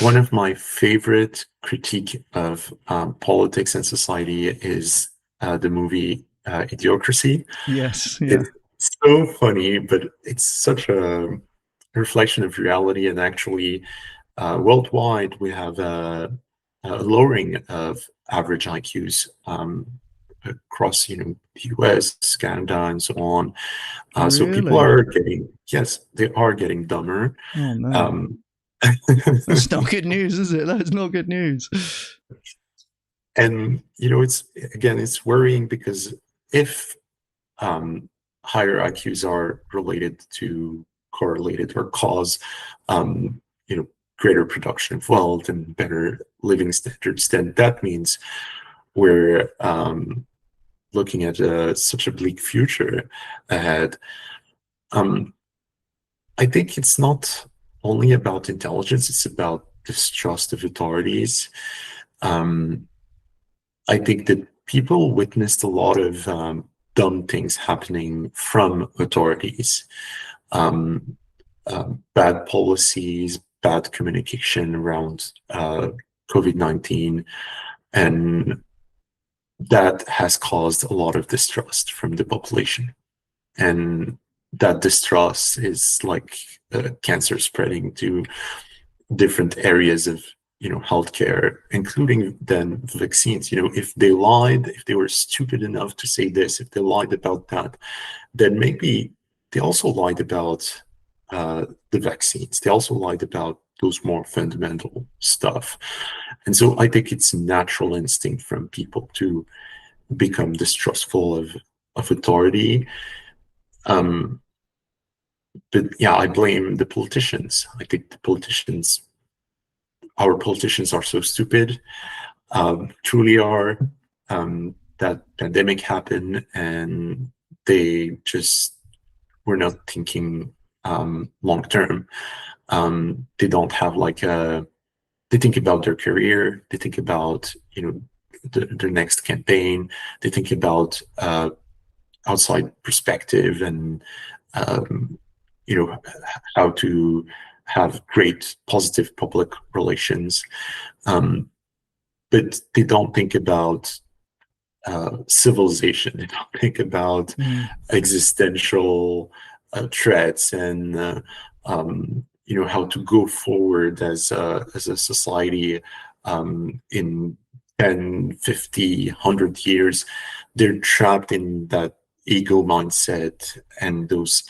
S2: one of my favorite critique of politics and society is the movie Idiocracy.
S1: Yes, yeah.
S2: It's so funny, but it's such a reflection of reality. And actually, worldwide, we have a lowering of average IQs across, the US, Canada, and so on. So people
S1: Really?
S2: are getting, yes, they are getting dumber.
S1: Oh no. That's not good news, is it? That's not good news.
S2: And it's worrying because if higher IQs are correlated or cause greater production of wealth and better living standards, then that means we're looking at such a bleak future ahead. I think it's not only about intelligence, it's about distrust of authorities. I think that people witnessed a lot of dumb things happening from authorities. Bad policies, bad communication around COVID-19, and that has caused a lot of distrust from the population. And that distrust is like cancer spreading to different areas of healthcare, including then vaccines. If they lied, if they were stupid enough to say this, if they lied about that, then maybe they also lied about the vaccines. They also lied about those more fundamental stuff. And so I think it's a natural instinct from people to become distrustful of authority. But yeah, I blame the politicians. I think our politicians are so stupid, truly are. That pandemic happened and they just were not thinking long term. They don't have they think about their career, they think about their next campaign, they think about outside perspective and how to have great positive public relations, but they don't think about civilization. They don't think about existential threats and how to go forward as a society in 10, 50, 100 years. They're trapped in that ego mindset and those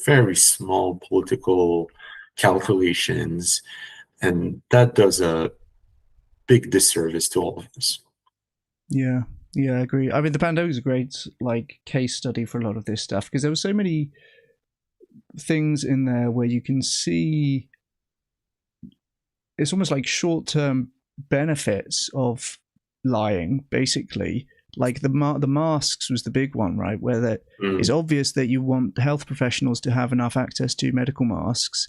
S2: very small political calculations, and that does a big disservice to all of us.
S1: Yeah, Yeah, I agree. I mean, the pandemic is a great like case study for a lot of this stuff because there were so many things in there where you can see it's almost like short-term benefits of lying, basically. Like the masks was the big one, right? Where that it's
S2: Mm.
S1: obvious that you want health professionals to have enough access to medical masks,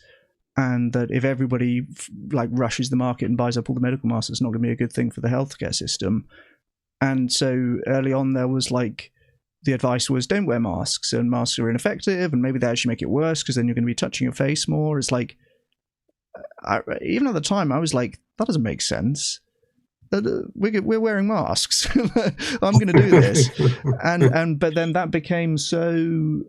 S1: and that if everybody like rushes the market and buys up all the medical masks, it's not going to be a good thing for the healthcare system. And so early on, there was like the advice was don't wear masks, and masks are ineffective, and maybe they actually make it worse because then you're going to be touching your face more. It's like even at the time, I was like, that doesn't make sense. We're wearing masks. I'm going to do this, and but then that became so.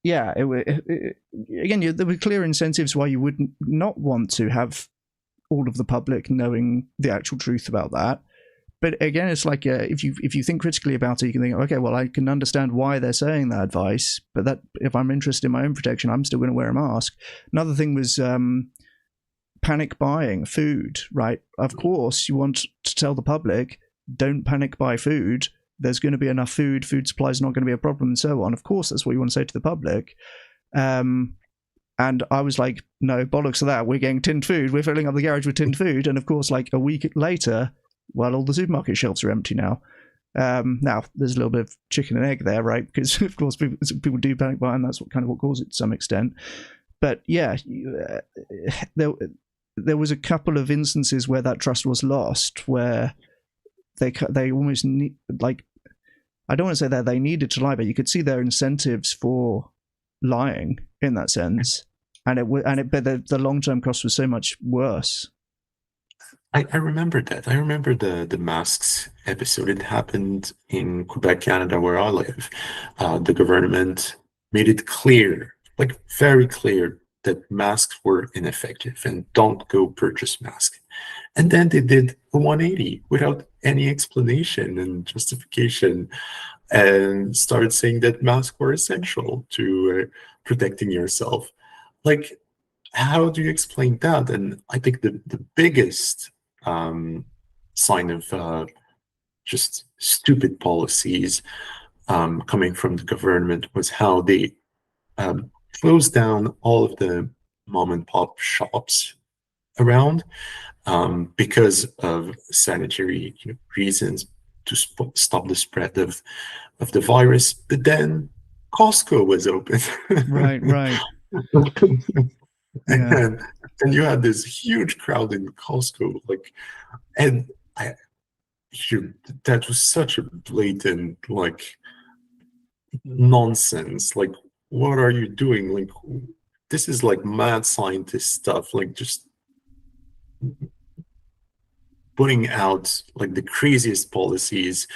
S1: Yeah, again, there were clear incentives why you would not want to have all of the public knowing the actual truth about that. But again, it's like if you think critically about it, you can think, okay, well, I can understand why they're saying that advice, but that if I'm interested in my own protection, I'm still going to wear a mask. Another thing was panic buying food, right? Of course, you want to tell the public, don't panic buy food. There's going to be enough food. Food supply is not going to be a problem, and so on. Of course, that's what you want to say to the public. And I was like, no, bollocks to that. We're getting tinned food. We're filling up the garage with tinned food. And of course, like a week later, well, all the supermarket shelves are empty now. Now, there's a little bit of chicken and egg there, right? Because, of course, people do panic buy, and that's what caused it to some extent. But yeah, there was a couple of instances where that trust was lost, where they almost need, like, I don't want to say that they needed to lie, but you could see their incentives for lying in that sense, but the long term cost was so much worse.
S2: I remember that. I remember the masks episode. It happened in Quebec, Canada, where I live. The government made it clear, like very clear, that masks were ineffective and don't go purchase masks. And then they did a 180 without any explanation and justification and started saying that masks were essential to protecting yourself. Like, how do you explain that? And I think the biggest um, sign of just stupid policies coming from the government was how they closed down all of the mom and pop shops around because of sanitary reasons to stop the spread of the virus. But then Costco was open.
S1: Right. Yeah.
S2: and and you had this huge crowd in Costco, like, and I, that was such a blatant like nonsense. Like, what are you doing? Like, this is like mad scientist stuff. Like, just putting out like the craziest policies.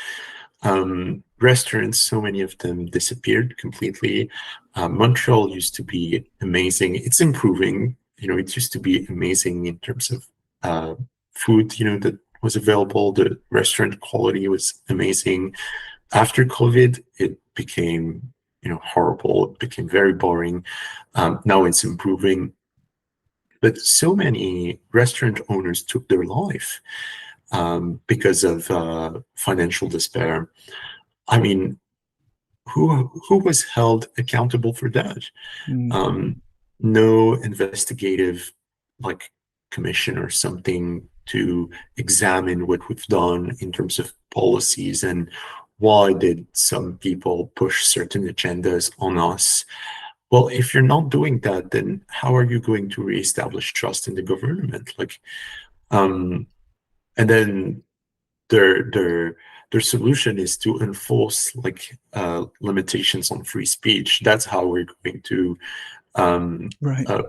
S2: Restaurants, so many of them disappeared completely. Montreal used to be amazing. It's improving. It used to be amazing in terms of food, that was available. The restaurant quality was amazing. After COVID, it became, horrible. It became very boring. Now it's improving. But so many restaurant owners took their life because of financial despair. I mean, who was held accountable for that?
S1: Mm.
S2: No investigative like commission or something to examine what we've done in terms of policies and why did some people push certain agendas on us. Well, if you're not doing that, then how are you going to reestablish trust in the government? Like, and then their solution is to enforce like limitations on free speech. That's how we're going to
S1: Right.
S2: uh,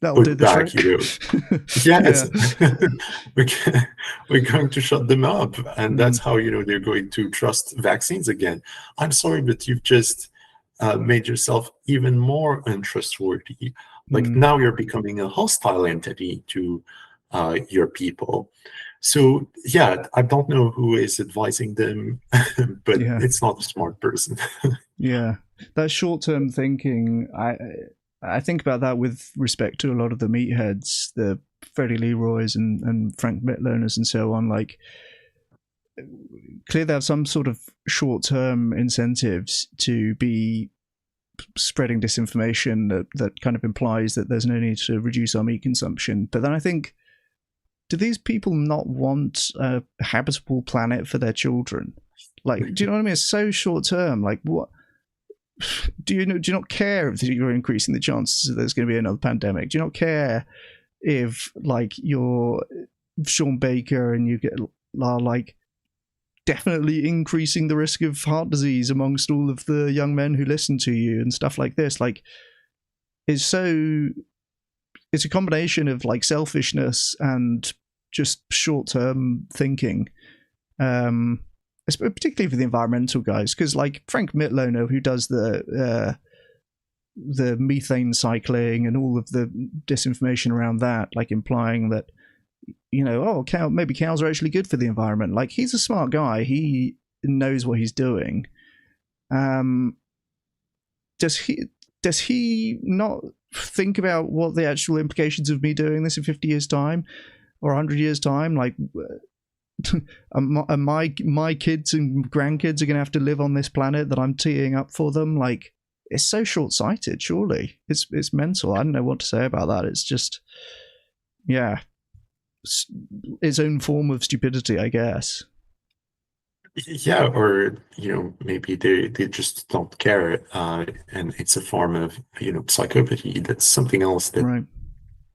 S1: That'll do
S2: put
S1: the
S2: back,
S1: trick.
S2: yes,
S1: Yeah.
S2: we're going to shut them up, and that's
S1: Mm.
S2: how they're going to trust vaccines again. I'm sorry, but you've just made yourself even more untrustworthy. Like,
S1: Mm.
S2: now you're becoming a hostile entity to your people. So yeah, I don't know who is advising them, but
S1: Yeah.
S2: it's not a smart person.
S1: Yeah. That short term thinking, I think about that with respect to a lot of the meatheads, the Freddie Leroy's and Frank Mitlohners and so on. Like, clearly they have some sort of short-term incentives to be spreading disinformation that kind of implies that there's no need to reduce our meat consumption. But then I think, do these people not want a habitable planet for their children? Like, do you know what I mean? It's so short-term. Like, what? Do you not care if you're increasing the chances that there's going to be another pandemic? Do you not care if, like, you're Sean Baker and you are like definitely increasing the risk of heart disease amongst all of the young men who listen to you and stuff like this? Like, it's a combination of like selfishness and just short-term thinking. Particularly for the environmental guys, because like Frank Mitloner, who does the methane cycling and all of the disinformation around that, like implying that, you know, maybe cows are actually good for the environment. Like, he's a smart guy. He knows what he's doing. Does he not think about what the actual implications of me doing this in 50 years' time or 100 years' time? Like, my kids and grandkids are going to have to live on this planet that I'm teeing up for them. Like, it's so short-sighted. Surely it's mental. I don't know what to say about that. It's just, yeah, its own form of stupidity, I guess.
S2: Yeah, or maybe they just don't care, and it's a form of psychopathy. That's something else that
S1: Right.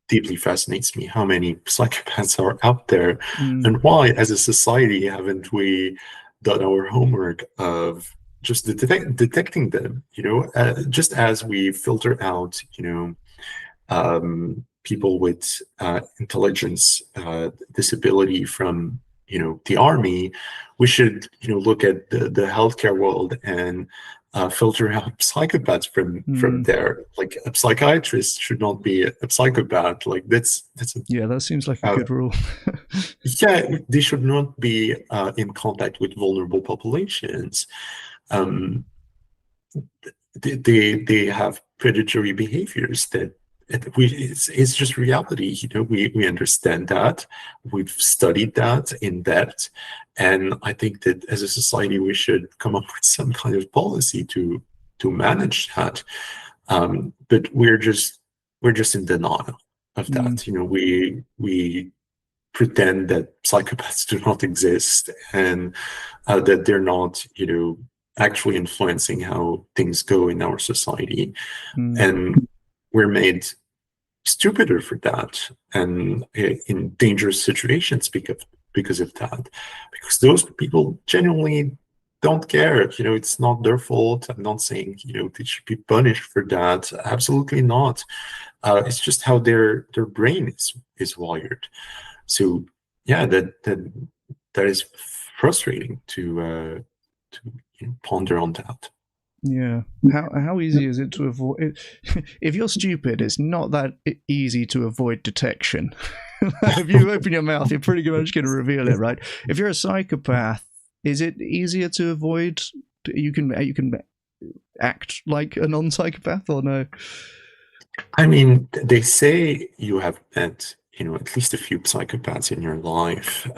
S2: deeply fascinates me. How many psychopaths are out there,
S1: Mm.
S2: and why, as a society, haven't we done our homework of just detecting them? Just as we filter out, people with intelligence disability from the army, we should look at the healthcare world and filter out psychopaths from there. Like, a psychiatrist should not be a psychopath. Like, that's
S1: yeah, that seems like a good rule.
S2: yeah, they should not be in contact with vulnerable populations. They have predatory behaviors that it's just reality. We understand that, we've studied that in depth, and I think that as a society we should come up with some kind of policy to manage that. But we're just in denial of that. We pretend that psychopaths do not exist, and that they're not actually influencing how things go in our society. And we're made stupider for that, and in dangerous situations because of that, because those people genuinely don't care. It's not their fault. I'm not saying they should be punished for that. Absolutely not. It's just how their brain is wired. So yeah, that is frustrating to ponder on that.
S1: Yeah. How easy is it to avoid? If you're stupid, it's not that easy to avoid detection. If you open your mouth, you're pretty much going to reveal it, right? If you're a psychopath, is it easier to avoid? You can act like a non-psychopath, or no?
S2: I mean, they say you have met at least a few psychopaths in your life.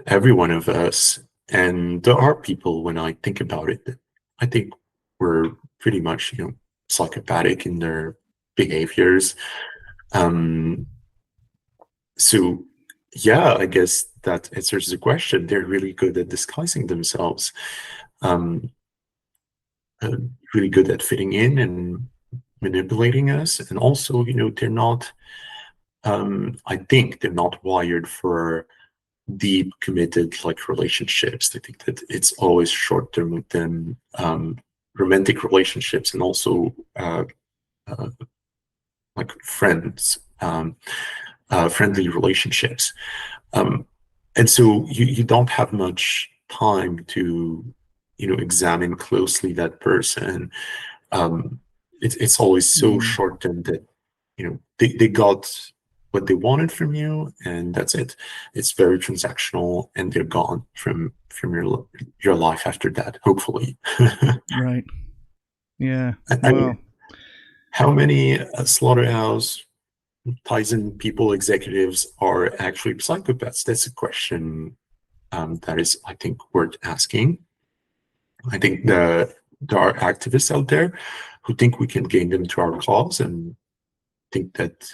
S2: Every one of us, and there are people, when I think about it, that I think we're pretty much psychopathic in their behaviors. So yeah, I guess that answers the question. They're really good at disguising themselves, um, really good at fitting in and manipulating us. And also, they're not, I think they're not wired for deep, committed relationships. I think that it's always short-term with them, romantic relationships, and also like friends, friendly relationships. And so you don't have much time to examine closely that person. It's always so short-term that they got what they wanted from you, and that's it. It's very transactional, and they're gone from your life after that, hopefully.
S1: Right. Yeah.
S2: I mean, how many slaughterhouse Tyson people executives are actually psychopaths? That's a question that is, I think, worth asking. I think there are activists out there who think we can gain them to our cause and think that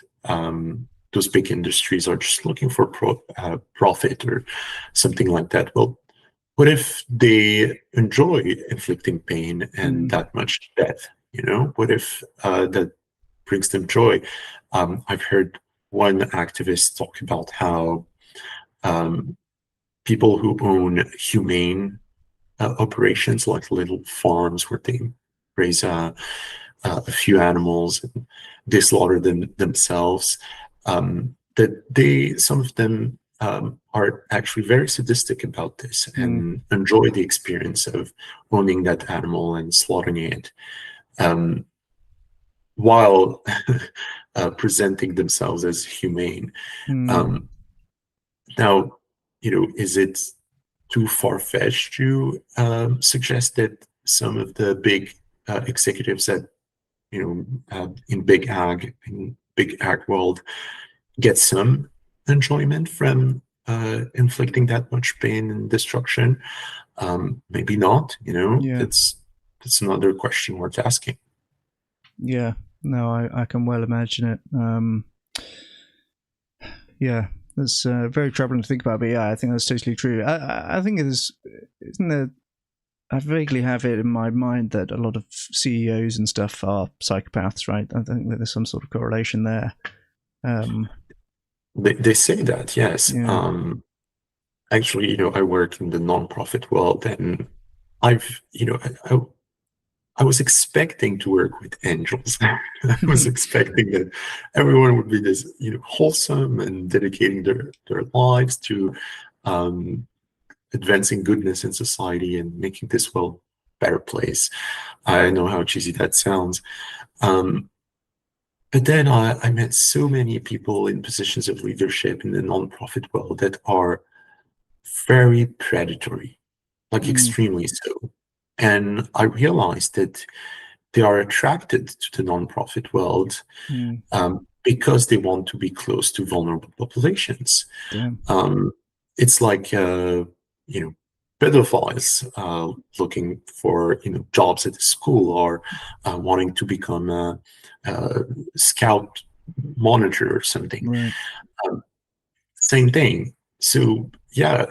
S2: those big industries are just looking for profit or something like that. Well, what if they enjoy inflicting pain and that much death? What if that brings them joy? I've heard one activist talk about how people who own humane operations, like little farms where they raise a few animals and they slaughter them themselves, that some of them are actually very sadistic about this and enjoy the experience of owning that animal and slaughtering it, while presenting themselves as humane. Now, is it too far-fetched to suggest that some of the big executives that in big ag world get some enjoyment from inflicting that much pain and destruction? Maybe not. That's another question worth asking.
S1: Yeah, no, I can well imagine it. Yeah, that's very troubling to think about, but yeah, I think that's totally true. I think isn't there? I vaguely have it in my mind that a lot of CEOs and stuff are psychopaths, right? I think that there's some sort of correlation there.
S2: They say that, yes.
S1: Yeah.
S2: Actually, I work in the nonprofit world, and I was expecting to work with angels. I was expecting that everyone would be this, wholesome and dedicating their lives to advancing goodness in society and making this world a better place. I know how cheesy that sounds. But then I met so many people in positions of leadership in the nonprofit world that are very predatory, like extremely so. And I realized that they are attracted to the nonprofit world because they want to be close to vulnerable populations. It's like pedophiles looking for jobs at the school, or wanting to become a scout monitor or something.
S1: Right.
S2: Same thing. So yeah,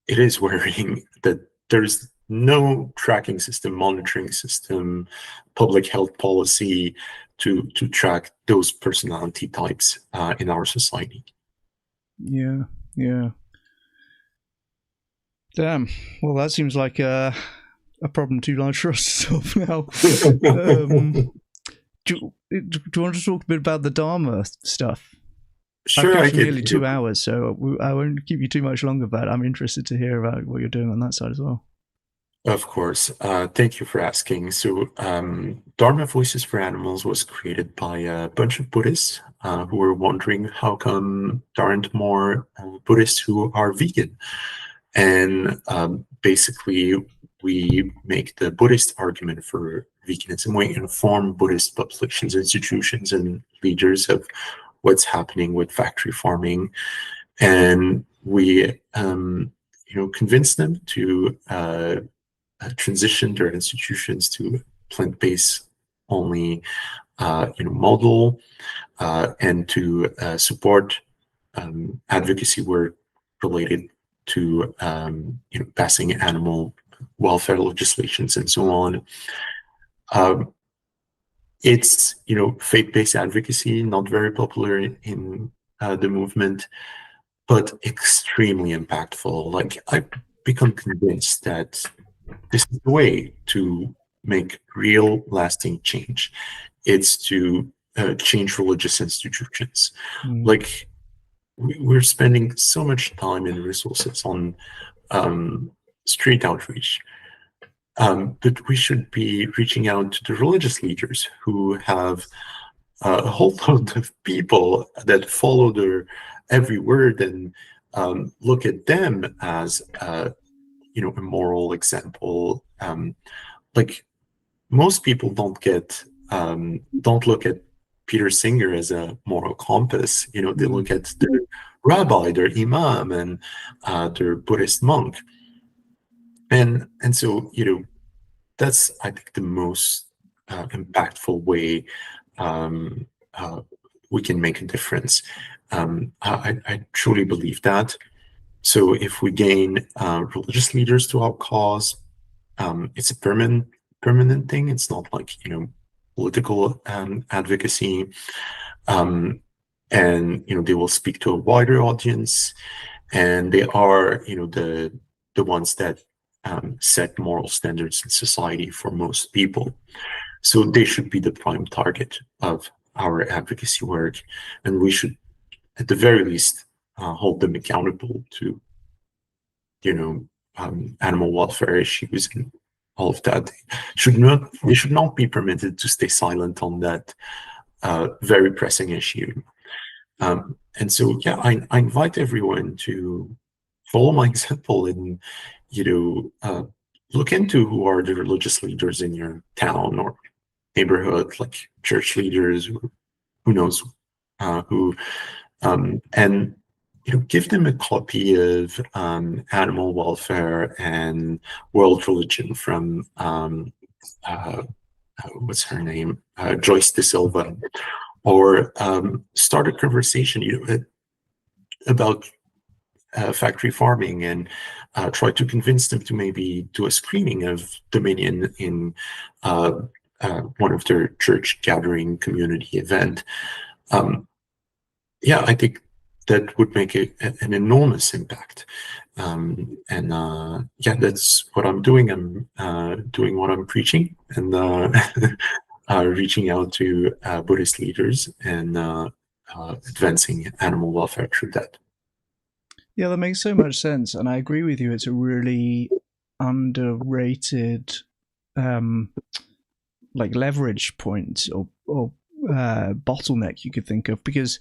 S2: it is worrying that there's no tracking system, monitoring system, public health policy to track those personality types in our society.
S1: Yeah. Damn. Well, that seems like a problem too large for us to solve now. Do you want to talk a bit about the Dharma stuff?
S2: Sure,
S1: I've got nearly 2 hours, so I won't keep you too much longer, but I'm interested to hear about what you're doing on that side as well.
S2: Of course. Thank you for asking. So, Dharma Voices for Animals was created by a bunch of Buddhists who were wondering how come there aren't more Buddhists who are vegan. And basically, we make the Buddhist argument for veganism. We inform Buddhist populations, institutions, and leaders of what's happening with factory farming, and we, convince them to transition their institutions to plant-based only, model, and to support advocacy work related to passing animal welfare legislations and so on. It's faith-based advocacy, not very popular in the movement, but extremely impactful. Like, I've become convinced that this is the way to make real lasting change. It's to change religious institutions. Like, we're spending so much time and resources on street outreach, but we should be reaching out to the religious leaders who have a whole lot of people that follow their every word and look at them as a moral example. Like, most people don't look at Peter Singer as a moral compass. They look at the rabbi, their imam, and their Buddhist monk. And so, that's, I think, the most impactful way um, uh, we can make a difference. I truly believe that. So if we gain religious leaders to our cause, it's a permanent thing. It's not like, political advocacy. And they will speak to a wider audience, and they are the ones that set moral standards in society for most people. So they should be the prime target of our advocacy work, and we should, at the very least, hold them accountable to, animal welfare issues and all of that. They should not be permitted to stay silent on that very pressing issue. And so, yeah, I invite everyone to follow my example and, look into who are the religious leaders in your town or neighborhood, like church leaders, or who knows who, and give them a copy of Animal Welfare and World Religion from what's her name, Joyce De Silva, or start a conversation, about factory farming, and try to convince them to maybe do a screening of Dominion in one of their church gathering community event. Yeah, I think that would make an enormous impact. And yeah, that's what I'm doing. I'm doing what I'm preaching, and reaching out to Buddhist leaders and advancing animal welfare through that.
S1: Yeah, that makes so much sense, and I agree with you. It's a really underrated, like, leverage point or bottleneck you could think of, because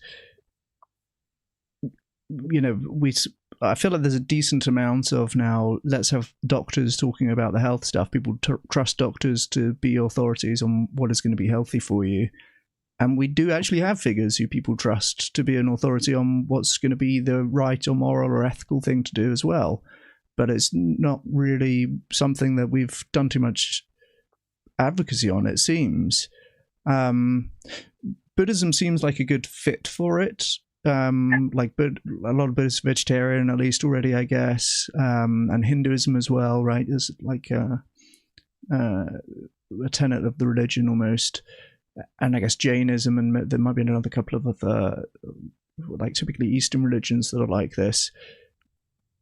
S1: I feel like there's a decent amount of now, let's have doctors talking about the health stuff. People trust doctors to be authorities on what is going to be healthy for you. And we do actually have figures who people trust to be an authority on what's going to be the right or moral or ethical thing to do as well. But it's not really something that we've done too much advocacy on, it seems. Buddhism seems like a good fit for it. But a lot of Buddhists are vegetarian, at least already, I guess, and Hinduism as well, right? There's like a tenet of the religion almost, and I guess Jainism, and there might be another couple of other, like, typically Eastern religions that are like this.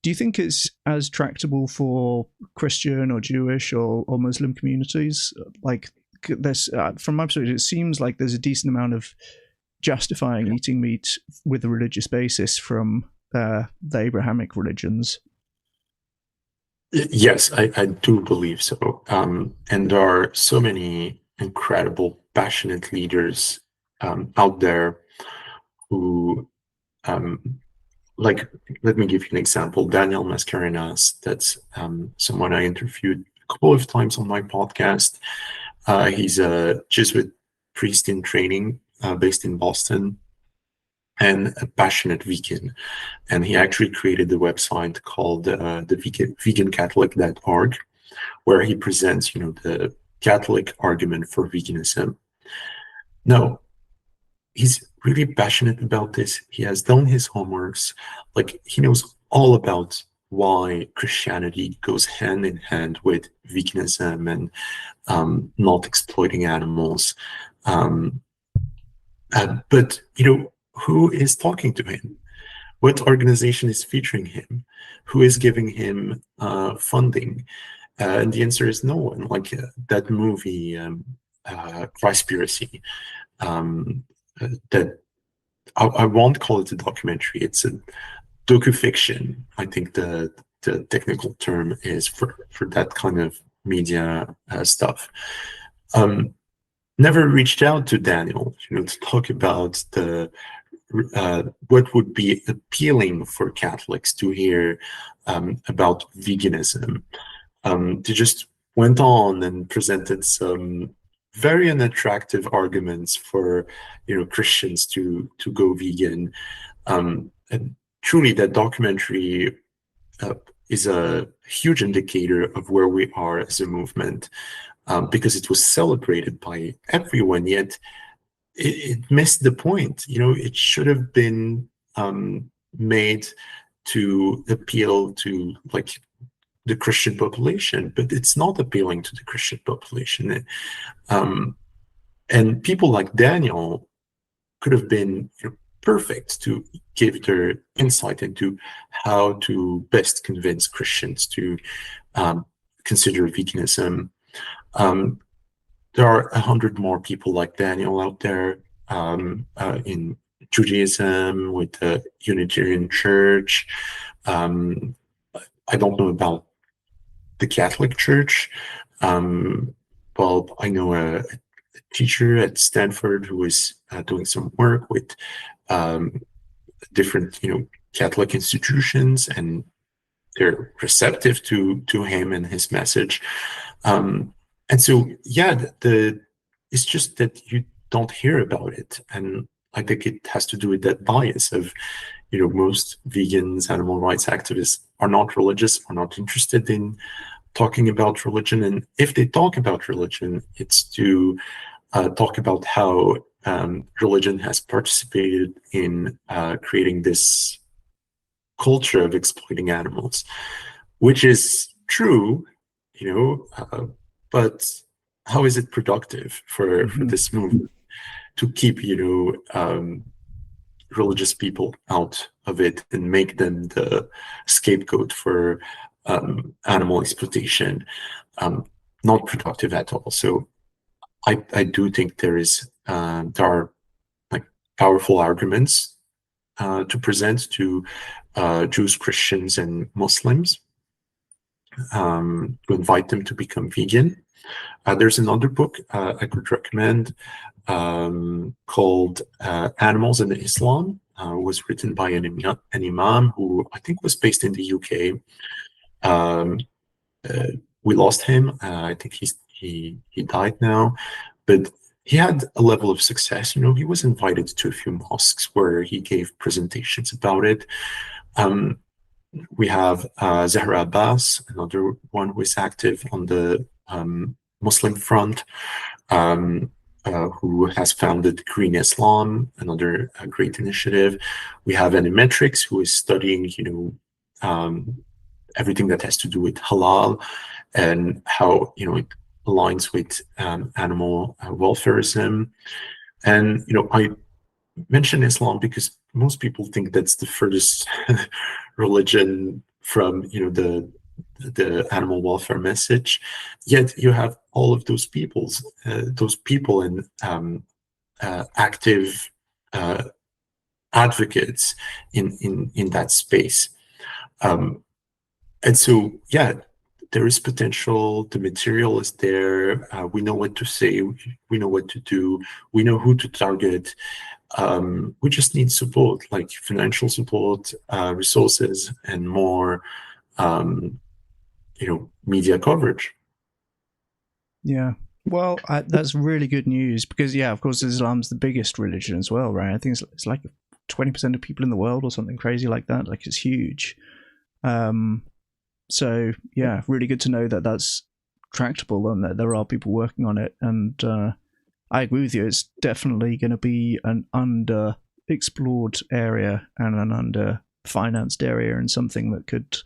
S1: Do you think it's as tractable for Christian or Jewish or Muslim communities? Like this, from my perspective, it seems like there's a decent amount of justifying eating meat with a religious basis from the Abrahamic religions.
S2: Yes, I do believe so. And there are so many incredible, passionate leaders out there who, like, let me give you an example. Daniel Mascarenhas, that's someone I interviewed a couple of times on my podcast. He's a Jesuit priest in training, based in Boston, and a passionate vegan. And he actually created a website called the vegancatholic.org, where he presents, the Catholic argument for veganism. Now, he's really passionate about this. He has done his homeworks. Like, he knows all about why Christianity goes hand in hand with veganism and not exploiting animals. But, who is talking to him? What organization is featuring him? Who is giving him funding? And the answer is no one. Like that movie, Conspiracy, that I won't call it a documentary. It's a docufiction. I think the technical term is for that kind of media stuff. Never reached out to Daniel, to talk about the what would be appealing for Catholics to hear about veganism. They just went on and presented some very unattractive arguments for Christians to go vegan, and truly that documentary is a huge indicator of where we are as a movement, because it was celebrated by everyone, yet it missed the point. It should have been made to appeal to like the Christian population, but it's not appealing to the Christian population. Um, and people like Daniel could have been perfect to give their insight into how to best convince Christians to consider veganism. Um, there are 100 more people like Daniel out there in Judaism with the Unitarian Church. Um, I don't know about the Catholic Church. Well, I know a teacher at Stanford who is doing some work with um, different, Catholic institutions, and they're receptive to him and his message. And so, yeah, it's just that you don't hear about it, and I think it has to do with that bias of, most vegans, animal rights activists are not religious, are not interested in talking about religion, and if they talk about religion, it's to talk about how religion has participated in creating this culture of exploiting animals, which is true, but how is it productive for this movement to keep, religious people out of it and make them the scapegoat for animal exploitation? Not productive at all. So I do think there are like powerful arguments to present to Jews, Christians, and Muslims, to invite them to become vegan. There's another book I could recommend called Animals in Islam. Was written by an imam who I think was based in the UK. Um, we lost him. I think he died now, but he had a level of success. He was invited to a few mosques where he gave presentations about it. We have Zahra Abbas, another one who is active on the Muslim front, who has founded Green Islam, another great initiative. We have Animetrics, who is studying, everything that has to do with halal and how it aligns with animal welfareism. And I mention Islam because most people think that's the furthest religion from the animal welfare message. Yet you have all of those people and active advocates in that space. And so, yeah, there is potential. The material is there. We know what to say. We know what to do. We know who to target. We just need support, like financial support, resources, and more, media coverage.
S1: Yeah. Well, that's really good news because, yeah, of course, Islam's the biggest religion as well, right? I think it's like 20% of people in the world or something crazy like that. Like, it's huge. So, yeah, really good to know that that's tractable and that there are people working on it. And I agree with you. It's definitely going to be an under-explored area and an under-financed area, and something that could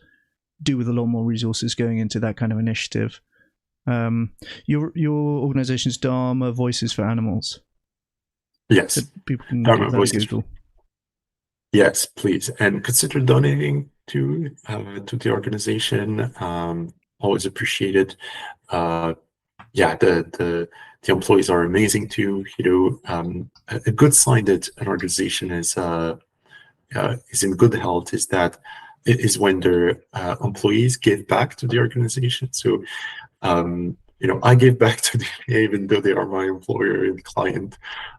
S1: do with a lot more resources going into that kind of initiative. Your organization's Dharma Voices for Animals.
S2: Yes,
S1: so people can
S2: Dharma
S1: give that
S2: Voices.
S1: a Google.
S2: Yes, please, and consider donating to the organization. Always appreciated. Yeah, the employees are amazing too. A good sign that an organization is in good health is when their employees give back to the organization. So, I give back to them even though they are my employer and client,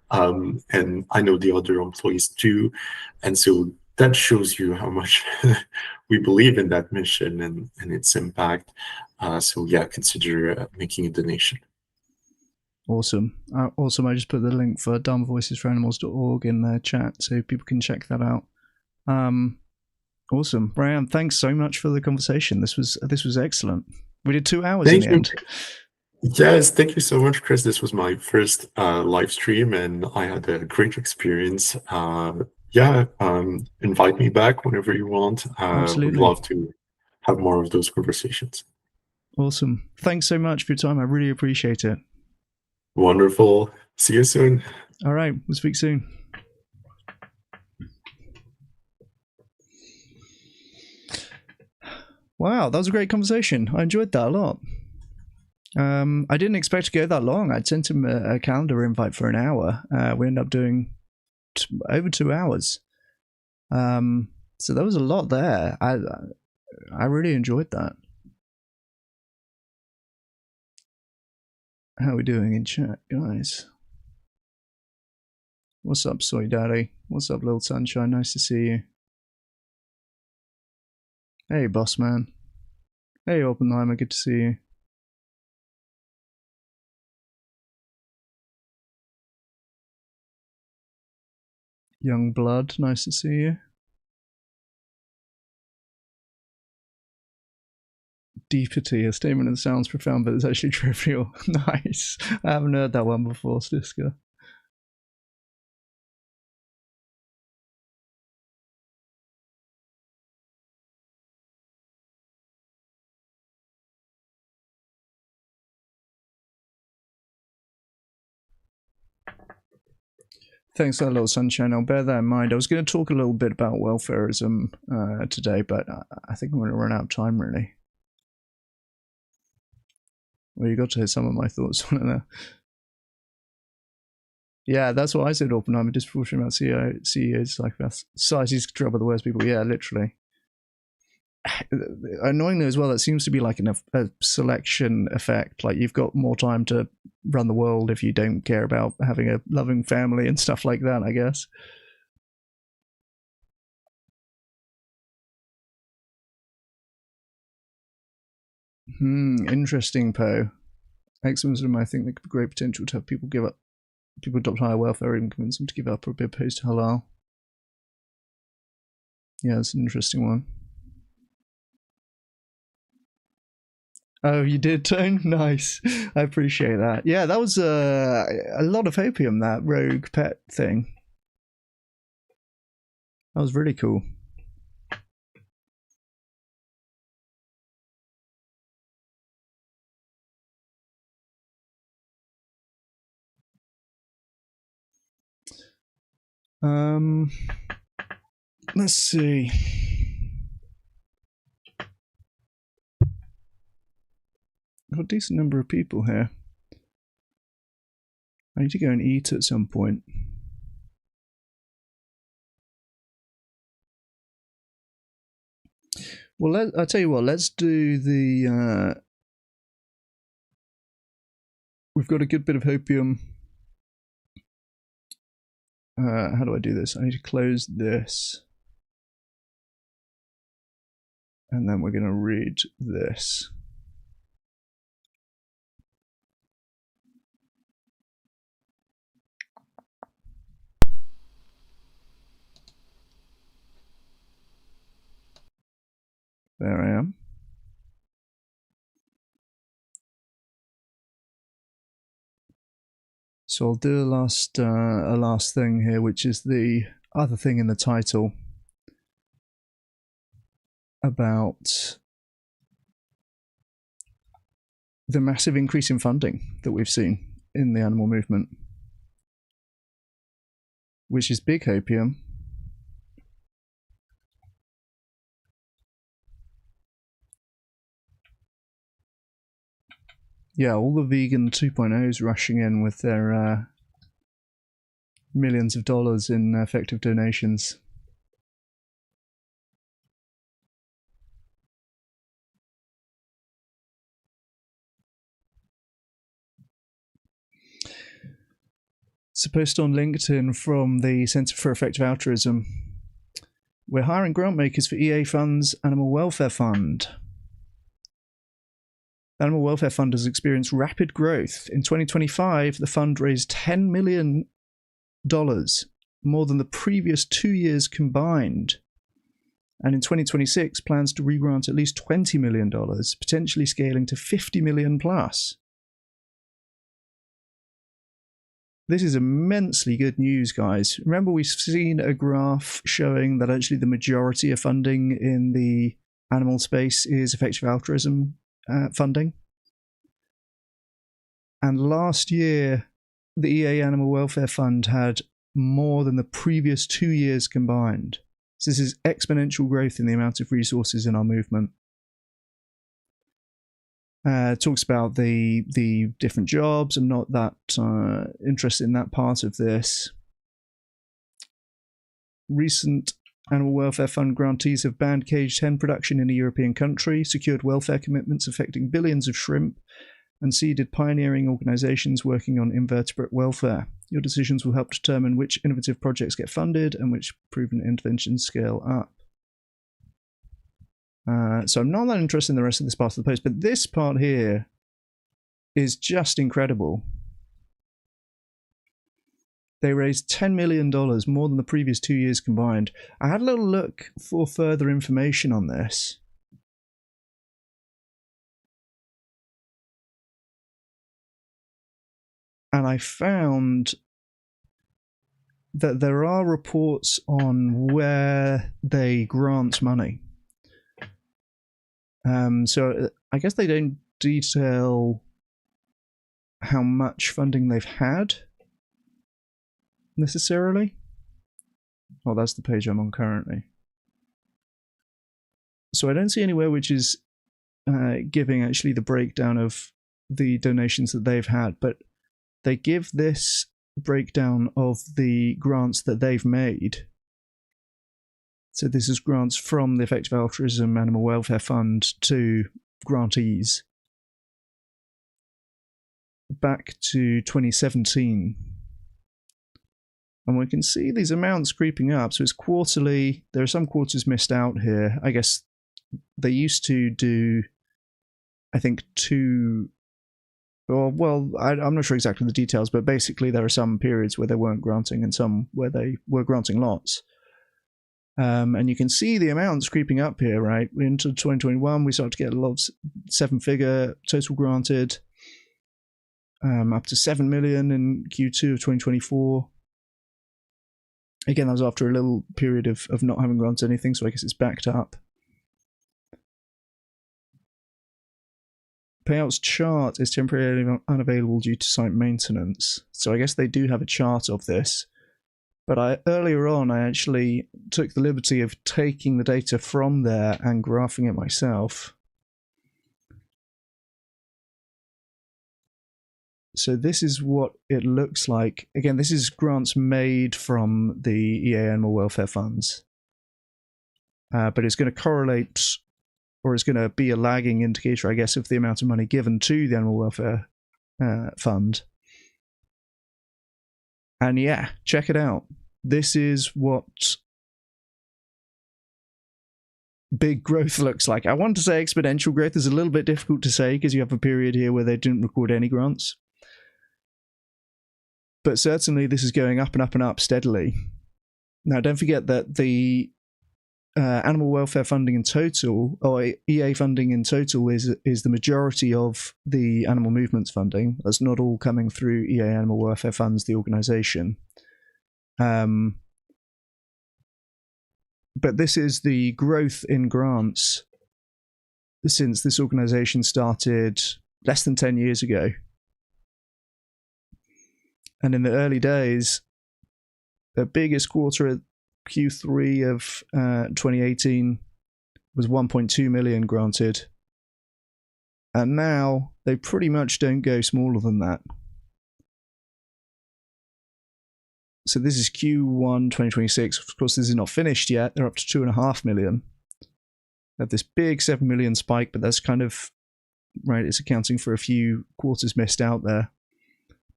S2: and I know the other employees too, and so that shows you how much we believe in that mission and its impact. So yeah, consider making a donation.
S1: Awesome. I just put the link for dharmavoicesforanimals.org in the chat so people can check that out. Awesome, Brian. Thanks so much for the conversation. This was excellent. We did 2 hours
S2: Thank
S1: in the
S2: you.
S1: end.
S2: Yes, thank you so much, Chris. This was my first live stream, and I had a great experience. Yeah, invite me back whenever you want. Would
S1: Absolutely.
S2: love to have more of those conversations.
S1: Awesome. Thanks so much for your time. I really appreciate it.
S2: Wonderful. See you soon.
S1: All right, we'll speak soon. Wow, that was a great conversation. I enjoyed that a lot. I didn't expect to go that long. I'd sent him a calendar invite for an hour. We ended up doing over 2 hours. So there was a lot there. I really enjoyed that. How are we doing in chat, guys? What's up, Soy Daddy? What's up, Little Sunshine? Nice to see you. Hey, boss man. Hey, Oppenheimer. Good to see you. Young Blood. Nice to see you. Deepity, a statement that sounds profound, but it's actually trivial. Nice. I haven't heard that one before, Stiska. Thanks for that, Little Sunshine. I'll bear that in mind. I was going to talk a little bit about welfareism today, but I think I'm going to run out of time, really. Well, you got to hear some of my thoughts on it there. Yeah, that's what I said, Oppenheimer. Disproportionate amount of CEOs, psychopaths. Society's controlled by the worst people. Yeah, literally. Annoyingly as well, it seems to be like a selection effect. Like you've got more time to run the world if you don't care about having a loving family and stuff like that, I guess. Interesting, Poe. Ex-Muslim, I think there could be great potential to have people adopt higher welfare, even convince them to give up or be opposed to halal. Yeah, it's an interesting one. Oh, you did, Tone? Nice. I appreciate that. Yeah, that was a lot of opium, that rogue pet thing. That was really cool. Let's see. Got a decent number of people here. I need to go and eat at some point. Well, I'll tell you what, let's do the... we've got a good bit of opium. How do I do this? I need to close this. And then we're going to read this. There I am. So I'll do a last thing here, which is the other thing in the title about the massive increase in funding that we've seen in the animal movement, which is big opium. Yeah, all the vegan 2.0s rushing in with their millions of dollars in effective donations. It's a post on LinkedIn from the Centre for Effective Altruism. We're hiring grant makers for EA Fund's Animal Welfare Fund. The Animal Welfare Fund has experienced rapid growth. In 2025, the fund raised $10 million, more than the previous 2 years combined. And in 2026, plans to re-grant at least $20 million, potentially scaling to $50 million plus. This is immensely good news, guys. Remember, we've seen a graph showing that actually the majority of funding in the animal space is effective altruism funding. And last year, the EA Animal Welfare Fund had more than the previous 2 years combined. So this is exponential growth in the amount of resources in our movement. Talks about the different jobs. I'm not that interested in that part of this. Recent Animal Welfare Fund grantees have banned caged hen production in a European country, secured welfare commitments affecting billions of shrimp, and seeded pioneering organisations working on invertebrate welfare. Your decisions will help determine which innovative projects get funded and which proven interventions scale up. So I'm not that interested in the rest of this part of the post, but this part here is just incredible. They raised $10 million, more than the previous 2 years combined. I had a little look for further information on this. And I found that there are reports on where they grant money. So I guess they don't detail how much funding they've had necessarily. Oh, that's the page I'm on currently. So I don't see anywhere which is giving actually the breakdown of the donations that they've had, but they give this breakdown of the grants that they've made. So this is grants from the Effective Altruism Animal Welfare Fund to grantees back to 2017. And we can see these amounts creeping up. So it's quarterly. There are some quarters missed out here. I guess they used to do, I think, I'm not sure exactly the details, but basically there are some periods where they weren't granting and some where they were granting lots. And you can see the amounts creeping up here, right? Into 2021, we start to get a lot of 7-figure total granted, up to 7 million in Q2 of 2024. Again, that was after a little period of not having granted anything, so I guess it's backed up. Payouts chart is temporarily unavailable due to site maintenance. So I guess they do have a chart of this. But earlier on, I actually took the liberty of taking the data from there and graphing it myself. So this is what it looks like. Again, this is grants made from the EA Animal Welfare Funds. But it's going to correlate, or it's going to be a lagging indicator, I guess, of the amount of money given to the Animal Welfare Fund. And yeah, check it out. This is what big growth looks like. I want to say exponential growth is a little bit difficult to say because you have a period here where they didn't record any grants. But certainly this is going up and up and up steadily. Now, don't forget that the animal welfare funding in total, or EA funding in total, is the majority of the animal movements funding. That's not all coming through EA Animal Welfare Funds, the organisation. But this is the growth in grants since this organisation started less than 10 years ago. And in the early days, the biggest quarter at Q3 of 2018 was 1.2 million granted. And now they pretty much don't go smaller than that. So this is Q1 2026. Of course, this is not finished yet. They're up to 2.5 million. They have this big 7 million spike, but that's kind of, right, it's accounting for a few quarters missed out there.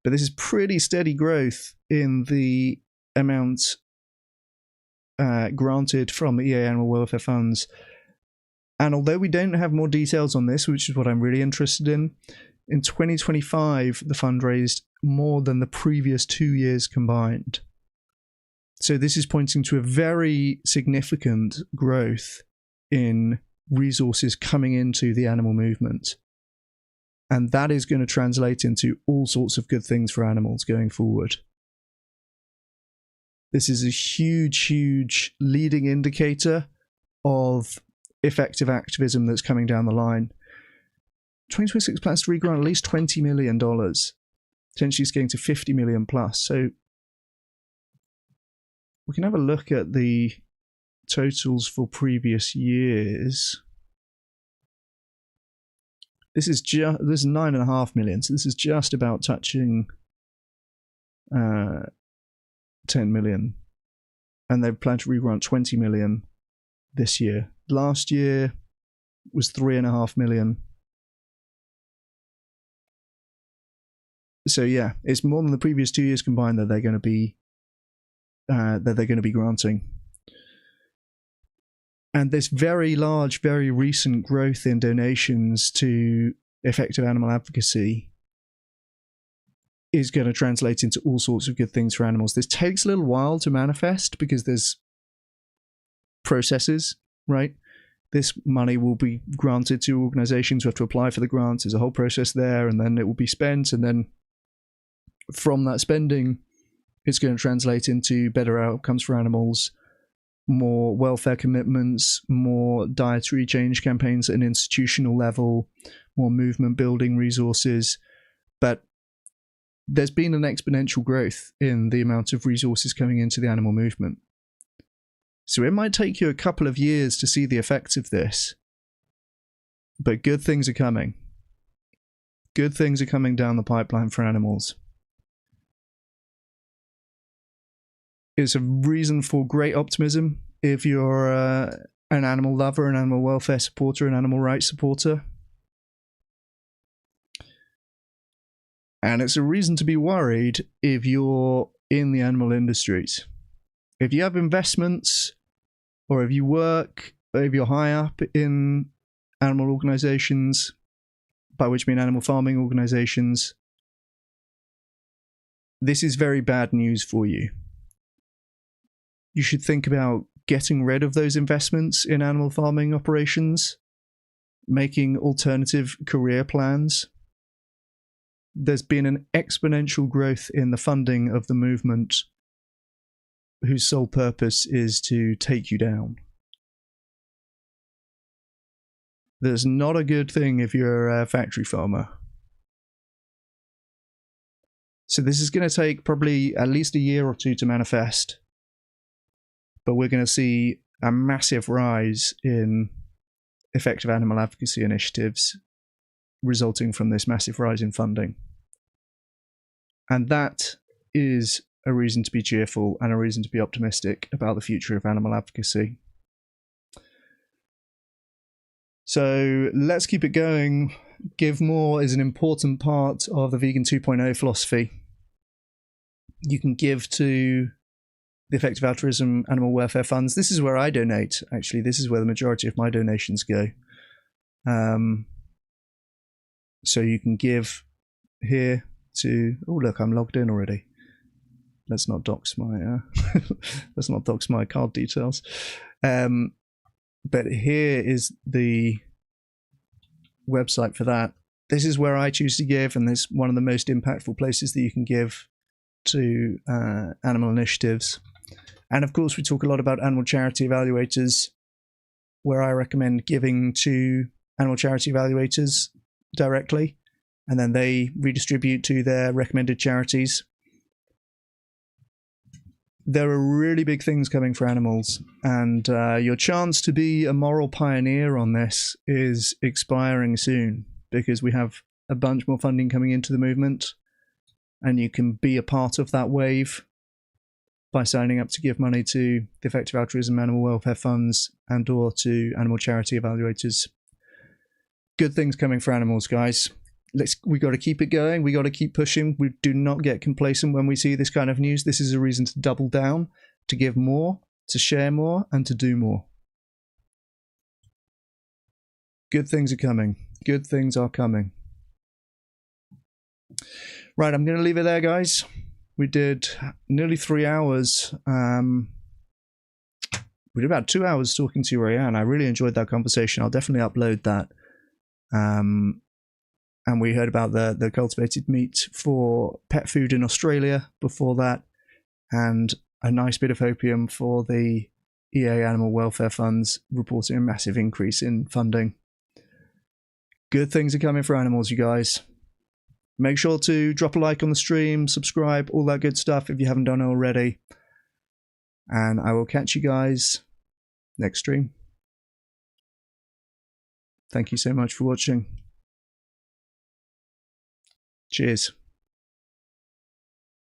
S1: But this is pretty steady growth in the amount granted from the EA Animal Welfare Funds. And although we don't have more details on this, which is what I'm really interested in 2025, the fund raised more than the previous 2 years combined. So this is pointing to a very significant growth in resources coming into the animal movement. And that is going to translate into all sorts of good things for animals going forward. This is a huge, huge leading indicator of effective activism that's coming down the line. 2026 plans to regrant at least $20 million, potentially getting to $50 million plus. So we can have a look at the totals for previous years. This is 9.5 million, so this is just about touching 10 million. And they plan to regrant 20 million this year. Last year was 3.5 million. So yeah, it's more than the previous 2 years combined that they're going to be granting. And this very large, very recent growth in donations to effective animal advocacy is going to translate into all sorts of good things for animals. This takes a little while to manifest because there's processes, right? This money will be granted to organizations who have to apply for the grants. There's a whole process there, and then it will be spent. And then from that spending, it's going to translate into better outcomes for animals, more welfare commitments, more dietary change campaigns at an institutional level, more movement building resources. But there's been an exponential growth in the amount of resources coming into the animal movement. So it might take you a couple of years to see the effects of this, but good things are coming. Good things are coming down the pipeline for animals. It's a reason for great optimism if you're an animal lover, an animal welfare supporter, an animal rights supporter. And it's a reason to be worried if you're in the animal industries. If you have investments, or if you work, or if you're high up in animal organizations, by which I mean animal farming organizations, this is very bad news for you. You should think about getting rid of those investments in animal farming operations, making alternative career plans. There's been an exponential growth in the funding of the movement whose sole purpose is to take you down. That's not a good thing if you're a factory farmer. So this is going to take probably at least a year or two to manifest. But we're going to see a massive rise in effective animal advocacy initiatives resulting from this massive rise in funding. And that is a reason to be cheerful and a reason to be optimistic about the future of animal advocacy. So let's keep it going. Give more is an important part of the Vegan 2.0 philosophy. You can give to the Effective Altruism Animal Welfare Funds. This is where I donate, actually. This is where the majority of my donations go. So you can give here to... Oh, look, I'm logged in already. Let's not dox my let's not dox my card details. But here is the website for that. This is where I choose to give, and this is one of the most impactful places that you can give to animal initiatives. And of course, we talk a lot about animal charity evaluators, where I recommend giving to animal charity evaluators directly, and then they redistribute to their recommended charities. There are really big things coming for animals, and your chance to be a moral pioneer on this is expiring soon, because we have a bunch more funding coming into the movement, and you can be a part of that wave by signing up to give money to the Effective Altruism Animal Welfare Funds and or to animal charity evaluators. Good things coming for animals, guys. We got to keep it going. We got to keep pushing. We do not get complacent when we see this kind of news. This is a reason to double down, to give more, to share more, and to do more. Good things are coming. Good things are coming. Right, I'm going to leave it there, guys. We did nearly 3 hours. We did about 2 hours talking to Rayanne. I really enjoyed that conversation. I'll definitely upload that. And we heard about the cultivated meat for pet food in Australia before that, and a nice bit of opium for the EA Animal Welfare Funds, reporting a massive increase in funding. Good things are coming for animals, you guys. Make sure to drop a like on the stream, subscribe, all that good stuff if you haven't done it already. And I will catch you guys next stream. Thank you so much for watching. Cheers.